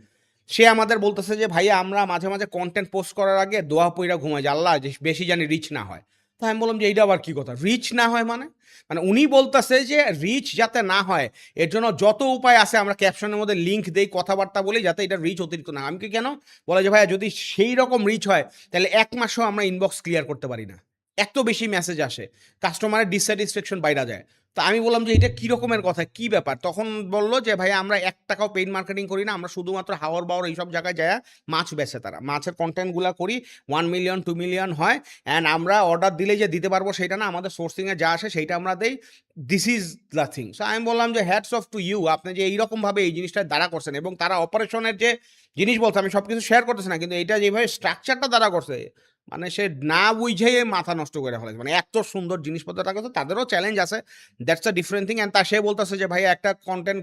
সে আমাদের বলতেছে যে ভাইয়া আমরা মাঝে মাঝে কন্টেন্ট পোস্ট করার আগে দোয়া পইরা ঘুমাই যে আল্লাহ যে বেশি জানি রিচ না হয়। তো আমি বললাম যে এইটা আবার কি কথা, রিচ না হয় মানে? মানে উনি বলতেছে যে রিচ যাতে না হয় এর জন্য যত উপায় আছে আমরা ক্যাপশনের মধ্যে লিঙ্ক দেই, কথাবার্তা বলি যাতে এটা রিচ অতিরিক্ত না। আমি কি কেন বলে যে ভাইয়া যদি সেই রকম রিচ হয় তাহলে 1 মাসও আমরা ইনবক্স ক্লিয়ার করতে পারি না, এত বেশি মেসেজ আসে, কাস্টমারের ডিসস্যাটিসফ্যাকশন বাইরা যায়। তো আমি বললাম যে এটা কী রকমের কথা, কী ব্যাপার? তখন বললো যে ভাই আমরা 1 টাকাও পেইড মার্কেটিং করি না, আমরা শুধুমাত্র হাওর বাওর এইসব জায়গায় যায় মাছ বেচে, তারা মাছের কন্টেন্টগুলো করি, 1 মিলিয়ন 2 মিলিয়ন হয়, অ্যান্ড আমরা অর্ডার দিলে যে দিতে পারবো সেটা না, আমাদের সোর্সিংয়ে যা আসে সেইটা আমরা দেই, this is the thing. So আমি বললাম যে হ্যাটস অফ টু ইউ, আপনি যে এইরকমভাবে এই জিনিসটা দ্বারা করছেন, এবং তারা অপারেশনের যে জিনিস বলছে, আমি সব কিছু শেয়ার করতেছি না, কিন্তু এটা যেভাবে স্ট্রাকচারটা দ্বারা করছে, মানে সে না বুঝে মাথা নষ্ট করে ফেলেছে। মানে এত সুন্দর জিনিসপত্র টাকা, তাদেরও চ্যালেঞ্জ আছে, that's a different thing. And তা সে বলতেছে যে ভাই একটা কন্টেন্ট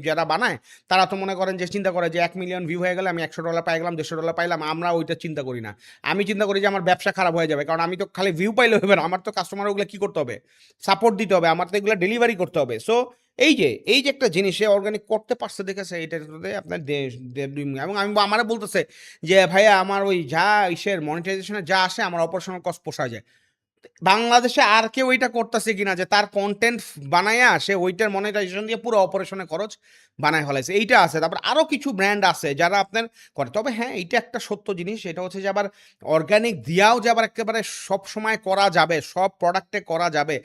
যারা বানায় তারা তো মনে করেন যে চিন্তা করে যে 1 মিলিয়ন ভিউ হয়ে গেলে আমি $100 পাই গেলাম, $150 পাইলাম, আমরা ওইটা চিন্তা করি না। আমি চিন্তা করি যে আমার ব্যবসা খারাপ হয়ে যাবে, কারণ আমি তো খালি ভিউ পাইলে হবে না, আমার তো কাস্টমার ওগুলো কী করতে হবে, সাপোর্ট দিতে হবে, আমার তো এগুলো ডেলিভারি করতে হবে। সো এই যে একটা জিনিস সে অর্গানিক করতে পারছে দেখেছে, এটার আপনার এবং আমি আমারে বলতেছে যে ভাইয়া আমার ওই যা ইসের মনিটাইজেশনে যা আসে আমার অপারেশনাল কস্ট পোষায় যায়। বাংলাদেশে আর কেউ ওইটা করতেছে কিনা যে তার কন্টেন্ট বানাইয়া সে ওইটার মনিটাইজেশন দিয়ে পুরো অপারেশনে খরচ বানায় ফেলাইছে, এইটা আছে। তারপর আরও কিছু ব্র্যান্ড আছে যারা আপনার করে। তবে হ্যাঁ, এইটা একটা সত্য জিনিস, এটা হচ্ছে যে আবার অর্গানিক দিয়াও যে আবার একেবারে সব সময় করা যাবে, সব প্রোডাক্টে করা যাবে,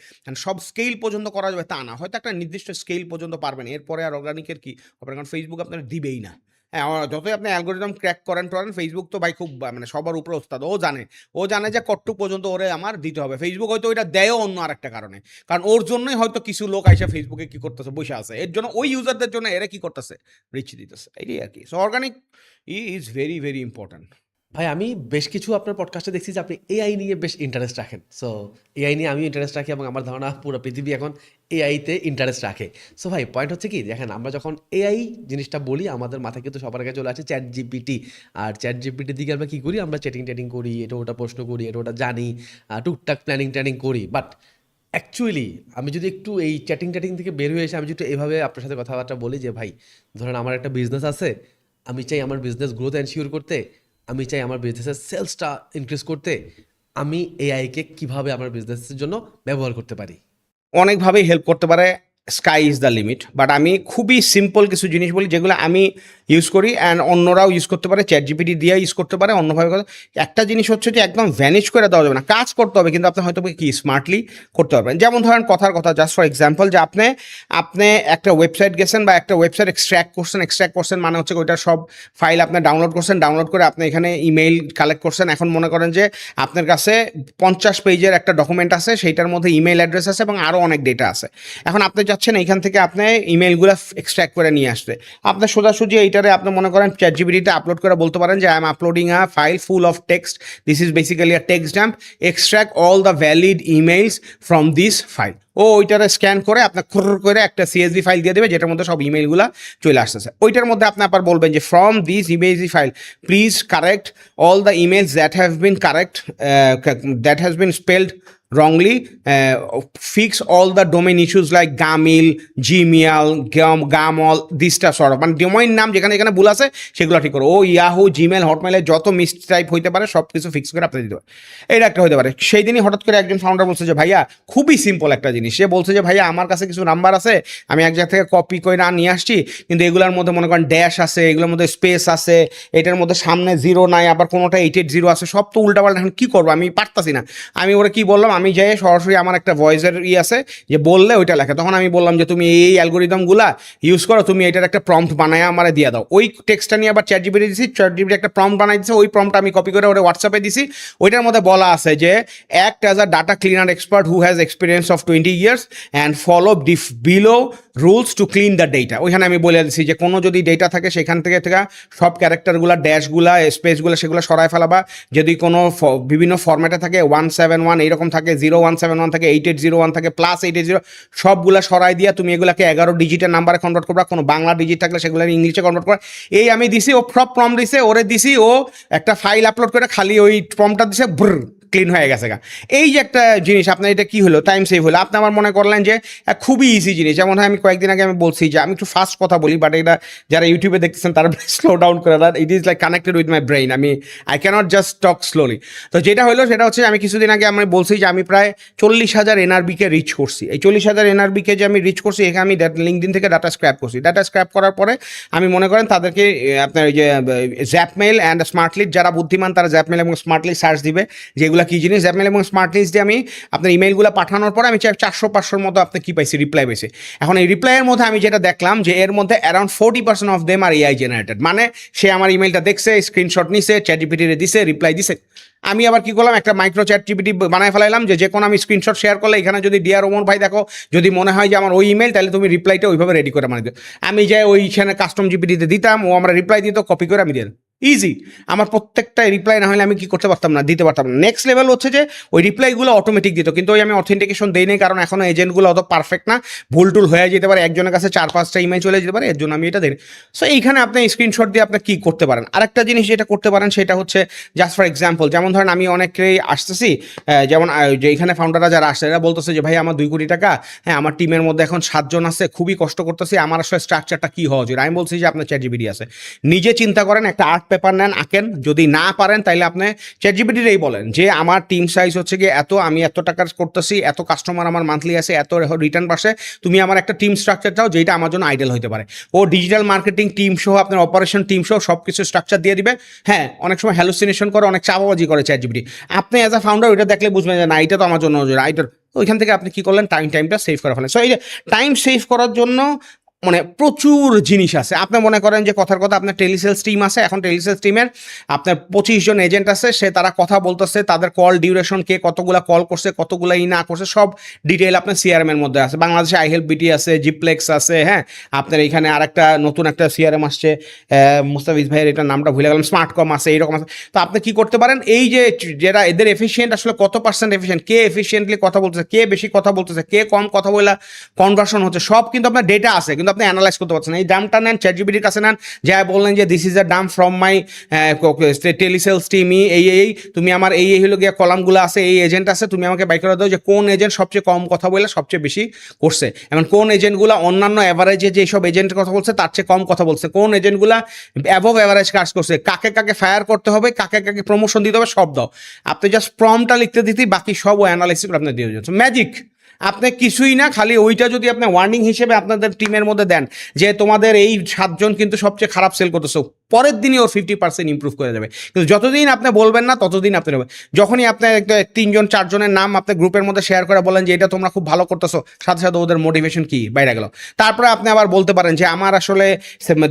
সব স্কেল পর্যন্ত করা যাবে তা না। হয়তো একটা নির্দিষ্ট স্কেল পর্যন্ত পারবেন, এরপরে আর অর্গানিকের কি হবে, কারণ ফেসবুক আপনার দিবেই না। হ্যাঁ, যতই আপনি অ্যালগোরিদম ক্র্যাক করেন ফেসবুক তো ভাই খুব মানে সবার উপরে ওস্তাদ, ও জানে যে কতটুক পর্যন্ত ওরে আমার দিতে হবে। ফেসবুক হয়তো ওইটা দেয়ও অন্য আরেকটা কারণে, কারণ ওর জন্যই হয়তো কিছু লোক আইসা ফেসবুকে কি করতেছে, বসে আছে, এর জন্য ওই ইউজারদের জন্য এরা কি করতেছে, রিচ দিতেছে, এইটাই আর কি। So organic is very, very important. ভাই আমি বেশ কিছু আপনার পডকাস্টে দেখছি যে আপনি এআই নিয়ে বেশ ইন্টারেস্ট রাখেন। সো এআই নিয়ে আমিও ইন্টারেস্ট রাখি এবং আমার ধারণা পুরো পৃথিবী এখন এআইতে ইন্টারেস্ট রাখে। সো ভাই পয়েন্ট হচ্ছে কি, দেখেন আমরা যখন এআই জিনিসটা বলি আমাদের মাথায় কিন্তু সবার আগে চলে আসে চ্যাট জিপিটি। আর চ্যাট জিপিটির দিকে আমরা কী করি, আমরা চ্যাটিং করি, এটা ওটা প্রশ্ন করি, এটা ওটা জানি, টুকটাক প্ল্যানিং করি। বাট অ্যাকচুয়ালি আমি যদি একটু এই চ্যাটিং থেকে বের হয়ে এসে আমি যদি একটু এভাবে আপনার সাথে কথাবার্তা বলি যে ভাই ধরেন আমার একটা বিজনেস আছে, আমি চাই আমার বিজনেস গ্রোথ এনশিওর করতে, আমি চাই আমার বিজনেসের সেলসটা ইনক্রিজ করতে, আমি এআইকে কিভাবে আমার বিজনেসের জন্য ব্যবহার করতে পারি? অনেকভাবেই হেল্প করতে পারে, sky is the limit. But আমি খুবই সিম্পল কিছু জিনিস বলি যেগুলো আমি ইউজ করি, অ্যান্ড অন্যরাও ইউজ করতে পারে, চ্যাট জিপিটি দিয়ে ইউজ করতে পারে অন্যভাবে। একটা জিনিস হচ্ছে যে একদম ভ্যানিশ করে দেওয়া যাবে না, কাজ করতে হবে, কিন্তু আপনি হয়তো কি স্মার্টলি করতে পারবেন। যেমন ধরেন কথার কথা, জাস্ট ফর এক্সাম্পল, যে আপনি একটা ওয়েবসাইট গেছেন বা একটা ওয়েবসাইট এক্সট্র্যাক্ট করছেন মানে হচ্ছে ওইটার সব ফাইল আপনি ডাউনলোড করে আপনি এখানে ইমেইল কালেক্ট করছেন। এখন মনে করেন যে আপনার কাছে 50 পেজের একটা ডকুমেন্ট আছে, সেইটার মধ্যে ইমেইল অ্যাড্রেস আছে এবং আরও অনেক ডেটা আছে। এখন আপনি চাচ্ছেন এইখান থেকে আপনি ইমেলগুলো এক্সট্র্যাক্ট করে নিয়ে আসবে। আপনি সোজাসুজি এইটারে আপনি মনে করেন চ্যাটজিপিটিতে আপলোড করে বলতে পারেন যে I am uploading a file full of text, this is basically a text dump, extract all the valid emails from this file. ও ওইটারে স্ক্যান করে আপনার খুর করে একটা সিএসভি ফাইল দিয়ে দেবে যেটার মধ্যে সব ইমেইলগুলো চলে আসতেছে। ওইটার মধ্যে আপনি আবার বলবেন যে ফ্রম দিস ইমেইলজি file please correct all the emails that have been that has been spelled wrongly, fix all the domain issues like gamil, gmail, gamol, this stuff sort of, মানে ডোমেইন নাম যেখানে এখানে ভুল আছে সেগুলো ঠিক করো। ও ইয়াহু, জিমেল, হটমেলের যত মিসটাইপ হইতে পারে সব কিছু ফিক্স করে আপনি দিতে পারে। এটা একটা হতে পারে। সেই দিনই হঠাৎ করে একজন ফাউন্ডার বলছে যে ভাইয়া খুবই সিম্পল একটা জিনিস, সে বলছে যে ভাইয়া আমার কাছে কিছু নাম্বার আছে, আমি এক জায়গা থেকে কপি করে নিয়ে আসছি, কিন্তু এগুলোর মধ্যে মনে করেন ড্যাশ আছে, এগুলোর মধ্যে স্পেস আছে, এটার মধ্যে সামনে জিরো নাই, আবার কোনোটা 880 আছে, সব তো উল্টাপাল্টা, এখন কী করবো আমি পারতাছি না। আমি ওরা কি বললাম, আমি যাই সরাসরি আমার একটা ভয়েসের আছে যে বললে ওইটা লেখা, তখন আমি বললাম যে তুমি এই অ্যালগোরিদমগুলা ইউজ করো, তুমি এটার একটা প্রম্পট বানায় আমার দিয়ে দাও। ওই টেক্সটটা নিয়ে আবার চ্যাটজিপিটি দিছি, চ্যাটজিপিটি একটা প্রম্পট বানাই দিচ্ছে, ওই প্রম্পটটা আমি কপি করে ওরা হোয়াটসঅ্যাপে দিছি। ওইটার মধ্যে বলা আছে যে act as a data cleaner expert who has experience of 20 years and follow below rules to clean the data. ওইখানে আমি বলে দিচ্ছি যে কোনো যদি ডেটা থাকে সেখান থেকে সব ক্যারেক্টারগুলো, ড্যাশগুলা, স্পেসগুলো সেগুলো সরাই ফেলাবা। যদি কোনো বিভিন্ন ফরম্যাটে থাকে 171 এইরকম থাকে, 0171 থাকে, 8801 থাকে, +880, সবগুলা সরাই দিয়া তুমি এগুলাকে 11 ডিজিটের নাম্বারে কনভার্ট করবা। কোনো বাংলা ডিজিট থাকলে সেগুলো ইংলিশে কনভার্ট করা। এই আমি দিছি, ও সব প্রম্পট দিছে, ওরে দিছি, ও একটা ফাইল আপলোড করে খালি ওই প্রম্পটটা দিছে, ক্লিন হয়ে গেছে গা। এই যে একটা জিনিস আপনার, এটা কি হলো, টাইম সেভ হলো। আপনি আমার মনে করলেন যে খুবই ইজি জিনিস। যেমন আমি কয়েকদিন আগে আমি বলছি যে আমি একটু ফাস্ট কথা বলি, বাট এটা যারা ইউটিউবে দেখতেছেন তারা স্লো ডাউন করে দেন। It is like connected with my brain, I can't just talk slowly. তো যেটা হলো সেটা হচ্ছে, আমি কিছুদিন আগে আমি বলছি যে আমি প্রায় 40,000 এনআরবিকে রিচ করছি। এই 40,000 এনআরবিকে যে আমি রিচ করছি, এখানে আমি লিঙ্কডিন থেকে ডাটা স্ক্র্যাপ করছি। ডাটা স্ক্র্যাপ করার পরে আমি মনে করেন তাদেরকে আপনার ওই যে জ্যাপমেইল অ্যান্ড স্মার্টলিট, যারা বুদ্ধিমান তারা জ্যাপমেইল এবং স্মার্টলি সার্চ দিবে যেগুলো কী জিনিস। জ্যাপমেইল এবং স্মার্টলিস্ট দিয়ে আমি আপনার ইমেলগুলো পাঠানোর পরে আমি 400-500 মতো আপনি কী পাইছি, রিপ্লাই পেয়েছি। এখন এই রিপ্লাইয়ের মধ্যে আমি যেটা দেখলাম যে এর মধ্যে around 40% of them are AI generated. মানে সে আমার ইমেলটা দেখছে, স্ক্রিনশট নিছে, চ্যাটজিপিটিতে দিছে, রিপ্লাই দিছে। আমি আবার কি করলাম, একটা মাইক্রো চ্যাটজিপিটি বানায় ফেলাইলাম যে কোনো আমি স্ক্রিনশট শেয়ার করলে এখানে যদি ডিয়ার ওমর ভাই দেখো, যদি মনে হয় যে আমার ওই ইমেল, তাহলে তুমি রিপ্লাইটা ওইভাবে রেডি করে মানে দিও। আমি যাই ওইখানে কাস্টম জিপিটিতে দিতাম, ও আমরা রিপ্লাই দিত, কপি করে আমি দিয়ে ইজি। আমার প্রত্যেকটা রিপ্লাই না হলে আমি কি করতে পারতাম না, দিতে পারতাম না। নেক্সট লেভেল হচ্ছে যে ওই রিপ্লাইগুলো অটোমেটিক দিত, কিন্তু ওই আমি অথেন্টিকেশন দেই নাই, কারণ এখনও এজেন্টগুলো অত পারফেক্ট না, ভুল টুল হয়ে যেতে পারে, একজনের কাছে 4-5টা ইমেল চলে যেতে পারে, এর জন্য আমি এটা দিই। সো এইখানে আপনি স্ক্রিনশট দিয়ে আপনি কী করতে পারেন। আরেকটা জিনিস যেটা করতে পারেন সেটা হচ্ছে জাস্ট ফর এক্সাম্পল, যেমন ধরেন আমি অনেকেই আসতেছি, যেমন যে এখানে ফাউন্ডাররা যারা আসছে এরা বলতেছে যে ভাই আমার 2 কোটি টাকা, হ্যাঁ আমার টিমের মধ্যে এখন 7 জন আছে, খুবই কষ্ট করতেছি, আমার আসলে স্ট্রাকচারটা কী হওয়া উচিত। আমি বলছি যে আপনার চ্যাটজিপিটি আছে, নিজে চিন্তা করেন, একটা আর্ট পেপার নেন, আঁকেন। যদি না পারেন তাহলে আপনি চ্যাটজিপিটিতেই বলেন যে আমার টিম সাইজ হচ্ছে গিয়ে এত, আমি এত টাকা করতেছি, এত কাস্টমার আমার মান্থলি আছে, এত রিটার্ন পাশে, তুমি আমার একটা টিম স্ট্রাকচার চাও যেটা আমার জন্য আইডিয়াল হতে পারে। ও ডিজিটাল মার্কেটিং টিম সহ, আপনার অপারেশন টিম সহ সব কিছু স্ট্রাকচার দিয়ে দিবে। হ্যাঁ, অনেক সময় হ্যালুসিনেশন করে, অনেক চাপাবাজি করে চ্যাটজিপিটি। আপনি অ্যাজ আ ফাউন্ডার ওইটা দেখলে বুঝবেন যে না, এটা তো আমার জন্য রাইটার। ওইখান থেকে আপনি কি করলেন, টাইমটা সেভ করে ফেলেন। সো এই যে টাইম সেভ করার জন্য মানে প্রচুর জিনিস আছে। আপনি মনে করেন যে কথার কথা আপনার টেলিসেলস টিম আছে, এখন টেলিসেলস টিমের আপনার 25 জন এজেন্ট আছে, সে তারা কথা বলতেছে, তাদের কল ডিউরেশন, কে কতগুলা কল করছে, কতগুলা না করছে, সব ডিটেইল আপনার সিআরএম এর মধ্যে আছে। বাংলাদেশে আইহেল্প বিটি আছে, জিপ্লেক্স আছে, হ্যাঁ আপনার এখানে আরেকটা নতুন একটা সিআরএম আসছে, মুস্তাফিজ ভাইয়ের এটার নামটা ভুলে গেলাম, স্মার্টকম আছে, এইরকম আছে। তো আপনি কি করতে পারেন, এই যে যারা এদের এফিসিয়েন্ট, আসলে কত পার্সেন্ট এফিসিয়েন্ট, কে এফিসিয়েন্টলি কথা বলতেছে, কে বেশি কথা বলতেছে, কে কম কথা বলে কনভার্সন হচ্ছে, সব কিন্তু আপনার ডেটা আছে, কিন্তু আপনি অ্যানালাইজ করতে পারছেন। এই দামটা নেন, চ্যাটজিপিটির কাছে নেন, যা বললেন যে দিস ইজ আ দাম ফ্রম মাই টেলিসেলস টিম, এই তুমি আমার এই হলো গিয়ে কলামগুলো আছে, এই এজেন্ট আছে, তুমি আমাকে বাই করে দাও যে কোন এজেন্ট সবচেয়ে কম কথা বলে সবচেয়ে বেশি করছে, এবং কোন এজেন্টগুলো অন্যান্য অ্যাভারেজে যেসব এজেন্টের কথা বলছে তার চেয়ে কম কথা বলছে, কোন এজেন্টগুলো অ্যাবভ অ্যাভারেজ কাজ করছে, কাকে কাকে ফায়ার করতে হবে, কাকে কাকে প্রমোশন দিতে হবে, সব দাও। আপনি জাস্ট প্রম্পটটা লিখতে দিতেই বাকি সব অ্যানালাইসিস করে আপনি দিয়ে যাচ্ছেন, ম্যাজিক। আপনি কিছুই না, খালি ওইটা যদি আপনি ওয়ার্নিং হিসেবে আপনাদের টিমের মধ্যে দেন যে তোমাদের এই 7 জন কিন্তু সবচেয়ে খারাপ সেল করতেছো, পরের দিনই ওর 50% ইম্প্রুভ করে যাবে। কিন্তু যতদিন আপনি বলবেন না ততদিন আপনি নেবেন। যখনই আপনি 3 জন 4 জনের নাম আপনি গ্রুপের মধ্যে শেয়ার করে বলেন যে এটা তোমরা খুব ভালো করতেছো, সাথে সাথে ওদের মোটিভেশন কি বাইরে গেল। তারপরে আপনি আবার বলতে পারেন যে আমার আসলে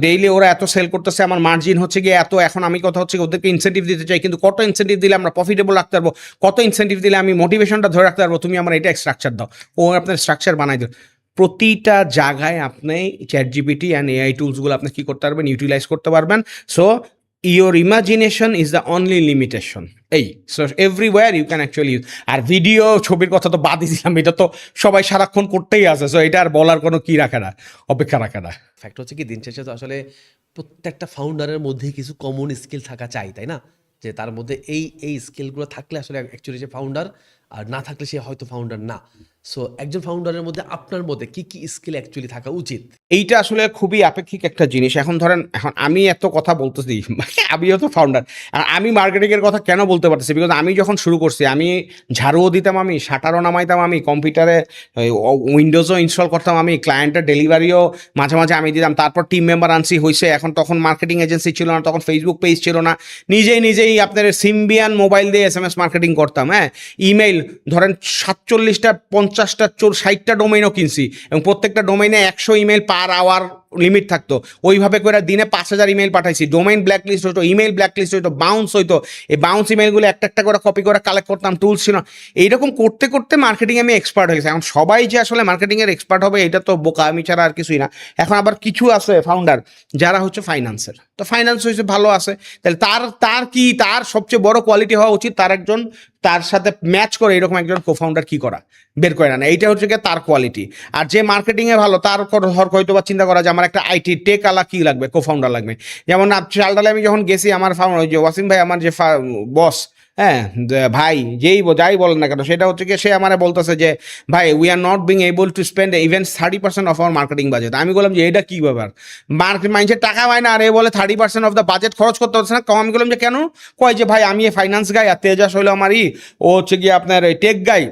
ডেইলি ওরা এত সেল করতেছে, আমার মার্জিন হচ্ছে গিয়ে এত, এখন আমি কথা হচ্ছে ওদেরকে ইনসেন্টিভ দিতে চাই, কিন্তু কত ইনসেন্টিভ দিলে আমরা প্রফিটেবল রাখতে পারবো, কত ইনসেন্টিভ দিলে আমি মোটিভেশনটা ধরে রাখতে পারবো, তুমি আমার এটা স্ট্রাকচার দাও। ও আপনার স্ট্রাকচার বানাই দিও। প্রতিটা জায়গায় আপনি চ্যাট জিপিটি অ্যান্ড এআই টুলসগুলো আপনি কী করতে পারবেন, ইউটিলাইজ করতে পারবেন। So your imagination is the only limitation. এই so everywhere you can actually use. আর ভিডিও ছবির কথা তো বাদই দিলাম, এটা তো সবাই সারাক্ষণ করতেই আছে। সো এটা আর বলার কোনো কি রাখে না, অপেক্ষা রাখে না। ফ্যাক্ট হচ্ছে কি দিন শেষে তো আসলে প্রত্যেকটা ফাউন্ডারের মধ্যেই কিছু কমন স্কিল থাকা চাই, তাই না? যে তার মধ্যে এই স্কিলগুলো থাকলে আসলে অ্যাকচুয়ালি সে ফাউন্ডার, আর না থাকলে সে হয়তো ফাউন্ডার না। সো একজন ফাউন্ডারের মধ্যে আপনার মধ্যে কি কি স্কিল অ্যাকচুয়ালি থাকা উচিত? এইটা আসলে খুবই আপেক্ষিক একটা জিনিস। এখন ধরেন, এখন আমি এত কথা বলতেছি, আমিও তো ফাউন্ডার, আর আমি মার্কেটিংয়ের কথা কেন বলতে পারতেছি? বিকজ আমি যখন শুরু করছি, আমি ঝাড়ুও দিতাম, আমি শাটারও নামাইতাম, আমি কম্পিউটারে উইন্ডোজও ইনস্টল করতাম, আমি ক্লায়েন্টের ডেলিভারিও মাঝে মাঝে আমি দিতাম। তারপর টিম মেম্বার আনছি হয়েছে, এখন তখন মার্কেটিং এজেন্সি ছিল না, তখন ফেসবুক পেজ ছিল না, নিজেই আপনার সিম্বিয়ান মোবাইল দিয়ে SMS মার্কেটিং করতাম। হ্যাঁ, ইমেইল ধরেন 47টা 50টা 60টা ডোমেইনও কিনছি, এবং প্রত্যেকটা ডোমেইনে 100 ইমেইল পার আওয়ার লিমিট থাকতো। ওইভাবে করে দিনে 5000 ইমেইল পাঠাইছি। ডোমেইন ব্ল্যাক লিস্ট হইতো, ইমেইল ব্ল্যাক লিস্ট হইতো, বাউন্স হইতো। এই বাউন্স ইমেইলগুলো একটা করে কপি করে কালেক্ট করতাম, টুলস ছিল। এইরকম করতে করতে মার্কেটিং আমি এক্সপার্ট হয়ে গেছি। এখন সবাই যে আসলে মার্কেটিংয়ের এক্সপার্ট হবে এটা তো বোকা, আমি ছাড়া আর কিছুই না। এখন আবার কিছু আছে ফাউন্ডার যারা হচ্ছে ফাইন্যান্সের, তো ফাইন্যান্স হয়েছে ভালো আছে, তাহলে তার সবচেয়ে বড় কোয়ালিটি হওয়া উচিত তার সাথে ম্যাচ করে এরকম একজন কোফাউন্ডার কি করা, বের করে না। এইটা হচ্ছে গিয়ে তার কোয়ালিটি। আর যে মার্কেটিংয়ে ভালো, তার হয়তো বা চিন্তা করা যে আমার একটা আইটি টেক আলা কি লাগবে, কোফাউন্ডার লাগবে। যেমন চালডালে আমি যখন গেছি, আমার ফাউন্ডার যে ওয়াসিম ভাই, আমার যে বস, হ্যাঁ ভাই, যাই বলেন না কেন, সেটা হচ্ছে কি, সে আমার বলতেছে যে ভাই, we are not being able to spend even 30% of our marketing budget. আমি বললাম যে এটা কি ব্যাপার, মাইন্ডসেট টাকা পায় না, আর এ বলে 30% অফ দ্য বাজেট খরচ করতে হচ্ছে না। আমি বললাম যে কেন? কয় যে ভাই, আমি ফাইন্যান্স গাই, আর তেজাস হইলো আমার ও হচ্ছে গিয়ে আপনার টেক গাই।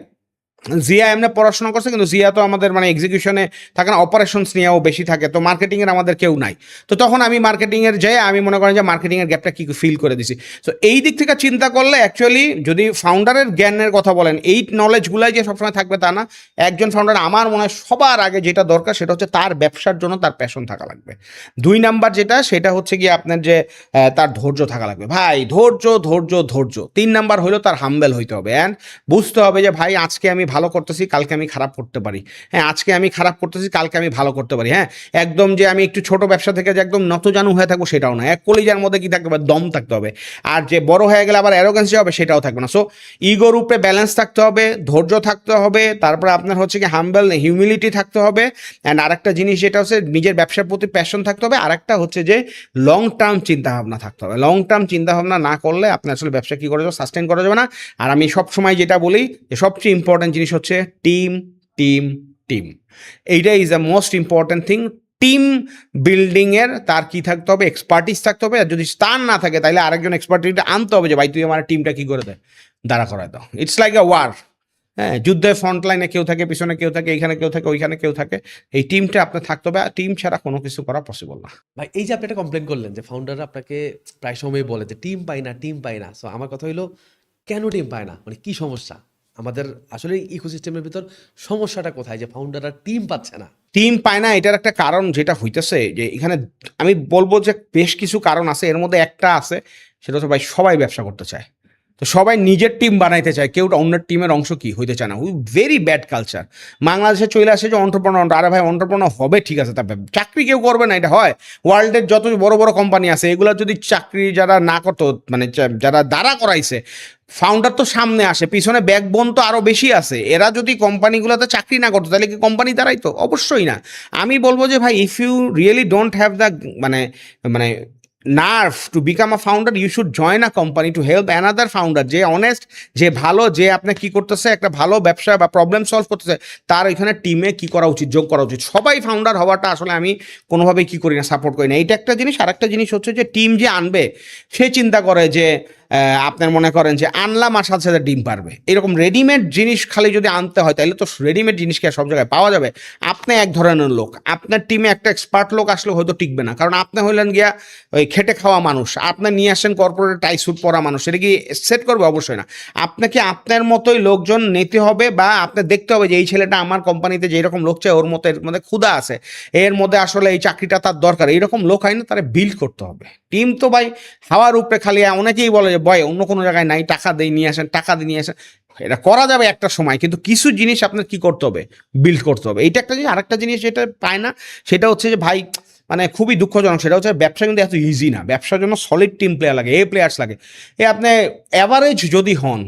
জিয়া এমনি পড়াশোনা করছে, কিন্তু জিয়া তো আমাদের মানে এক্সিকিউশনে থাকে না, অপারেশনস নিয়েও বেশি থাকে, তো মার্কেটিংয়ের আমাদের কেউ নাই। তো তখন আমি মার্কেটিংয়ের যাই, আমি মনে করেন যে মার্কেটিংয়ের গ্যাপটা কি ফিল করে দিছি। তো এই দিক থেকে চিন্তা করলে অ্যাকচুয়ালি যদি ফাউন্ডারের জ্ঞানের কথা বলেন, এই নলেজগুলাই যে সবসময় থাকবে তা না। একজন ফাউন্ডার, আমার মনে হয় সবার আগে যেটা দরকার সেটা হচ্ছে তার ব্যবসার জন্য তার প্যাশন থাকা লাগবে। 2 নাম্বার যেটা, সেটা হচ্ছে গিয়ে আপনার যে তার ধৈর্য থাকা লাগবে। ভাই, ধৈর্য। 3 নাম্বার হলো তার হাম্বেল হইতে হবে, অ্যান্ড বুঝতে হবে যে ভাই, আজকে আমি ভালো করতেছি, কালকে আমি খারাপ করতে পারি। হ্যাঁ, আজকে আমি খারাপ করতেছি, কালকে আমি ভালো করতে পারি। হ্যাঁ, একদম যে আমি একটু ছোট ব্যবসা থেকে যে একদম নতজানু হয়ে থাকবো সেটাও না। এক কলিজার মধ্যে কি থাকতে হবে, দম থাকতে হবে। আর যে বড় হয়ে গেলে আবার অ্যারোগেন্সি হবে, সেটাও থাকবে না। সো ইগোর উপরে ব্যালেন্স থাকতে হবে, ধৈর্য থাকতে হবে, তারপরে আপনার হচ্ছে কি হাম্বেল হিউমিলিটি থাকতে হবে। অ্যান্ড আরেকটা জিনিস যেটা হচ্ছে নিজের ব্যবসার প্রতি প্যাশন থাকতে হবে। আরেকটা হচ্ছে যে লং টার্ম চিন্তাভাবনা থাকতে হবে। লং টার্ম চিন্তাভাবনা না করলে আপনার আসলে ব্যবসা কী করা যাবে, সাস্টেন করা যাবে না। আর আমি সবসময় যেটা বলি যে সবচেয়ে ইম্পর্টেন্ট জিনিস হচ্ছে টিম। এইটা is the most important thing. Team বিল্ডিংয়ের তার কি থাকতে হবে, এক্সপার্টিস থাকতে হবে। আর যদি তার না থাকে, তাহলে আরেকজন এক্সপার্টিসটা আনতে হবে যে ভাই, তুই আমার টিমটা কি করে দাঁড়া করায় দাও। It's like a war. হ্যাঁ, যুদ্ধে ফ্রন্ট লাইনে কেউ থাকে, পিছনে কেউ থাকে, এইখানে কেউ থাকে, ওইখানে কেউ থাকে। এই টিমটা আপনার থাকতে হবে, টিম ছাড়া কোনো কিছু করা পসিবল না। ভাই, এই যে আপনি একটা কমপ্লেন করলেন যে ফাউন্ডাররা আপনাকে প্রায় সময় বলে যে টিম পাই না। সো আমার কথা হইলো, কেন টিম পায় না, মানে কি সমস্যা আমাদের আসলে ইকোসিস্টেমের ভিতর? সমস্যাটা কোথায় যে ফাউন্ডাররা টিম পাচ্ছে না? টিম পায় না, এটার একটা কারণ যেটা হইতেছে যে এখানে আমি বলবো যে বেশ কিছু কারণ আছে। এর মধ্যে একটা আছে, সেটা হচ্ছে ভাই, সবাই ব্যবসা করতে চায়, তো সবাই নিজের টিম বানাইতে চায়, কেউ অন্যের টিমের অংশ কি হইতে চায় না। Very bad culture. বাংলাদেশে চলে আসে যে অন্টারপ্রেনার, আরে ভাই অন্টারপ্রেনার হবে ঠিক আছে, তারপর চাকরি কেউ করবে না, এটা হয়। ওয়ার্ল্ডের যত বড় বড় কোম্পানি আছে, এগুলো যদি চাকরি যারা না করতো, মানে যারা দাঁড়া করাইছে, ফাউন্ডার তো সামনে আসে, পিছনে ব্যাকবোন তো আরও বেশি আছে। এরা যদি কোম্পানিগুলোতে চাকরি না করতো, তাহলে কি কোম্পানি দাঁড়াইতো? অবশ্যই না। আমি বলবো যে ভাই, if you really don't have the মানে মানে nerve to become a founder, you should join a company to help another founder, যে অনেস্ট, যে ভালো, যে আপনি কি করতেছে, একটা ভালো ব্যবসা বা প্রবলেম সলভ করতেছে, তার এখানে টিমে কি করা উচিত, যোগ করা উচিত। সবাই ফাউন্ডার হওয়াটা আসলে আমি কোনোভাবেই কি করি না, সাপোর্ট করি না। এইটা একটা জিনিস। আর একটা জিনিস হচ্ছে যে টিম যে আনবে, সে চিন্তা করে যে আপনার মনে করেন যে আনলাম আর সাথে সাথে ডিম পারবে, এরকম রেডিমেড জিনিস খালি যদি আনতে হয়, তাহলে তো রেডিমেড জিনিসকে সব জায়গায় পাওয়া যাবে। আপনি এক ধরনের লোক, আপনার টিমে একটা এক্সপার্ট লোক আসলে হয়তো টিকবে না, কারণ আপনি হইলেন গিয়া ওই খেটে খাওয়া মানুষ, আপনার নিয়ে আসেন কর্পোরেট টাই স্যুট পরা মানুষ, সেটা কি সেট করবে? অবশ্যই না। আপনাকে আপনার মতোই লোকজন নিতে হবে, বা আপনার দেখতে হবে যে এই ছেলেটা আমার কোম্পানিতে যেরকম লোক চাই ওর মতো, এর মধ্যে ক্ষুধা আছে, এর মধ্যে আসলে এই চাকরিটা তার দরকার, এইরকম লোক হয় না, তারা বিল্ড করতে হবে। টিম তো ভাই হাওয়ার উপরে খালি, অনেকেই বলে যে ভয় অন্য কোনো জায়গায় নাই, টাকা দিয়ে নিয়ে আসেন, টাকা দিয়ে নিয়ে আসেন, এটা করা যাবে একটা সময়, কিন্তু কিছু জিনিস আপনার কি করতে হবে, বিল্ড করতে হবে। এইটা একটা জিনিস। আরেকটা জিনিস যেটা পায় না, সেটা হচ্ছে যে ভাই মানে খুবই দুঃখজনক, সেটা হচ্ছে ব্যবসা কিন্তু এত ইজি না। ব্যবসার জন্য সলিড টিম প্লেয়ার লাগে, প্লেয়ার্স লাগে। আপনি অ্যাভারেজ যদি হন,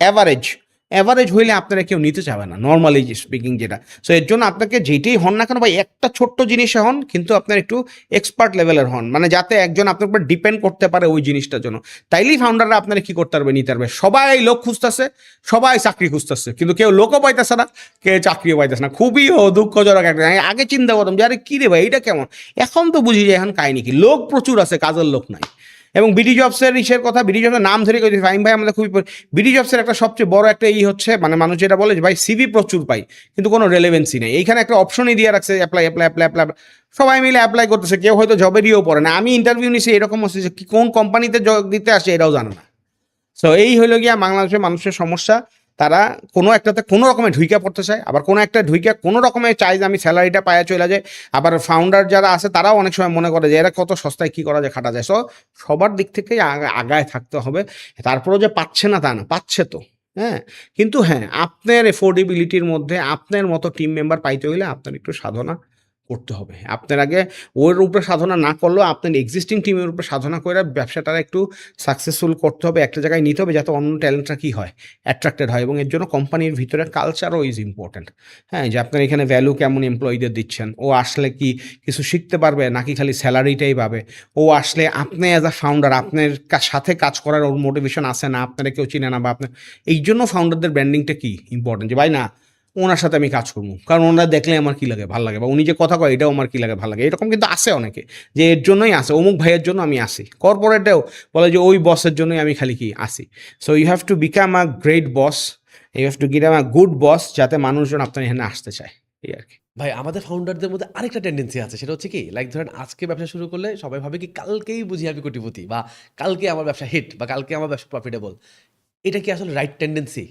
অ্যাভারেজ অ্যাভারেজ হইলে আপনারা কেউ নিতে চাবে না, নর্মালি স্পিকিং যেটা। সো এর জন্য আপনাকে যেটাই হন না কেন ভাই, একটা ছোট্ট জিনিসে হন, কিন্তু আপনার একটু এক্সপার্ট লেভেলের হন, মানে যাতে একজন আপনার উপর ডিপেন্ড করতে পারে ওই জিনিসটার জন্য। তাইলেই ফাউন্ডাররা আপনারা কি করতে পারবে, নিতে পারবে। সবাই লোক খুঁজতেছে, সবাই চাকরি খুঁজতেছে, কিন্তু কেউ লোকও পাইতেছে না, কেউ চাকরিও পাইতেছে না। খুবই দুঃখজনক একটা। আগে চিন্তা করতাম যে আরে কী রে ভাই, এটা কেমন। এখন তো বুঝি যে এখন কাহিনী কি, লোক প্রচুর আছে, কাজের লোক নাই। এবং বিডি জবসের ইসের কথা, বিডি জবসের নাম ধরে কই ফাইম ভাই আমাদের খুবই বিডি জবসের একটা সবচেয়ে বড় একটা হচ্ছে, মানে মানুষ যেটা বলে যে ভাই সিভি প্রচুর পাই, কিন্তু কোনো রেলেভেন্সি নেই। এইখানে একটা অপশনই দিয়ে রাখছে অ্যাপ্লাই অ্যাপ্লাই অ্যাপ্লাই অ্যাপ্লাই, সবাই মিলে অ্যাপ্লাই করতেছে, কেউ হয়তো জবেরইও পড়ে না। আমি ইন্টারভিউ নিছি, এরকম হচ্ছে যে কোন কোম্পানিতে জব দিতে আসে এটাও জানে না। সো এই হইল গিয়া বাংলাদেশের মানুষের সমস্যা। তারা কোনো একটাতে কোনো রকমে ঢুইকা পড়তে চায়, আবার কোনো একটা ঢুইকা কোনো রকমে চায় যে আমি স্যালারিটা পায়ে চলে যায়। আবার ফাউন্ডার যারা আছে তারাও অনেক সময় মনে করে যে এরা কত সস্তায় কী করা যায়, খাটা যায়। সো সবার দিক থেকেই আগায় থাকতে হবে। তারপরেও যে পাচ্ছে না তা না, পাচ্ছে তো। হ্যাঁ, কিন্তু হ্যাঁ, আপনার এফোর্ডেবিলিটির মধ্যে আপনার মতো টিম মেম্বার পাইতে হইলে আপনার একটু সাধনা করতে হবে। আপনার আগে ওর উপরে সাধনা না করলেও আপনার এক্সিস্টিং টিমের উপরে সাধনা করে ব্যবসাটা একটু সাকসেসফুল করতে হবে, একটা জায়গায় নিতে হবে, যাতে অন্য ট্যালেন্টরা কী হয়, অ্যাট্রাক্টেড হয়। এবং এর জন্য কোম্পানির ভিতরে কালচারও ইজ ইম্পর্ট্যান্ট। হ্যাঁ, যে আপনার এখানে ভ্যালু কেমন এমপ্লয়ীদের দিচ্ছেন, ও আসলে কি কিছু শিখতে পারবে, নাকি খালি স্যালারিটাই পাবে। ও আসলে আপনি অ্যাজ আ ফাউন্ডার আপনার সাথে কাজ করার ওর মোটিভেশন আছে না, আপনারা কেউ চিনে না, বা আপনার এই জন্য ফাউন্ডারদের ব্র্যান্ডিংটা কি ইম্পর্টেন্ট, যে ভাই না ওনার সাথে আমি কাজ করবো, কারণ ওনারা দেখলে আমার কি লাগে, ভালো লাগে, বা উনি যে কথা কয় এটাও আমার কি লাগে, ভালো লাগে। এরকম কিন্তু আসে অনেকে, যে এর জন্যই আসে, অমুক ভাইয়ের জন্য আমি আসি। কর্পোরেটেও বলে যে ওই বসের জন্যই আমি খালি কি আসি। So you have to become a great boss, you have to give a good boss, যাতে মানুষজন আপনার এখানে আসতে চায়, এই আর কি। ভাই আমাদের ফাউন্ডারদের মধ্যে আরেকটা টেন্ডেন্সি আছে, সেটা হচ্ছে কি, লাইক ধরেন আজকে ব্যবসা শুরু করলে সবাই ভাবে কি কালকেই বুঝি আমি কোটিপতি, বা কালকে আমার ব্যবসা হিট, বা কালকে আমার ব্যবসা প্রফিটেবল। এটা কি আসলে রাইট টেন্ডেন্সি?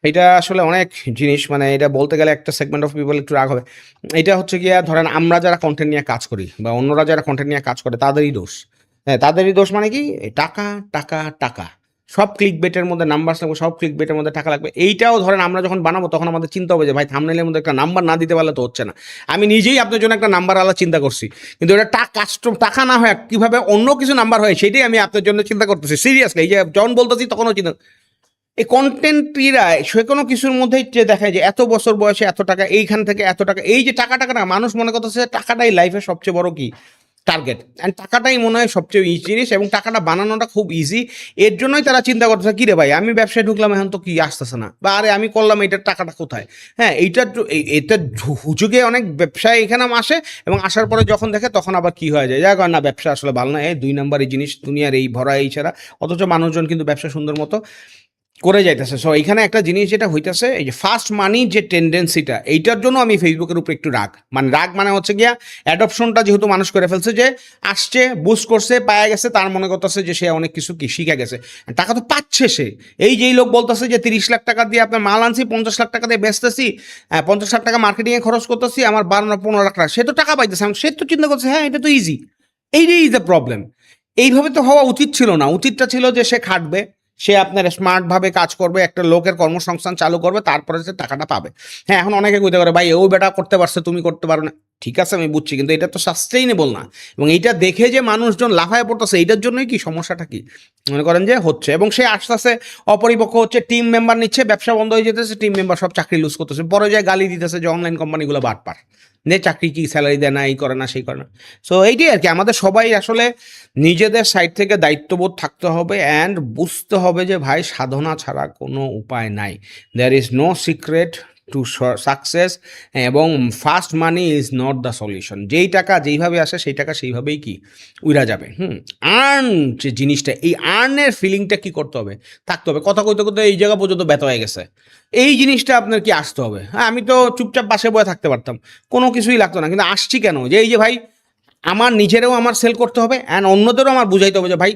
এটা আসলে অনেক জিনিস, মানে এটা বলতে গেলে একটা সেগমেন্ট অফ পিপল একটু রাগ হবে। এটা হচ্ছে গিয়া ধরেন আমরা যারা কন্টেন্ট নিয়ে কাজ করি, বা অন্যরা যারা কন্টেন্ট নিয়ে কাজ করে, তাদেরই দোষ। হ্যাঁ, তাদেরই দোষ। মানে কি, এই টাকা টাকা টাকা, সব ক্লিক বেটের মধ্যে নাম্বার লাগবে, সব ক্লিক বেটের মধ্যে টাকা লাগবে। এইটাও ধরেন আমরা যখন বানাবো তখন আমাদের চিন্তা হবে যে ভাই থাম্বনেইলের মধ্যে একটা নাম্বার না দিতে পারলে তো হচ্ছে না। আমি নিজেই আপনার জন্য একটা নাম্বার আলাদা চিন্তা করছি, কিন্তু এটা টাকা না হয় কীভাবে অন্য কিছু নাম্বার হয় সেটাই আমি আপনার জন্য চিন্তা করতেছি সিরিয়াসলি। এই যে যখন বলতেছি তখনও চিন্তা, এই কন্টেন্টরা সে কোনো কিছুর মধ্যেই যে দেখায় যে এত বছর বয়সে এত টাকা, এইখান থেকে এত টাকা, এই যে টাকা টাকা না, মানুষ মনে করতেছে টাকাটাই লাইফের সবচেয়ে বড় কি টার্গেট, অ্যান্ড টাকাটাই মনে হয় সবচেয়ে ইজি জিনিস, এবং টাকাটা বানানোটা খুব ইজি। এর জন্যই তারা চিন্তা করতেছে কী রে ভাই আমি ব্যবসায় ঢুকলাম এখন তো কি আসতেছে না, বা আরে আমি করলাম এটার টাকাটা কোথায়। হ্যাঁ, এটা হুজুগে অনেক ব্যবসায় এখানে আসে, এবং আসার পরে যখন দেখে তখন আবার কি হয়ে যায়, যাক না ব্যবসা আসলে ভালো না, এই 2 নাম্বার এই জিনিস দুনিয়ার এই ভরা এই ছাড়া। অথচ মানুষজন কিন্তু ব্যবসা সুন্দর মতো করে যাইতেছে। সো এখানে একটা জিনিস যেটা হইতেছে, এই যে ফাস্ট মানির যে টেন্ডেন্সিটা, এইটার জন্য আমি ফেসবুকের উপরে একটু রাগ। মানে হচ্ছে গিয়া অ্যাডপশনটা যেহেতু মানুষ করে ফেলছে, যে আসছে বুস্ট করছে পায়া গেছে, তার মনে করতেছে যে সে অনেক কিছু কি শিখে গেছে। টাকা তো পাচ্ছে সে। এই যেই লোক বলতেছে যে 30 লাখ টাকা দিয়ে আপনার মাল আনছি, 50 লাখ টাকা দিয়ে বেচতেছি, 50 লাখ টাকা মার্কেটিংয়ে খরচ করতেছি, আমার 12-15 লাখ টাকা, সে তো টাকা পাইতেছে। সে তো চিন্তা করছে হ্যাঁ এটা তো ইজি। এইটাই ইজ দ্য প্রবলেম। এইভাবে তো হওয়া উচিত ছিল না। উচিতটা ছিল যে সে খাটবে, সে আপনার স্মার্টভাবে কাজ করবে, একটা লোকের কর্মসংস্থান চালু করবে, তারপরে সে টাকাটা পাবে। হ্যাঁ, এখন অনেকে কইতে পারে ভাই ও বেটা করতে পারছে তুমি করতে পারো না। ঠিক আছে, আমি বুঝছি, কিন্তু এটা তো সাস্টেইনেবল না। এবং এইটা দেখে যে মানুষজন লাফায় পড়তেছে, এইটার জন্যই কি সমস্যাটা কি মনে করেন যে হচ্ছে। এবং সে আস্তে আস্তে অপরিপক্ষ হচ্ছে, টিম মেম্বার নিচ্ছে, ব্যবসা বন্ধ হয়ে যেতেছে, টিম মেম্বার সব চাকরি লুজ করতেছে, পরে যায় গালি দিতেছে যে অনলাইন কোম্পানিগুলো বাটপার, যে চাকরি কি স্যালারি দেয় না, এই করে না সেই করে না। সো এইটাই আর কি, আমাদের সবাই আসলে নিজেদের সাইড থেকে দায়িত্ববোধ থাকতে হবে, অ্যান্ড বুঝতে হবে যে ভাই সাধনা ছাড়া কোনো উপায় নাই। There is no secret to success, এবং fast money is not the solution. যেই টাকা যেইভাবে আসে সেই টাকা সেইভাবেই কি উইরা যাবে। আর্ন যে জিনিসটা, এই আর্নের ফিলিংটা কি করতে হবে, থাকতে হবে। কথা কইতে কইতে এই জায়গা পর্যন্ত ব্যথা হয়ে গেছে, এই জিনিসটা আপনার কি আসতে হবে। হ্যাঁ, আমি তো চুপচাপ বাসে বয়ে থাকতে পারতাম, কোনো কিছুই লাগতো না, কিন্তু আসছি কেন, যে এই যে ভাই আমার নিজেরও আমার সেল করতে হবে অ্যান্ড অন্যদেরও আমার বুঝাইতে হবে যে ভাই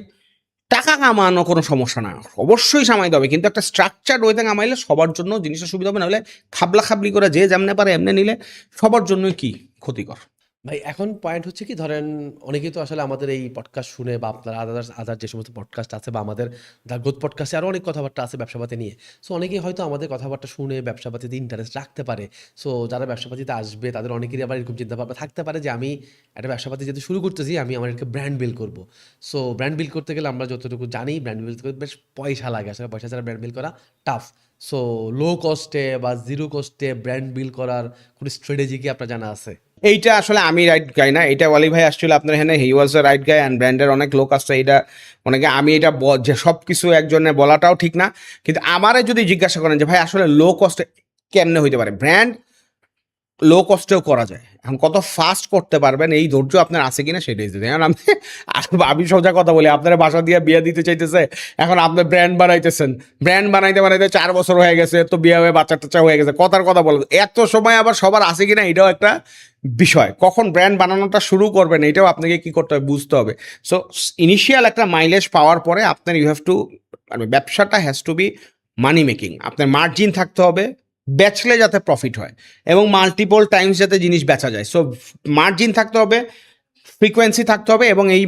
টাকা কামানো কোনো সমস্যা না, অবশ্যই কামাইতে হবে, কিন্তু একটা স্ট্রাকচার ওয়েতে কামাইলে সবার জন্য জিনিসটা সুবিধা হবে, নাহলে খাবলা খাবলি করে যে যেমনে পারে এমনি নিলে সবার জন্যই কি ক্ষতিকর। ভাই এখন পয়েন্ট হচ্ছে কি, ধরেন অনেকেই তো আসলে আমাদের এই পডকাস্ট শুনে বা আপনার আদার যে সমস্ত পডকাস্ট আছে বা আমাদের দ্য গ্রোথ পডকাস্টে আরও অনেক কথাবার্তা আছে ব্যবসাপাতি নিয়ে। সো অনেকেই হয়তো আমাদের কথাবার্তা শুনে ব্যবসাপাতিতে ইন্টারেস্ট রাখতে পারে। সো যারা ব্যবসাপাতিতে আসবে তাদের অনেকেরই আবার এরকম চিন্তাভাবনা থাকতে পারে যে আমি একটা ব্যবসাপাতি যেহেতু শুরু করতেছি, আমি আমার একটা ব্র্যান্ড বিল্ড করবো। সো ব্র্যান্ড বিল্ড করতে গেলে আমরা যতটুকু জানি, ব্র্যান্ড বিল্ড করতে বেশ পয়সা লাগে, আসলে পয়সা ছাড়া ব্র্যান্ড বিল্ড করা টাফ। সো লো কস্টে বা জিরো কস্টে ব্র্যান্ড বিল্ড করার কোনো স্ট্র্যাটেজি কি আপনার জানা আছে? এইটা আসলে আমি রাইট গাই না, এটা ওয়ালি ভাই আসছিল আপনার এখানে, he was the right guy and ব্র্যান্ডের অনেক লোক আসছে, এটা অনেকে, আমি এটা যে সব কিছু একজনের বলাটাও ঠিক না, কিন্তু আমারে যদি জিজ্ঞাসা করেন যে ভাই আসলে লো কস্টে কেমনে হইতে পারে ব্র্যান্ড, লো কস্টেও করা যায়, এখন কত ফাস্ট করতে পারবেন এই ধৈর্য আপনার আছে কিনা সেটাই যদি, কারণ আমি সোজা কথা বলি, আপনারা বাসা দিয়ে বিয়ে দিতে চাইতেছে, এখন আপনি ব্র্যান্ড বানাইতেছেন, ব্র্যান্ড বানাইতে বানাইতে 4 বছর হয়ে গেছে, তো বিয়ে হয়ে বাচ্চা টাচ্চা হয়ে গেছে, কথার কথা বলে এত সময় আবার সবার আছে কিনা এটাও একটা বিষয়, কখন ব্র্যান্ড বানানোটা শুরু করবেন এটাও আপনাকে কি করতে হবে বুঝতে হবে। সো ইনিশিয়াল একটা মাইলেজ পাওয়ার পরে আপনার ইউ হ্যাভ টু, মানে ব্যবসাটা has to be money making, আপনার মার্জিন থাকতে হবে, বেচলে যাতে প্রফিট হয় এবং মাল্টিপল টাইমস যাতে জিনিস বেচা যায়। সো মার্জিন থাকতে হবে, ফ্রিকোয়েন্সি থাকতে হবে এবং এই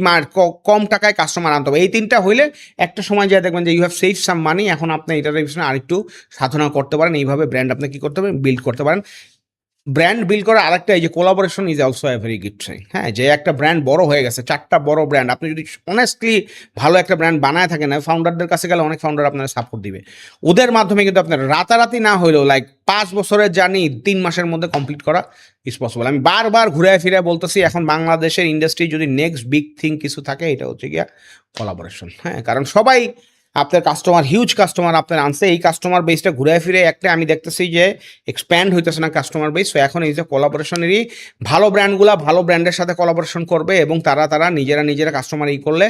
কম টাকায় কাস্টমার আনতে হবে, এই তিনটা হইলে একটা সময় যা দেখবেন যে ইউ হ্যাভ সেভ সাম মানি, এখন আপনি এটার পিছনে আরেকটু সাধনা করতে পারেন, এইভাবে ব্র্যান্ড আপনি কি করতে পারেন, বিল্ড করতে পারেন। ব্র্যান্ড বিল্ড করার আরেকটা, এই যে collaboration is also a very good thing. হ্যাঁ, যে একটা ব্র্যান্ড বড় হয়ে গেছে, 4টা বড় ব্র্যান্ড, আপনি যদি অনেস্টলি ভালো একটা ব্র্যান্ড বানায় থাকেন, ফাউন্ডারদের কাছে গেলে অনেক ফাউন্ডার আপনার সাপোর্ট দিবে, ওদের মাধ্যমে কিন্তু আপনার রাতারাতি না হলেও লাইক 5 বছরের জার্নি 3 মাসের মধ্যে কমপ্লিট করা ইজ পসিবল। আমি বারবার ঘুরে ফিরে বলতেছি, এখন বাংলাদেশের ইন্ডাস্ট্রি যদি নেক্সট বিগ থিং কিছু থাকে এটা হচ্ছে গিয়া কোলাবোরেশন। হ্যাঁ, কারণ সবাই আপনার কাস্টমার, হিউজ কাস্টমার আপনার আনছে, এই কাস্টমার বেসটা ঘুরে ফিরে একটা আমি দেখতেছি যে এক্সপ্যান্ড হইতেছে না কাস্টমার বেস। সো এখন এই যে কোলাবোরেশনেরই ভালো ব্র্যান্ডগুলা ভালো ব্র্যান্ডের সাথে কোলাবোরেশন করবে এবং তারা নিজেরা কাস্টমার করলে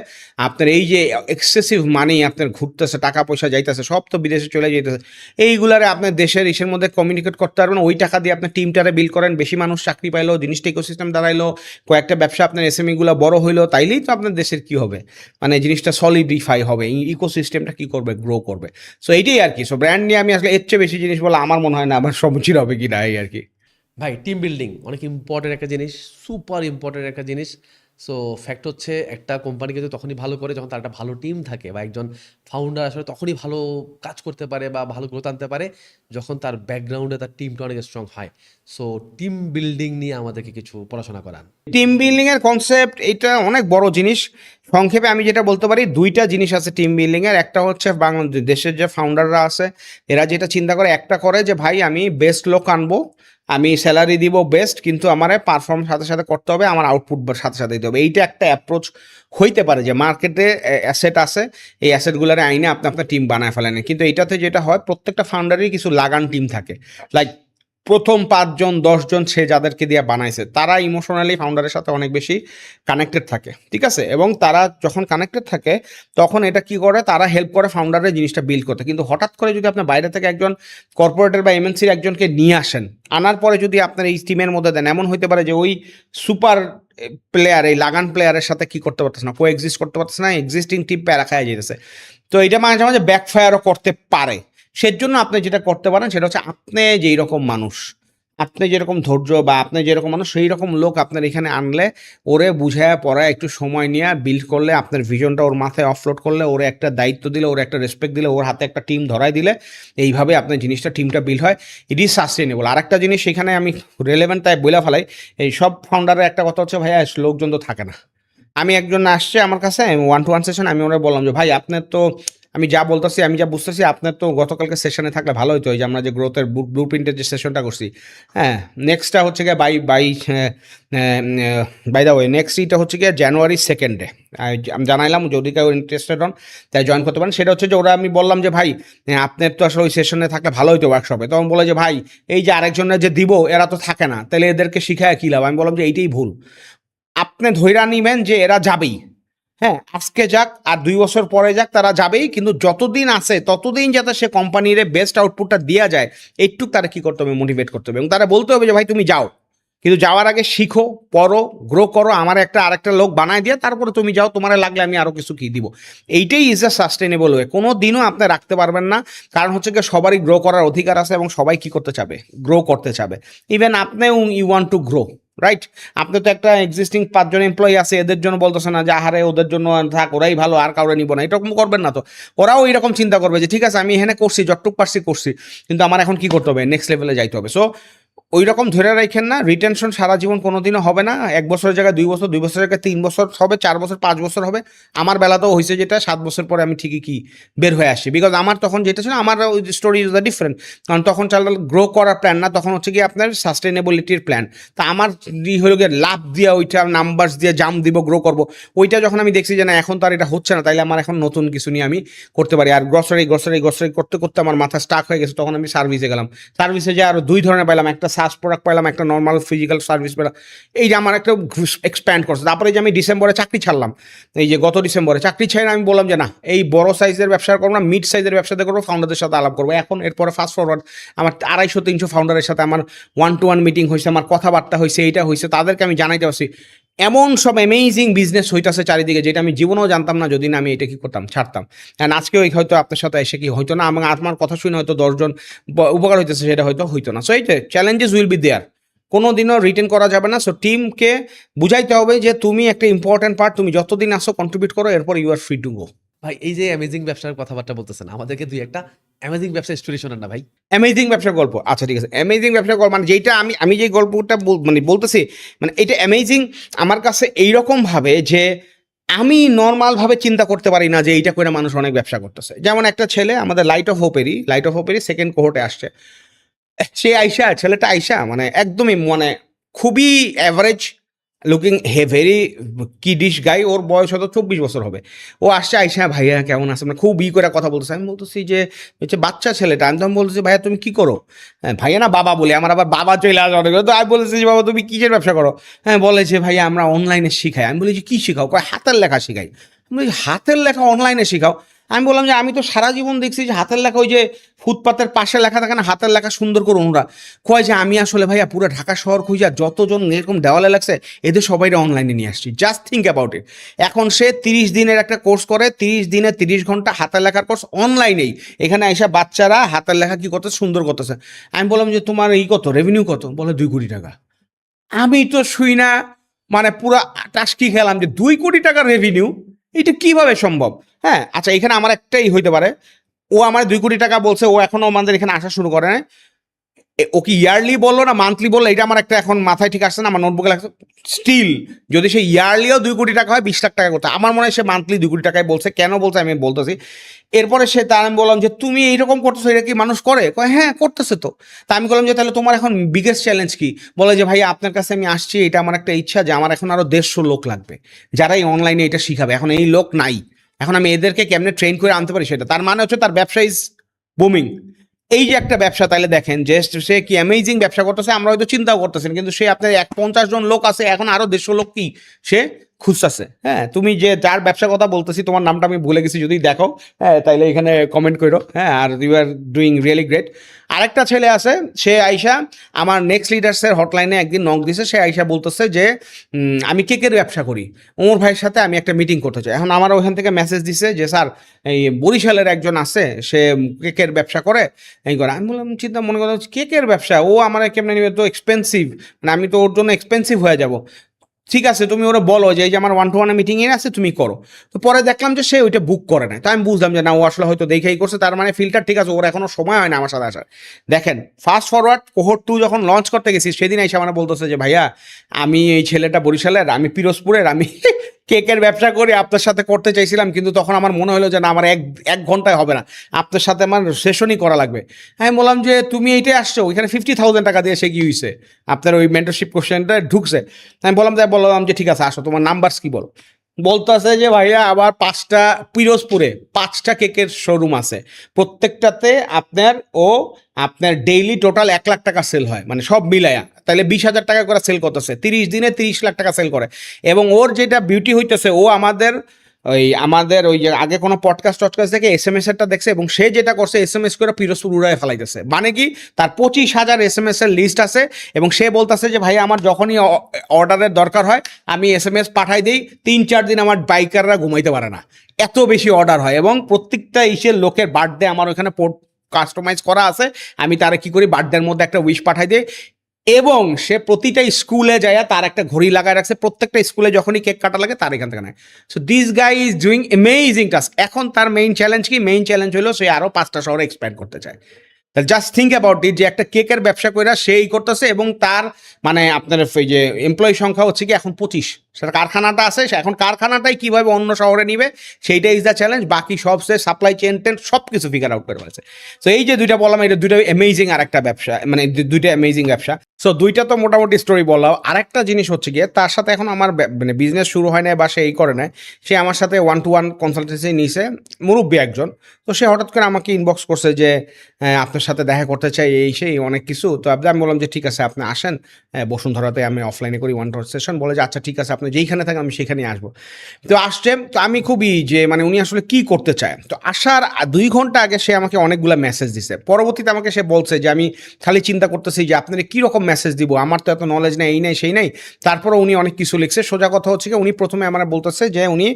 আপনার এই যে এক্সেসিভ মানি আপনার ঘুরতেছে, টাকা পয়সা যাইতেছে, সব তো বিদেশে চলে যাইতেছে, এইগুলারে আপনার দেশের ইসের মধ্যে কমিউনিকেট করতে পারবেন, ওই টাকা দিয়ে আপনার টিমটারে বিল্ড করেন, বেশি মানুষ চাকরি পাইলো, জিনিসটা ইকোসিস্টেম দাঁড়াইলো, কয়েকটা ব্যবসা আপনার এসএমইগুলো বড় হইলো, তাইলেই তো আপনার দেশের কি হবে, মানে জিনিসটা সলিডিফাই হবে, ইকোসিস্টেমটা কি করবে, গ্রো করবে। সো এইটাই আর কি। সো ব্র্যান্ড নিয়ে আমি আসলে এর চেয়ে বেশি জিনিস বলে আমার মনে হয় না আমার সমুচিত হবে কি না, এই আর কি। ভাই টিম বিল্ডিং অনেক ইম্পর্টেন্ট একটা জিনিস, সুপার ইম্পর্টেন্ট একটা জিনিস। সো ফ্যাক্ট হচ্ছে একটা কোম্পানি কিন্তু তখনই ভালো করে যখন তার একটা ভালো টিম থাকে বা একজন ফাউন্ডার আসলে তখনই ভালো কাজ করতে পারে বা ভালো গ্রোথ আনতে পারে যখন তার ব্যাকগ্রাউন্ডে তার টিমটা অনেক স্ট্রং হয়। সো টিম বিল্ডিং নিয়ে আমাদেরকে কিছু পড়াশোনা করান। টিম বিল্ডিং এর কনসেপ্ট এটা অনেক বড় জিনিস, সংক্ষেপে আমি যেটা বলতে পারি 2টা জিনিস আছে টিম বিল্ডিং এর। একটা হচ্ছে দেশের যে ফাউন্ডাররা আছে এরা যেটা চিন্তা করে, একটা করে যে ভাই আমি বেস্ট লোক আনবো, আমি স্যালারি দিব বেস্ট, কিন্তু আমার পারফর্ম সাথে সাথে করতে হবে, আমার আউটপুট সাথে সাথে দিতে হবে। এইটা একটা অ্যাপ্রোচ হইতে পারে যে মার্কেটে অ্যাসেট আছে, এই অ্যাসেটগুলোর আইনে আপনি আপনার টিম বানায় ফেলেন, কিন্তু এইটাতে যেটা হয় প্রত্যেকটা ফাউন্ডারেরই কিছু লাগান টিম থাকে, লাইক প্রথম 5 জন 10 জন সে যাদেরকে দিয়ে বানাইছে তারা ইমোশনালি ফাউন্ডারের সাথে অনেক বেশি কানেক্টেড থাকে, ঠিক আছে, এবং তারা যখন কানেক্টেড থাকে তখন এটা কি করে, তারা হেল্প করে ফাউন্ডারের জিনিসটা বিল্ড করতে। কিন্তু হঠাৎ করে যদি আপনার বাইরে থেকে একজন কর্পোরেটের বা এমএনসির একজনকে নিয়ে আসেন, আনার পরে যদি আপনার এই টিমের মধ্যে দেন, এমন হইতে পারে যে ওই সুপার প্লেয়ার, এই লাগান প্লেয়ারের সাথে কি করতে পারতেছে না, কো এক্সিস্ট করতে পারতেছে না, এক্সিস্টিং টিম প্যারা খায় যেতেছে। তো এটা মাঝে মাঝে ব্যাকফায়ারও করতে পারে। সেজন্য আপনি যেটা করতে পারেন সেটা হচ্ছে, আপনি যেই রকম মানুষ, আপনি যেরকম ধৈর্য বা আপনি যেরকম মানুষ, সেই রকম লোক আপনার এখানে আনলে, ওরে বুঝায় পড়ায় একটু সময় নিয়ে বিল্ড করলে, আপনার ভিশনটা ওর মাথায় অফলোড করলে, ওরে একটা দায়িত্ব দিলে, ওর একটা রেসপেক্ট দিলে, ওর হাতে একটা টিম ধরাই দিলে, এইভাবে আপনার জিনিসটা টিমটা বিল্ড হয়, ইট ইজ সাস্টেনেবল। আর একটা জিনিস সেখানে আমি রেলেভেন্ট তাই বলে ফেলাই, এই সব ফাউন্ডারের একটা কথা হচ্ছে, ভাইয়া লোকজন তো থাকে না। আমি একজন আসছে আমার কাছে 1-to-1 সেশন, আমি ওরা বললাম যে ভাই আপনার তো, আমি যা বলতেছি আমি যা বুঝতেছি, আপনার তো গতকালকে সেশনে থাকলে ভালো হতো, এই যে আমরা যে গ্রোথের ব্লু প্রিন্টের যে সেশনটা করছি, হ্যাঁ, নেক্সটটা হচ্ছে গিয়ে বাই দ্য ওয়ে নেক্সট ইটা হচ্ছে গিয়ে January 2 আমি জানাইলাম যদি কেউ ইন্টারেস্টেড হন তাই জয়েন করতে পারেন। সেটা হচ্ছে যে ওরা, আমি বললাম যে ভাই আপনার তো আসলে ওই সেশনে থাকলে ভালো হতো ওয়ার্কশপে, তখন বলে যে ভাই এই যে আরেকজনের যে দিব এরা তো থাকে না, তাহলে এদেরকে শিখায় কী লাভ। আমি বললাম যে এইটাই ভুল, আপনি ধইরা নিবেন যে এরা যাবেই, হ্যাঁ, আজকে যাক আর 2 বছর পরে যাক তারা যাবেই, কিন্তু যতদিন আছে ততদিন যাতে সে কোম্পানির বেস্ট আউটপুটটা দেওয়া যায়, এইটুক তারা কি করতে হবে, মোটিভেট করতে হবে এবং তারা বলতে হবে যে ভাই তুমি যাও, কিন্তু যাওয়ার আগে শিখো, পড়ো, গ্রো করো, আমার আরেকটা লোক বানায় দিয়ে তারপরে তুমি যাও, তোমার লাগলে আমি আরও কিছু কি দিব। এইটাই ইজ আ সাস্টেনেবল ওয়ে। কোনো দিনও আপনি রাখতে পারবেন না, কারণ হচ্ছে কি সবারই গ্রো করার অধিকার আছে এবং সবাই কি করতে চাবে, গ্রো করতে চাবে। ইভেন আপনিও you want to grow, right? আপনি তো একটা এক্সিস্টিং 5 জন এমপ্লয়ি আছে, এদের জন্য বলতেছে না যে আহারে ওদের জন্য থাক, ওরাই ভালো, আর কাউরে নিব না, এরকম করবেন না তো। ওরাও এরকম চিন্তা করবে যে ঠিক আছে আমি এখানে করছি, যতটুক পারছি করছি, কিন্তু আমার এখন কি করতে হবে, নেক্সট লেভেলে যাইতে হবে। সো ওই রকম ধরে রাখেন না, রিটেনশন সারা জীবন কোনোদিনও হবে না। 1 বছরের জায়গায় 2 বছর, 2 বছরের জায়গায় 3 বছর হবে, 4 বছর, 5 বছর হবে। আমার বেলাতেও হয়েছে যেটা 7 বছর পরে আমি ঠিকই কি বের হয়ে আসি, বিকজ আমার তখন যেটা ছিল, আমার ওই স্টোরি ইজ দ্য ডিফারেন্ট। কারণ তখন চাল গ্রো করার প্ল্যান না, তখন হচ্ছে কি আপনার সাস্টেনেবিলিটির প্ল্যান। তা আমার হলো গিয়ে লাভ দিয়ে ওইটা নাম্বারস দিয়ে জাম দিব, গ্রো করবো। ওইটা যখন আমি দেখছি যে না এখন তো আর এটা হচ্ছে না, তাইলে আমার এখন নতুন কিছু নিয়ে আমি করতে পারি। আর গ্রসারি করতে করতে আমার মাথা স্টাক হয়ে গেছে, তখন আমি সার্ভিসে গেলাম। সার্ভিসে যে আরও 2 ধরনের পাইলাম, একটা সাস প্রোডাক্ট পাইলাম, একটা নর্মাল ফিজিক্যাল সার্ভিস পেলাম। এই যে আমার একটা এক্সপ্যান্ড করছে। তারপরে যে আমি ডিসেম্বরে চাকরি ছাড়লাম, এই যে গত ডিসেম্বরে চাকরি ছেড়ে আমি বললাম যে না, এই বড় সাইজের ব্যবসা করবো না, মিড সাইজের ব্যবসাতে করবো, ফাউন্ডারদের সাথে আলাপ করবো। এখন এরপরে ফাস্ট ফরওয়ার্ড আমার 250-300 ফাউন্ডারের সাথে আমার 1-to-1 মিটিং হয়েছে, আমার কথাবার্তা হয়েছে, এইটা হয়েছে, তাদেরকে আমি জানাইতে পারছি। এমন সব অ্যামেজিং বিজনেস হইতেছে চারিদিকে, যেটা আমি জীবনেও জানতাম না যদি না আমি এটা কি করতাম, ছাড়তাম। অ্যান্ড আজকেও হয়তো আপনার সাথে এসে কি হয়তো না, আমার কথা শুনে হয়তো 10 জন উপকার হইতেছে, সেটা হয়তো হইতো না। সো এই যে চ্যালেঞ্জেস উইল বি দেয়ার, কোনো দিনও রিটেন করা যাবে না। সো টিমকে বুঝাইতে হবে যে তুমি একটা ইম্পর্টেন্ট পার্ট, তুমি যতদিন আসো কন্ট্রিবিউট করো, এরপর you are free to go. ভাই এই যে অ্যামেজিং ব্যবসার কথাবার্তা বলতেছেন, আমাদেরকে দুই একটা অ্যামেজিং ব্যবসার স্টোরি শোনান না ভাই। অ্যামেজিং ব্যবসার গল্প, আচ্ছা ঠিক আছে। অ্যামেজিং ব্যবসার গল্প মানে যেটা আমি যে গল্পটা মানে বলতেছি, মানে এটা অ্যামেজিং আমার কাছে এইরকমভাবে যে আমি নর্মালভাবে চিন্তা করতে পারি না যে এইটা করে মানুষ অনেক ব্যবসা করতেছে। যেমন একটা ছেলে আমাদের লাইট অফ হোপেরই সেকেন্ড কোহোর্টে আসছে। সে আইসা, ছেলেটা আইসা মানে একদমই মানে খুবই অ্যাভারেজ লুকিং, ভেরি কিডিশ গাই। ওর বয়স হয়তো 24 বছর হবে। ও আসছে, আইসা ভাইয়া কেমন আছে, মানে খুব করে কথা বলতেছে। আমি বলতেছি যে হচ্ছে বাচ্চা ছেলেটা, আমি তখন বলতেছি ভাইয়া তুমি কি করো? হ্যাঁ ভাইয়া না বাবা বলি, আমার আবার বাবা চলে আসে অনেক। তো আমি বলেছি যে বাবা তুমি কিসের ব্যবসা করো? হ্যাঁ বলে যে ভাইয়া আমরা অনলাইনে শিখাই। আমি বলি যে কী শিখাও? কয় হাতের লেখা শিখাই। আমি বলি হাতের লেখা অনলাইনে শিখাও? আমি বললাম যে আমি তো সারা জীবন দেখছি যে হাতের লেখা ওই যে ফুটপাতের পাশে লেখা থাকে না, হাতের লেখা সুন্দর করে ওরা কয় যে আমি আসলে ভাইয়া পুরো ঢাকা শহর খুঁজে যতজন এরকম দেওয়ালে লাগছে এদের সবাইটা অনলাইনে নিয়ে আসছি। Just think about it. এখন সে 30 দিনের একটা কোর্স করে, 30 দিনে 30 ঘন্টা হাতের লেখার কোর্স অনলাইনেই। এখানে এসে বাচ্চারা হাতের লেখা কি করতেছে, সুন্দর করতেছে। আমি বললাম যে তোমার এই কত রেভিনিউ কত? বলে 2 কোটি টাকা। আমি তো শুই না মানে পুরো টাস্কি খেলাম যে 2 কোটি টাকার রেভিনিউ, এটা কিভাবে সম্ভব? হ্যাঁ আচ্ছা, এখানে আমার একটাই হইতে পারে, ও আমার 2 কোটি টাকা বলছে, ও এখনো আমাদের এখানে আসা শুরু করে নাই। ও কি ইয়ারলি বললো না মান্থলি বললো, এটা আমার একটা এখন মাথায় ঠিক আসছে না, আমার নোটবুকে লাগছে। স্টিল যদি সে ইয়ারলিও 2 কোটি টাকা হয়, 20 লাখ টাকা করতে, আমার মনে হয় সে মান্থলি 2 কোটি টাকায় বলছে। কেন বলছে আমি বলতেছি। এরপরে সে তার আমি বললাম যে তুমি এইরকম করতেছো, এটা কি মানুষ করে? কয় হ্যাঁ করতেছে তো। তা আমি বললাম যে তাহলে তোমার এখন বিগেস্ট চ্যালেঞ্জ কি? বলে যে ভাই আপনার কাছে আমি আসছি, এটা আমার একটা ইচ্ছা যে আমার এখন আরো 150 লোক লাগবে যারা এই অনলাইনে এটা শিখাবে। এখন এই লোক নাই, এখন আমি এদেরকে কেমনে ট্রেন করে আনতে পারি সেটা। তার মানে হচ্ছে তার ব্যবসা ইজ বুমিং। এই যে একটা ব্যবসা, তাহলে দেখেন যে সে কি অ্যামেজিং ব্যবসা করতেছে, আমরা হয়তো চিন্তাও করতেছেন, কিন্তু সে আপনার 50 জন লোক আছে, এখন আরো 150 লোক কি সে খুঁজতেছে। হ্যাঁ তুমি যে যার ব্যবসার কথা বলতেছি, তোমার নামটা আমি ভুলে গেছি, যদি দেখো হ্যাঁ তাইলে এখানে কমেন্ট করো। হ্যাঁ আর you are doing really great. আরেকটা ছেলে আছে, সে আইসা আমার নেক্সট লিডার্সের হটলাইনে একদিন নক দিছে। সে আইসা বলতেছে যে আমি কেকের ব্যবসা করি, ওমর ভাইয়ের সাথে আমি একটা মিটিং করতে চাই। এখন আমার ওখান থেকে মেসেজ দিছে যে স্যার এই বরিশালের একজন আছে, সে কেকের ব্যবসা করে, এই করে। আমি বললাম চিন্তা মনে করো কেকের ব্যবসা, ও আমার কেমনে নিবে, তো এক্সপেন্সিভ, মানে আমি তো ওর জন্য এক্সপেন্সিভ হয়ে যাব। ঠিক আছে তুমি ওরা বলো যে এই যে আমার 1-to-1 মিটিংয়ে আছে, তুমি করো। তো পরে দেখলাম যে সে ওইটা বুক করে না। তো আমি বুঝলাম যে না, ও আসলে হয়তো দেখেই করছে, তার মানে ফিল্টার ঠিক আছে, ওর এখনো সময় হয় না আমার সাথে আসার। দেখেন ফাস্ট ফরওয়ার্ড কোহোর্ট 2 যখন লঞ্চ করতে গেছি, সেদিন এসে আমার বলতেছে যে ভাইয়া আমি এই ছেলেটা বরিশালের, আমি পিরোজপুরের, আমি কেকের ব্যবসা করে আপনার সাথে করতে চাইছিলাম, কিন্তু তখন আমার মনে হলো যে না, আমার এক ঘন্টায় হবে না, আপনার সাথে আমার সেশনই করা লাগবে। আমি বললাম যে তুমি এইটাই আসছো, ওইখানে 50,000 টাকা দিয়ে সে কি হয়েছে, আপনার ওই মেন্টরশিপ কোশ্চেনটা ঢুকছে। আমি বললাম যে ঠিক আছে আসো, তোমার নাম্বারস কি বলো। বলতেছে যে ভাইয়া আবার 5টা পিরোজপুরে 5টা কেকের শোরুম আছে, প্রত্যেকটাতে আপনার ডেইলি টোটাল 1 লাখ টাকা সেল হয়, মানে সব মিলায়া তাহলে 20,000 টাকা করে সেল করতেছে। 30 দিনে 30 লাখ টাকা সেল করে। এবং ওর যেটা বিউটি হইতেছে, ও আমাদের ওই আমাদের ওই যে আগে কোনো পডকাস্ট দেখে SMS এরটা দেখছে এবং সে যেটা করছে SMS করে পিরোজপুর উড়ায় ফেলাইতেছে, মানে কি তার 25,000 SMS এর লিস্ট আছে এবং সে বলতেছে যে ভাই আমার যখনই অর্ডারের দরকার হয় আমি SMS পাঠাই দিই, 3-4 দিন আমার বাইকাররা ঘুমাইতে পারে না, এত বেশি অর্ডার হয়। এবং প্রত্যেকটা ইসের লোকের বার্থডে আমার ওখানে কাস্টমাইজ করা আছে, আমি তারা কি করি বার্থডের মধ্যে একটা উইশ পাঠাই দিই। এবং সে প্রতিটা স্কুলে যায় তার একটা ঘড়ি লাগায় রাখছে, প্রত্যেকটা স্কুলে যখনই কেক কাটা লাগে তার এখান থেকে নেয়। So this guy is doing amazing task. এখন তার মেইন চ্যালেঞ্জ কি? মেইন চ্যালেঞ্জ হলো সে আরও 5টা শহরে এক্সপ্যান্ড করতে চায়। জাস্ট থিঙ্ক অ্যাবাউট ইট, যে একটা কেকের ব্যবসা করে সেই করতেছে এবং তার মানে আপনার এই যে এমপ্লয়ি সংখ্যা হচ্ছে কি এখন 25, সেটা কারখানাটা আছে, সে এখন কারখানাটাই কীভাবে অন্য শহরে নিবে সেইটাই ইজ দ্য চ্যালেঞ্জ। বাকি সব সে সাপ্লাই চেন টেন সব কিছু ফিগার আউট করে ফেলেছে। সো এই যে দুইটা বললাম, এটা দুইটা অ্যামেজিং আর একটা ব্যবসা, মানে দুইটা অ্যামেজিং ব্যবসা। সো দুইটা তো মোটামুটি স্টোরি বললাম। আরেকটা জিনিস হচ্ছে গিয়ে তার সাথে এখন আমার মানে বিজনেস শুরু হয় না বা সে এই করে না, সে আমার সাথে 1-to-1 কনসালটেন্সি নিয়েছে, মুরব্বী একজন। তো সে হঠাৎ করে আমাকে ইনবক্স করছে যে আপনার সাথে দেখা করতে চাই, এই সেই অনেক কিছু। তো আমি বললাম যে ঠিক আছে আপনি আসেন বসুন্ধরাতে, আমি অফলাইনে করি 1-to-1 সেশন। বলে যে আচ্ছা ঠিক আছে আপনি যেইখানে থাকেন আমি সেখানেই আসবো। তো আসছে, তো আমি খুবই যে মানে উনি আসলে কি করতে চায়। তো আসার 2 ঘন্টা আগে সে আমাকে অনেকগুলো মেসেজ দিছে। পরবর্তীতে আমাকে সে বলছে যে আমি খালি চিন্তা করতেছি যে আপনারা কীরকম মেসেজ দিব, আমার তো এত নলেজ নেই, এই নেই সেই নেই। তারপরে উনি অনেক কিছু লিখছে। সোজা কথা হচ্ছে কি উনি প্রথমে আমার বলতেছে যে উনি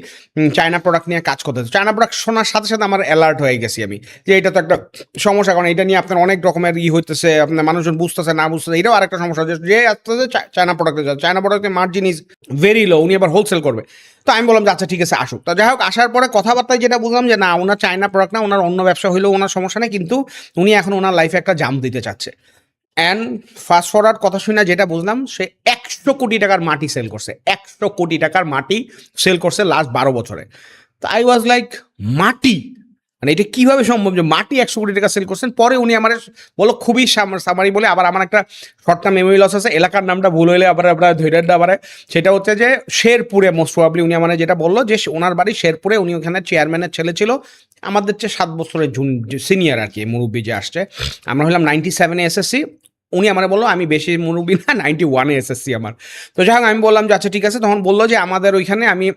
চায়না প্রোডাক্ট নিয়ে কাজ করতেছে। চায়না প্রোডাক্ট শোনার সাথে সাথে আমার অ্যালার্ট হয়ে গেছি আমি, যে এটা তো একটা সমস্যা, কারণ এটা নিয়ে আপনার অনেক রকমের হইতেছে, আপনার মানুষজন বুঝতেছে না বুঝতেছে, এটাও আরেকটা সমস্যা যে আসতেছে চায়না প্রোডাক্টে যায়, চায়না প্রোডাক্টের মার্জিন ইজ ভেরি লো, উনি আবার হোলসেল করবে। তো আমি বললাম যে আচ্ছা ঠিক আছে আসুক। তো যাই হোক, আসার পরে কথাবার্তায় যেটা বুঝলাম যে না, ওনার চায়না প্রোডাক্ট না, ওনার অন্য ব্যবসা হইলেও ওনার সমস্যা নেই, কিন্তু উনি এখন ওনার লাইফে একটা জাম্প দিতে চাচ্ছে। অ্যান্ড ফাস্ট ফরওয়ার্ড কথা শুনে যেটা বুঝলাম, সে 100 কোটি টাকার মাটি সেল করছে, 100 কোটি টাকার মাটি সেল করছে লাস্ট 12 বছরে। তো আই ওয়াজ লাইক মাটি, মানে এটা কীভাবে সম্ভব যে মাটি 100 কোটি টাকা সেল করছেন। পরে উনি আমার বলো খুবই সামারি বলে, আবার আমার একটা শর্ট টার্ম মেমোরি লস আছে, এলাকার নামটা ভুল হইলে আবার ধৈর্যটা আবার, সেটা হচ্ছে যে শেরপুরে মোস্ট প্রবাবলি উনি আমার যেটা বললো যে ওনার বাড়ি শেরপুরে, উনি ওখানে চেয়ারম্যানের ছেলে ছিল, আমাদের চেয়ে 7 বছরের সিনিয়র আর কি মুরব্বী যে আসছে। আমরা হলাম 97-এ এসএসসি, উনি আমার বললো আমি বেশি মুরব্বী না, 91-এ এসএসসি আমার। তো যাই হোক আমি বললাম যে আচ্ছা ঠিক আছে। তখন বললো যে আমাদের ওইখানে আমি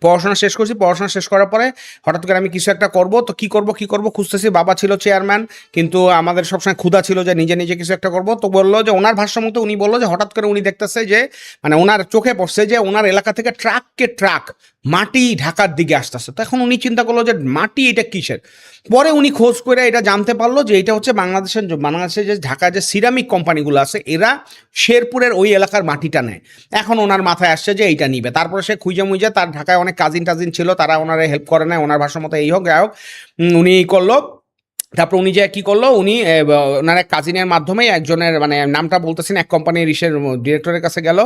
পড়াশোনা শেষ করছি, পড়াশোনা শেষ করার পরে হঠাৎ করে আমি কিছু একটা করব, তো কি করব খুঁজতেছি। বাবা ছিল চেয়ারম্যান, কিন্তু আমাদের সবসময় ক্ষুধা ছিল যে নিজে নিজে কিছু একটা করব। তো বললো যে ওনার ভাষ্য মতো উনি বললো যে হঠাৎ করে উনি দেখতেছে যে মানে ওনার চোখে পড়ছে যে ওনার এলাকা থেকে ট্রাককে ট্রাক মাটি ঢাকার দিকে আসতেছে। তো এখন উনি চিন্তা করলো যে মাটি এটা কিসের। পরে উনি খোঁজ করে এটা জানতে পারলো যে এটা হচ্ছে বাংলাদেশের যে ঢাকার যে সিরামিক কোম্পানিগুলো আছে, এরা শেরপুরের ওই এলাকার মাটিটা নেয়। এখন ওনার মাথায় আসছে যে এইটা নিবে। তারপরে সে খুঁজে মুইজে, তার ঢাকায় অনেক কাজিন ছিল, তারা ওনারে হেল্প করে নেয়, ওনার ভাষার মতো এই হোক যাই হোক উনি করলো। তারপর উনি যে কী করলো, উনি ওনার এক কাজিনের মাধ্যমেই একজনের মানে নামটা বলতেছেন, এক কোম্পানির ডিরেক্টরের কাছে গেল,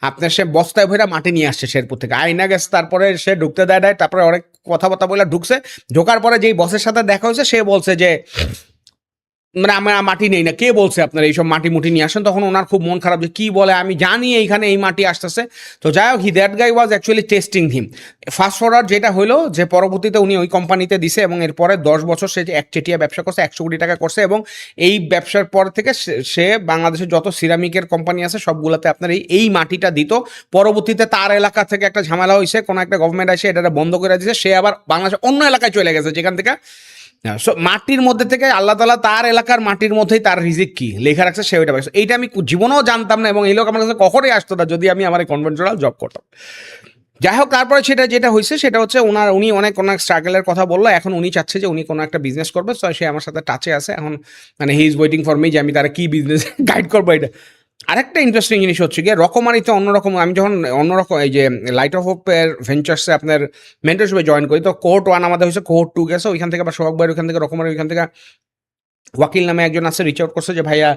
আপনার সে বস্তায় ভরে মাটি নিয়ে আসছে শেরপুর থেকে, আইনা গেছে। তারপরে সে ঢুকতে দেয়, তারপরে অনেক কথাবার্তা বলে ঢুকছে। ঢোকার পরে যেই বসের সাথে দেখা হয়েছে সে বলছে যে মানে আমার মাটি নেই না, কে বলছে আপনার এইসব মাটি মুটি নিয়ে আসেন। তখন ওনার খুব মন খারাপ যে কি বলে, আমি জানি এইখানে এই মাটি আসতেছে। তো যাই হোক, that guy was actually testing him. Fast forward যেটা হলো যে পরবর্তীতে উনি ওই কোম্পানিতে দিছে এবং এরপরে 10 বছর সে একচেটিয়া ব্যবসা করছে, 100 কোটি টাকা করছে। এবং এই ব্যবসার পর থেকে সে বাংলাদেশের যত সিরামিকের কোম্পানি আছে সবগুলোতে আপনার এই মাটিটা দিত। পরবর্তীতে তার এলাকা থেকে একটা ঝামেলা হয়েছে, কোনো একটা গভর্নমেন্ট এসে এটা বন্ধ করে দিয়েছে, সে আবার বাংলাদেশের অন্য এলাকায় চলে গেছে, যেখান থেকে মাটির মধ্যে থেকে আল্লাহ তাআলা তার এলাকার মাটির মধ্যেই তার রিজিক কি লেখা রাখছে সে ওইটা পাইছে। এইটা আমি জীবনেও জানতাম না এবং এই লোক আমার কাছে কখনোই আসতো না যদি আমি আমার কনভেনশনাল জব করতাম। যাই হোক, তারপরে যেটা হয়েছে সেটা হচ্ছে উনি অনেক স্ট্রাগলের কথা বললো। এখন উনি চাচ্ছে যে উনি কোনো একটা বিজনেস করবে, তো সে আমার সাথে টাচে আছে এখন, মানে he is waiting for me যে আমি তারা কি বিজনেস গাইড করবো। এটা আরেকটা ইন্টারেস্টিং জিনিস হচ্ছে গিয়ে রকমারিতে অন্যরকম, আমি যখন অন্যরকম এই যে লাইট অফ হোপের ভেঞ্চার্সে আপনার মেন্টরশিপে জয়েন করি, তো কোহর্ট 1 আমাদের হয়েছে, কোহর্ট 2 গেছে, ওইখান থেকে আবার সোহাগ ভাইয়ের ওইখান থেকে রকমারি ওইখান থেকে ওয়াকিল নামে একজন আছে রিচ আউট করছে যে ভাইয়া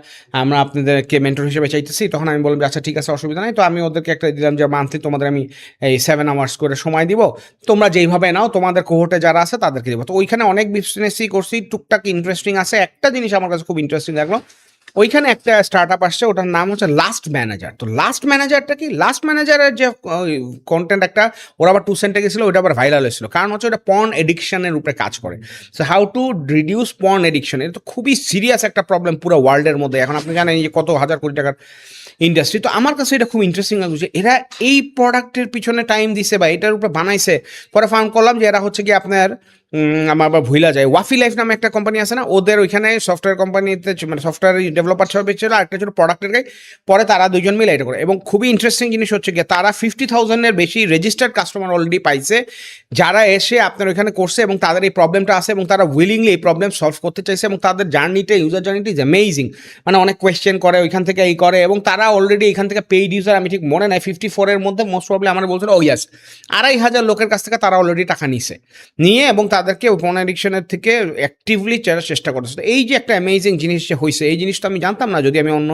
আমরা আপনাদেরকে মেন্টর হিসেবে চাইতেছি। তখন আমি বললাম যে আচ্ছা ঠিক আছে অসুবিধা নেই। তো আমি ওদেরকে একটা দিলাম যে মান্থলি তোমাদের আমি এই 7 আওয়ার্স করে সময় দিব, তোমরা যেইভাবে নাও তোমাদের কোহর্টে যারা আছে তাদেরকে দেবো। তো ওইখানে অনেক বিজনেসই করছি, টুকটাক ইন্টারেস্টিং আছে। একটা জিনিস আমার কাছে খুব ইন্টারেস্টিং লাগলো, ওইখানে একটা স্টার্ট আপ আসছে, ওটার নাম হচ্ছে লাস্ট ম্যানেজার। তো লাস্ট ম্যানেজারটা কি, লাস্ট ম্যানেজারের যে কন্টেন্ট একটা ওরা আবার 2 সেন্টে গেছিলো, ওইটা আবার ভাইরাল হয়েছিল, কারণ হচ্ছে ওটা পর্ন এডিকশনের উপরে কাজ করে। So how to reduce porn addiction, এটা তো খুবই সিরিয়াস একটা প্রবলেম পুরো ওয়ার্ল্ডের মধ্যে। এখন আপনি জানেন যে কত হাজার কোটি টাকার ইন্ডাস্ট্রি। তো আমার কাছে এটা খুব ইন্টারেস্টিং লাগছে, এরা এই প্রোডাক্টের পিছনে টাইম দিছে বা এটার উপরে বানাইছে। পরে ফাউন্ড করলাম যে এরা হচ্ছে কি আপনার আমার আবার ভুলা যায়, ওয়াফি লাইফ নামে একটা কোম্পানি আছে না, ওদের ওইখানে সফটওয়্যার কোম্পানিতে মানে সফটওয়্যার ডেভেলপার হিসেবে ছিল, আরেকটা ছিল প্রোডাক্টের গাই। পরে তারা দুজন মিলে এটা করে, এবং খুবই ইন্টারেস্টিং জিনিস হচ্ছে গিয়ে তারা 50,000-এর বেশি রেজিস্টার্ড কাস্টমার অলরেডি পাইছে, যারা এসে আপনার ওইখানে করছে এবং তাদের এই প্রবলেমটা আছে এবং তারা উইলিংলি এই প্রবলেম সলভ করতে চাইছে, এবং তাদের জার্নিটা, ইউজার জার্নিটা ইজ অ্যামেজিং। মানে অনেক কোয়েশ্চেন করে ওইখান থেকে এই করে, এবং তারা অলরেডি এখান থেকে পেইড ইউজার, আমি ঠিক মনে নাই 54-এর মধ্যে মোস্ট প্রবলি আমার বলছিল ও ইয়াস 2,500 লোকের কাছ থেকে তারা অলরেডি টাকা নিয়ে এবং তাদেরকে পর্ন অ্যাডিকশনের থেকে অ্যাক্টিভলি চেষ্টা করতেছে। এই যে একটা অ্যামেজিং জিনিস যে হয়েছে, এই জিনিসটা আমি জানতাম না যদি আমি অন্য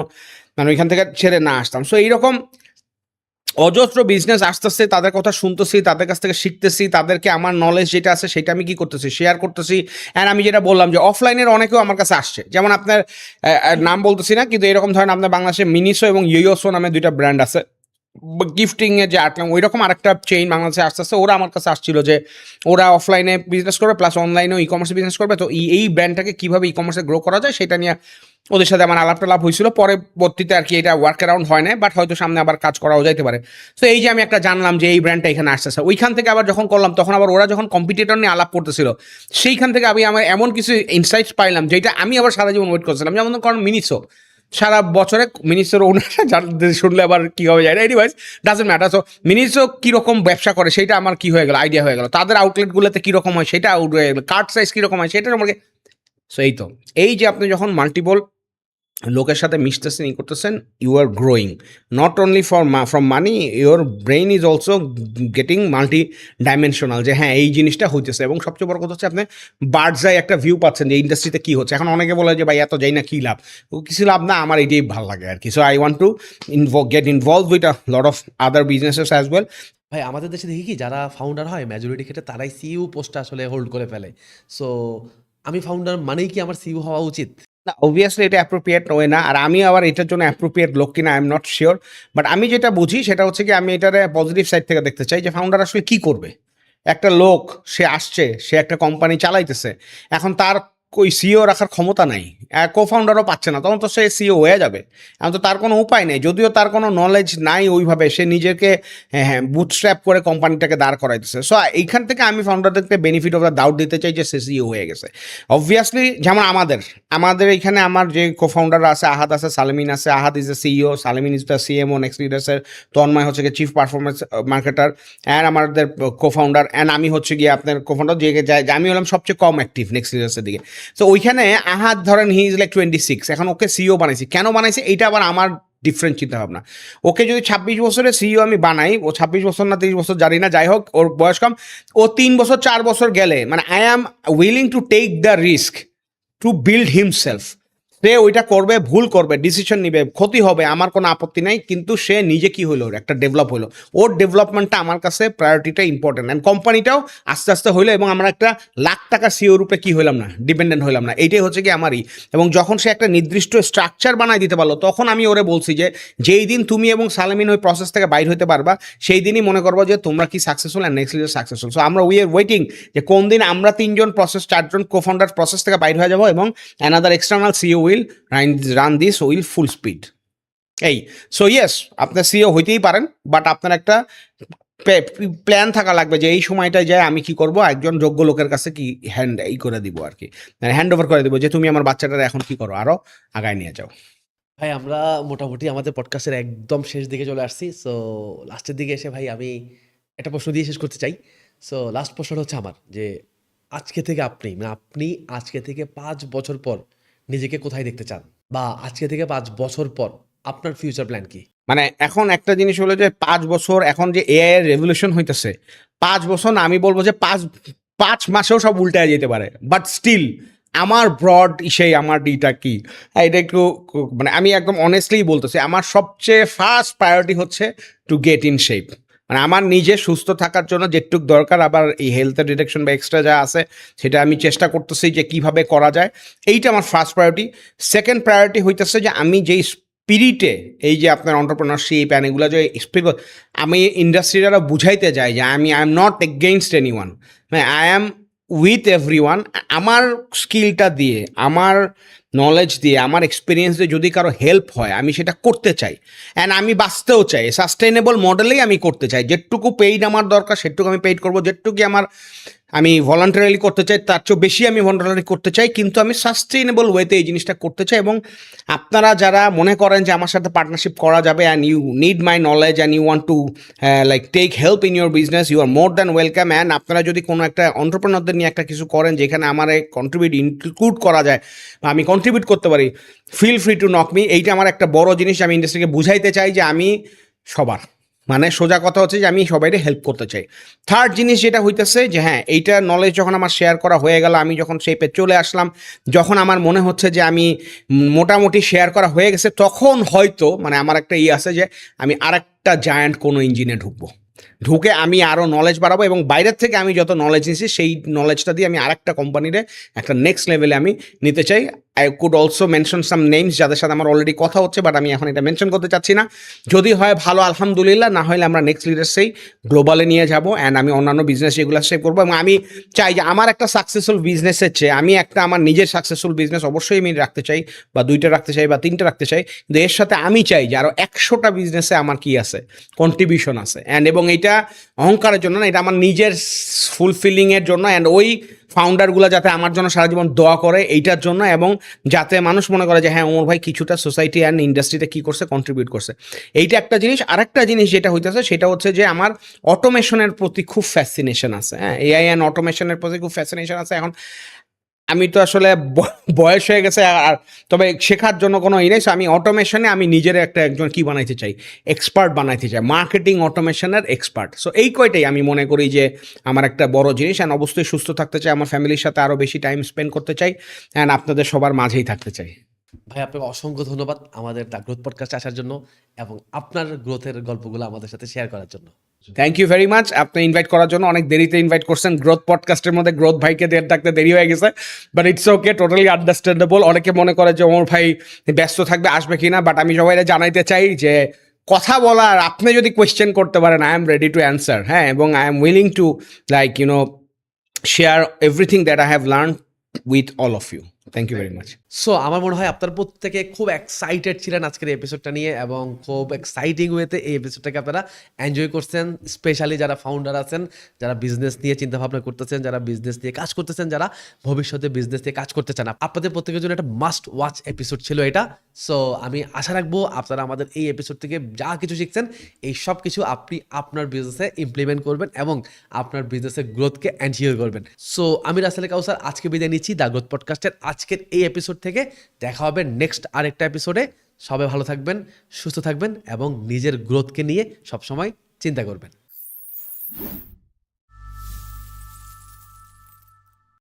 মানে ওইখান থেকে ছেড়ে না আসতাম। সো এইরকম অজস্র বিজনেস আসতেছে, তাদের কথা শুনতেছি, তাদের কাছ থেকে শিখতেছি, তাদেরকে আমার নলেজ যেটা আছে সেটা আমি কি করতেছি, শেয়ার করতেছি। অ্যান্ড আমি যেটা বললাম যে অফলাইনের অনেকেও আমার কাছে আসছে, যেমন আপনার নাম বলতেছি না, কিন্তু এরকম ধরেন আপনার বাংলাদেশে মিনিসো এবং ইয়োসো নামে 2টা ব্র্যান্ড আছে গিফটিং এর যে আটলাম, ওই রকম আরেকটা চেইন বাংলাদেশে আসতে আসতে ওরা আমার কাছে আসছিল যে ওরা অফলাইনে বিজনেস করবে প্লাস অনলাইনেও ই কমার্সে বিজনেস করবে। তো এই ব্র্যান্ডটাকে কীভাবে ই কমার্সে গ্রো করা যায় সেটা নিয়ে ওদের সাথে আমার আলাপ টালাপ হয়েছিল। পরবর্তীতে আর কি এটা ওয়ার্ক অ্যারাউন্ড হয় না, বাট হয়তো সামনে আবার কাজ করাও যাইতে পারে। তো এই যে আমি একটা জানলাম যে এই ব্র্যান্ডটা এখানে আসতেছে, ওইখান থেকে আবার যখন করলাম তখন আবার ওরা যখন কম্পিটিটর নিয়ে আলাপ করতেছিল, সেইখান থেকে আমি আমার এমন কিছু ইনসাইটস পাইলাম যেটা আমি আবার সারা জীবন ওয়েট করছিলাম। যেমন কারণ মিনিসো সারা বছরে মিনিসোর ওনার শুনলে আবার কী হবে যায় না, anyways doesn't matter. So Miniso কীরকম ব্যবসা করে সেটা আমার কী হয়ে গেল, আইডিয়া হয়ে গেল, তাদের আউটলেটগুলোতে কীরকম হয় সেটা আউট হয়ে গেলো, কার্ড সাইজ কীরকম হয় সেটা আমাকে। সো এই তো, এই যে আপনি যখন মাল্টিপল লোকের সাথে মিশতেছেন, ই করতেছেন, you are growing not only from money, your brain is also getting multi dimensional, যে হ্যাঁ এই জিনিসটা হইতেছে। এবং সবচেয়ে বড় কথা হচ্ছে আপনি বার্ডস আই একটা ভিউ পাচ্ছেন যে ইন্ডাস্ট্রিতে কী হচ্ছে। এখন অনেকে বলে যে ভাই এত যাই না, কী লাভ, কিছু লাভ না, আমার এটাই ভালো লাগে আর কি। So I want to get involve with a lot of other businesses as well. ভাই আমাদের দেশে দেখি কি যারা ফাউন্ডার হয় মেজরিটি ক্ষেত্রে তারাই সিইও পোস্টটা আসলে হোল্ড করে ফেলে। সো আমি ফাউন্ডার মানেই কি আমার সিইও হওয়া উচিত? না, অবভিয়াসলি এটা অ্যাপ্রোপ্রিয়েট নয় না, আর আমি আবার এটার জন্য অ্যাপ্রোপ্রিয়েট লোক কিনা I am not sure. But আমি যেটা বুঝি সেটা হচ্ছে কি, আমি এটার পজিটিভ সাইড থেকে দেখতে চাই যে ফাউন্ডার আসলে কী করবে। একটা লোক সে আসছে, সে একটা কোম্পানি চালাইতেছে, এখন তার ওই সিইও রাখার ক্ষমতা নাই, কো ফাউন্ডারও পাচ্ছে না, তখন তো সে সিইও হয়ে যাবে। এখন তো তার কোনো উপায় নেই, যদিও তার কোনো নলেজ নাই ওইভাবে, সে নিজেকে বুটস্ট্র্যাপ করে কোম্পানিটাকে দাঁড় করাইতেছে। সো এইখান থেকে আমি ফাউন্ডারদেরকে বেনিফিট অফ দ্য ডাউট দিতে চাই যে সে সিইও হয়ে গেছে। অবভিয়াসলি যেমন আমাদের এইখানে আমার যে কো ফাউন্ডার আছে, আহাদ আছে, সালেমিন আছে। Ahad is the CEO, Salemin is the CMO next লিডার্সের, তন্ময় হচ্ছে গিয়ে চিফ পারফরমেন্স মার্কেটার অ্যান্ড আমাদের কো ফাউন্ডার, অ্যান্ড আমি হচ্ছে গিয়ে আপনার কো ফাউন্ডার, যে আমি হলাম সবচেয়ে কম অ্যাক্টিভ নেক্সট লিডার্সের দিকে। তো ওইখানে আহাদ ধরেন হি ইজ লাইক 26, এখন ওকে সিইও বানাইছি, কেন বানাইছে এইটা আবার আমার ডিফারেন্ট চিন্তা ভাবনা। ওকে যদি 26 বছরের সিইও আমি বানাই, ও 26 বছর না 30 বছর জানি না, যাই হোক ওর বয়স কম, ও 3 বছর 4 বছর গেলে মানে I am willing to take the risk to build himself. সে ওইটা করবে, ভুল করবে, ডিসিশন নিবে, ক্ষতি হবে, আমার কোনো আপত্তি নাই, কিন্তু সে নিজে কি হলো, একটা ডেভেলপ হলো, ওর ডেভেলপমেন্টটা আমার কাছে প্রায়োরিটিটা ইম্পর্টেন্ট, অ্যান্ড কোম্পানিটাও আস্তে আস্তে হইলো, এবং আমরা একটা লাখ টাকা সিও রূপে কি হইলাম না, ডিপেন্ডেন্ট হইলাম না। এইটাই হচ্ছে কি আমারই। এবং যখন সে একটা নির্দিষ্ট স্ট্রাকচার বানাই দিতে পারলো, তখন আমি ওরে বলছি যে যেই দিন তুমি এবং সালামিন ওই প্রসেস থেকে বাইর হতে পারবা, সেই দিনই মনে করবো যে তোমরা কি successful and next leader successful. So আমরা উই আর ওয়েটিং যে কোন দিন আমরা 4জন কো ফাউন্ডার প্রসেস থেকে বাইর হয়ে যাবো, এবং another external CEO will run this will full speed. এই সো ইয়েস, আপনার সিও হইতেই পারেন, বাট আপনার একটা প্ল্যান থাকা লাগবে যে এই সময়টায় যায় আমি কি করব, একজন যোগ্য লোকের কাছে কি করে দিব আর কি, হ্যান্ড ওভার করে দিব যে তুমি আমার বাচ্চাটার এখন কি করো, আরও আগায় নিয়ে যাও। ভাই আমরা মোটামুটি আমাদের পডকাস্টের একদম শেষ দিকে চলে আসছি। সো লাস্টের দিকে এসে ভাই আমি একটা প্রশ্ন দিয়ে শেষ করতে চাই। সো লাস্ট প্রশ্নটা হচ্ছে আমার যে আজকে থেকে আপনি আজকে থেকে 5 বছর পর নিজেকে কোথায় দেখতে চান, বা আজকে থেকে 5 বছর পর আপনার ফিউচার প্ল্যান কি? মানে এখন একটা জিনিস হলো যে 5 বছর, এখন যে এআই এর রেভলিউশন হইতেছে, 5 বছর না, আমি বলবো যে 5 মাসেও সব উল্টে যেতে পারে, বাট স্টিল আমার ব্রড আমার ডিটা কি, এটা একটু মানে আমি একদম অনেস্টলি বলতেছি, আমার সবচেয়ে ফার্স্ট প্রায়োরিটি হচ্ছে টু গেট ইন শেপ। মানে আমার নিজে সুস্থ থাকার জন্য যেটুক দরকার, আবার এই হেলথের ডিরেকশন বা এক্সট্রা যা আছে সেটা আমি চেষ্টা করতেছি যে কিভাবে করা যায়। এইটা আমার ফার্স্ট প্রায়োরিটি। সেকেন্ড প্রায়োরিটি হইতেছে যে আমি যেই স্পিরিটে এই যে আপনার এন্টারপ্রেনারশিপ অ্যান্ড এগুলো যে স্পিরিট, আমি ইন্ডাস্ট্রিরা বুঝাইতে যাই যে I am not against anyone, হ্যাঁ I am with everyone. আমার স্কিলটা দিয়ে, আমার নলেজ দিয়ে, আমার এক্সপিরিয়েন্স দিয়ে যদি কারো হেল্প হয় আমি সেটা করতে চাই। অ্যান্ড আমি বাঁচতেও চাই, সাস্টেনেবল মডেলেই আমি করতে চাই। যেটুকু পেইড আমার দরকার সেটুকু আমি পেইড করবো, যেটুকু আমি ভলান্টারিলি করতে চাই তার চেয়েও বেশি আমি ভলান্টারি করতে চাই, কিন্তু আমি সাস্টেইনেবল ওয়েতে এই জিনিসটা করতে চাই। এবং আপনারা যারা মনে করেন যে আমার সাথে পার্টনারশিপ করা যাবে and you need my knowledge and you want to like take help in your business, you are more than welcome. And আপনারা যদি কোনো একটা এন্টারপ্রেনারদের নিয়ে একটা কিছু করেন যেখানে আমার কন্ট্রিবিউট ইনক্লুড করা যায় বা আমি কন্ট্রিবিউট করতে পারি, feel free to knock me. এইটা আমার একটা বড় জিনিস। আমি ইন্ডাস্ট্রিকে বুঝাইতে চাই যে আমি সবার, মানে সোজা কথা হচ্ছে যে আমি সবাইকে হেল্প করতে চাই। থার্ড জিনিস যেটা হইতেছে যে হ্যাঁ, এইটা নলেজ যখন আমার শেয়ার করা হয়ে গেল, আমি যখন শেপে চলে আসলাম, যখন আমার মনে হচ্ছে যে আমি মোটামুটি শেয়ার করা হয়ে গেছে, তখন হয়তো মানে আমার একটা আছে যে আমি আরেকটা জায়ান্ট কোনো ইঞ্জিনে ঢুকে আমি আরও নলেজ বাড়াবো, এবং বাইরের থেকে আমি যত নলেজ নিয়েছি সেই নলেজটা দিয়ে আমি আরেকটা কোম্পানিরে একটা নেক্সট লেভেলে আমি নিতে চাই। I could also mention some names যাদের সাথে আমার অলরেডি কথা হচ্ছে, বাট আমি এখন এটা মেনশন করতে চাচ্ছি না। যদি হয় ভালো, আলহামদুলিল্লাহ, না হলে আমরা নেক্সট লিডার্সেই গ্লোবালে নিয়ে যাব অ্যান্ড আমি অন্যান্য বিজনেস যেগুলো সেভ করবো। এবং আমি চাই যে আমার একটা সাকসেসফুল বিজনেসের চেয়ে আমি একটা আমার নিজের সাকসেসফুল বিজনেস অবশ্যই আমি রাখতে চাই, বা 2টা রাখতে চাই বা 3টা রাখতে চাই, কিন্তু এর সাথে আমি চাই যে আরও 100টা বিজনেসে আমার কি আছে, কন্ট্রিবিউশন আছে। অ্যান্ড এবং এটা অহংকারের জন্য না, এটা আমার নিজের ফুলফিলিংয়ের জন্য, অ্যান্ড ওই ফাউন্ডারগুলো যাতে আমার জন্য সারা জীবন দোয়া করে এইটার জন্য, এবং যাতে মানুষ মনে করে যে হ্যাঁ ওমর ভাই কিছুটা সোসাইটি অ্যান্ড ইন্ডাস্ট্রিতে কী করছে, কন্ট্রিবিউট করছে। এইটা একটা জিনিস। আরেকটা জিনিস যেটা হইতেছে সেটা হচ্ছে যে আমার অটোমেশনের প্রতি খুব ফ্যাসিনেশন আছে। হ্যাঁ, এআই অ্যান্ড অটোমেশনের প্রতি খুব ফ্যাসিনেশন আছে। এখন আমি তো আসলে বয়স হয়ে গেছে, আর তবে শেখার জন্য কোনো নেই। সো আমি অটোমেশনে আমি নিজের একজন কি বানাইতে চাই, এক্সপার্ট বানাইতে চাই, মার্কেটিং অটোমেশনের এক্সপার্ট। সো এই কয়টাই আমি মনে করি যে আমার একটা বড় জিনিস। অ্যান্ড অবশ্যই সুস্থ থাকতে চাই, আমার ফ্যামিলির সাথে আরও বেশি টাইম স্পেন্ড করতে চাই, অ্যান্ড আপনাদের সবার মাঝেই থাকতে চাই। ভাই আপনাকে অসংখ্য ধন্যবাদ আমাদের দ্য গ্রোথ পডকাস্টে আসার জন্য এবং আপনার গ্রোথের গল্পগুলো আমাদের সাথে শেয়ার করার জন্য। Thank you very much. আপনি ইনভাইট করার জন্য অনেক দেরিতে ইনভাইট করছেন। গ্রোথ পডকাস্টের মধ্যে গ্রোথ ভাইকে ডাকতে দেরি হয়ে গেছে, but it's okay, totally understandable. অনেকে মনে করে যে ওমর ভাই ব্যস্ত থাকবে, আসবে কিনা, বাট আমি সবাই জানাইতে চাই যে কথা বলার, আপনি যদি কোয়েশ্চেন করতে পারেন, I am ready to answer. হ্যাঁ, এবং I am willing to like share everything that I have learn with all of you. Thank you very much. So আমার মনে হয় আপনার প্রত্যেকে খুব এক্সাইটেড ছিলেন আজকের এই এপিসোডটা নিয়ে, এবং খুব এক্সাইটিং ওয়েতে এই এপিসোডটাকে আপনারা এনজয় করছেন। স্পেশালি যারা ফাউন্ডার আছেন, যারা বিজনেস নিয়ে চিন্তাভাবনা করতেছেন, যারা বিজনেস নিয়ে কাজ করতেছেন, যারা ভবিষ্যতে বিজনেস নিয়ে কাজ করতে চান, আপনাদের প্রত্যেকের জন্য একটা মাস্ট ওয়াচ এপিসোড ছিল এটা। সো আমি আশা রাখবো আপনারা আমাদের এই এপিসোড থেকে যা কিছু শিখছেন, এই সব কিছু আপনি আপনার বিজনেসে ইমপ্লিমেন্ট করবেন এবং আপনার বিজনেসের গ্রোথকে এনশিওর করবেন। সো আমি রাসেল কাউসার আজকে বিদায় নিচ্ছি দ্য গ্রোথ পডকাস্টের আজকের এই এপিসোড থেকে। দেখা হবে নেক্সট আরেকটা এপিসোডে। সবাই ভালো থাকবেন, সুস্থ থাকবেন এবং নিজের গ্রোথকে নিয়ে সবসময় চিন্তা করবেন।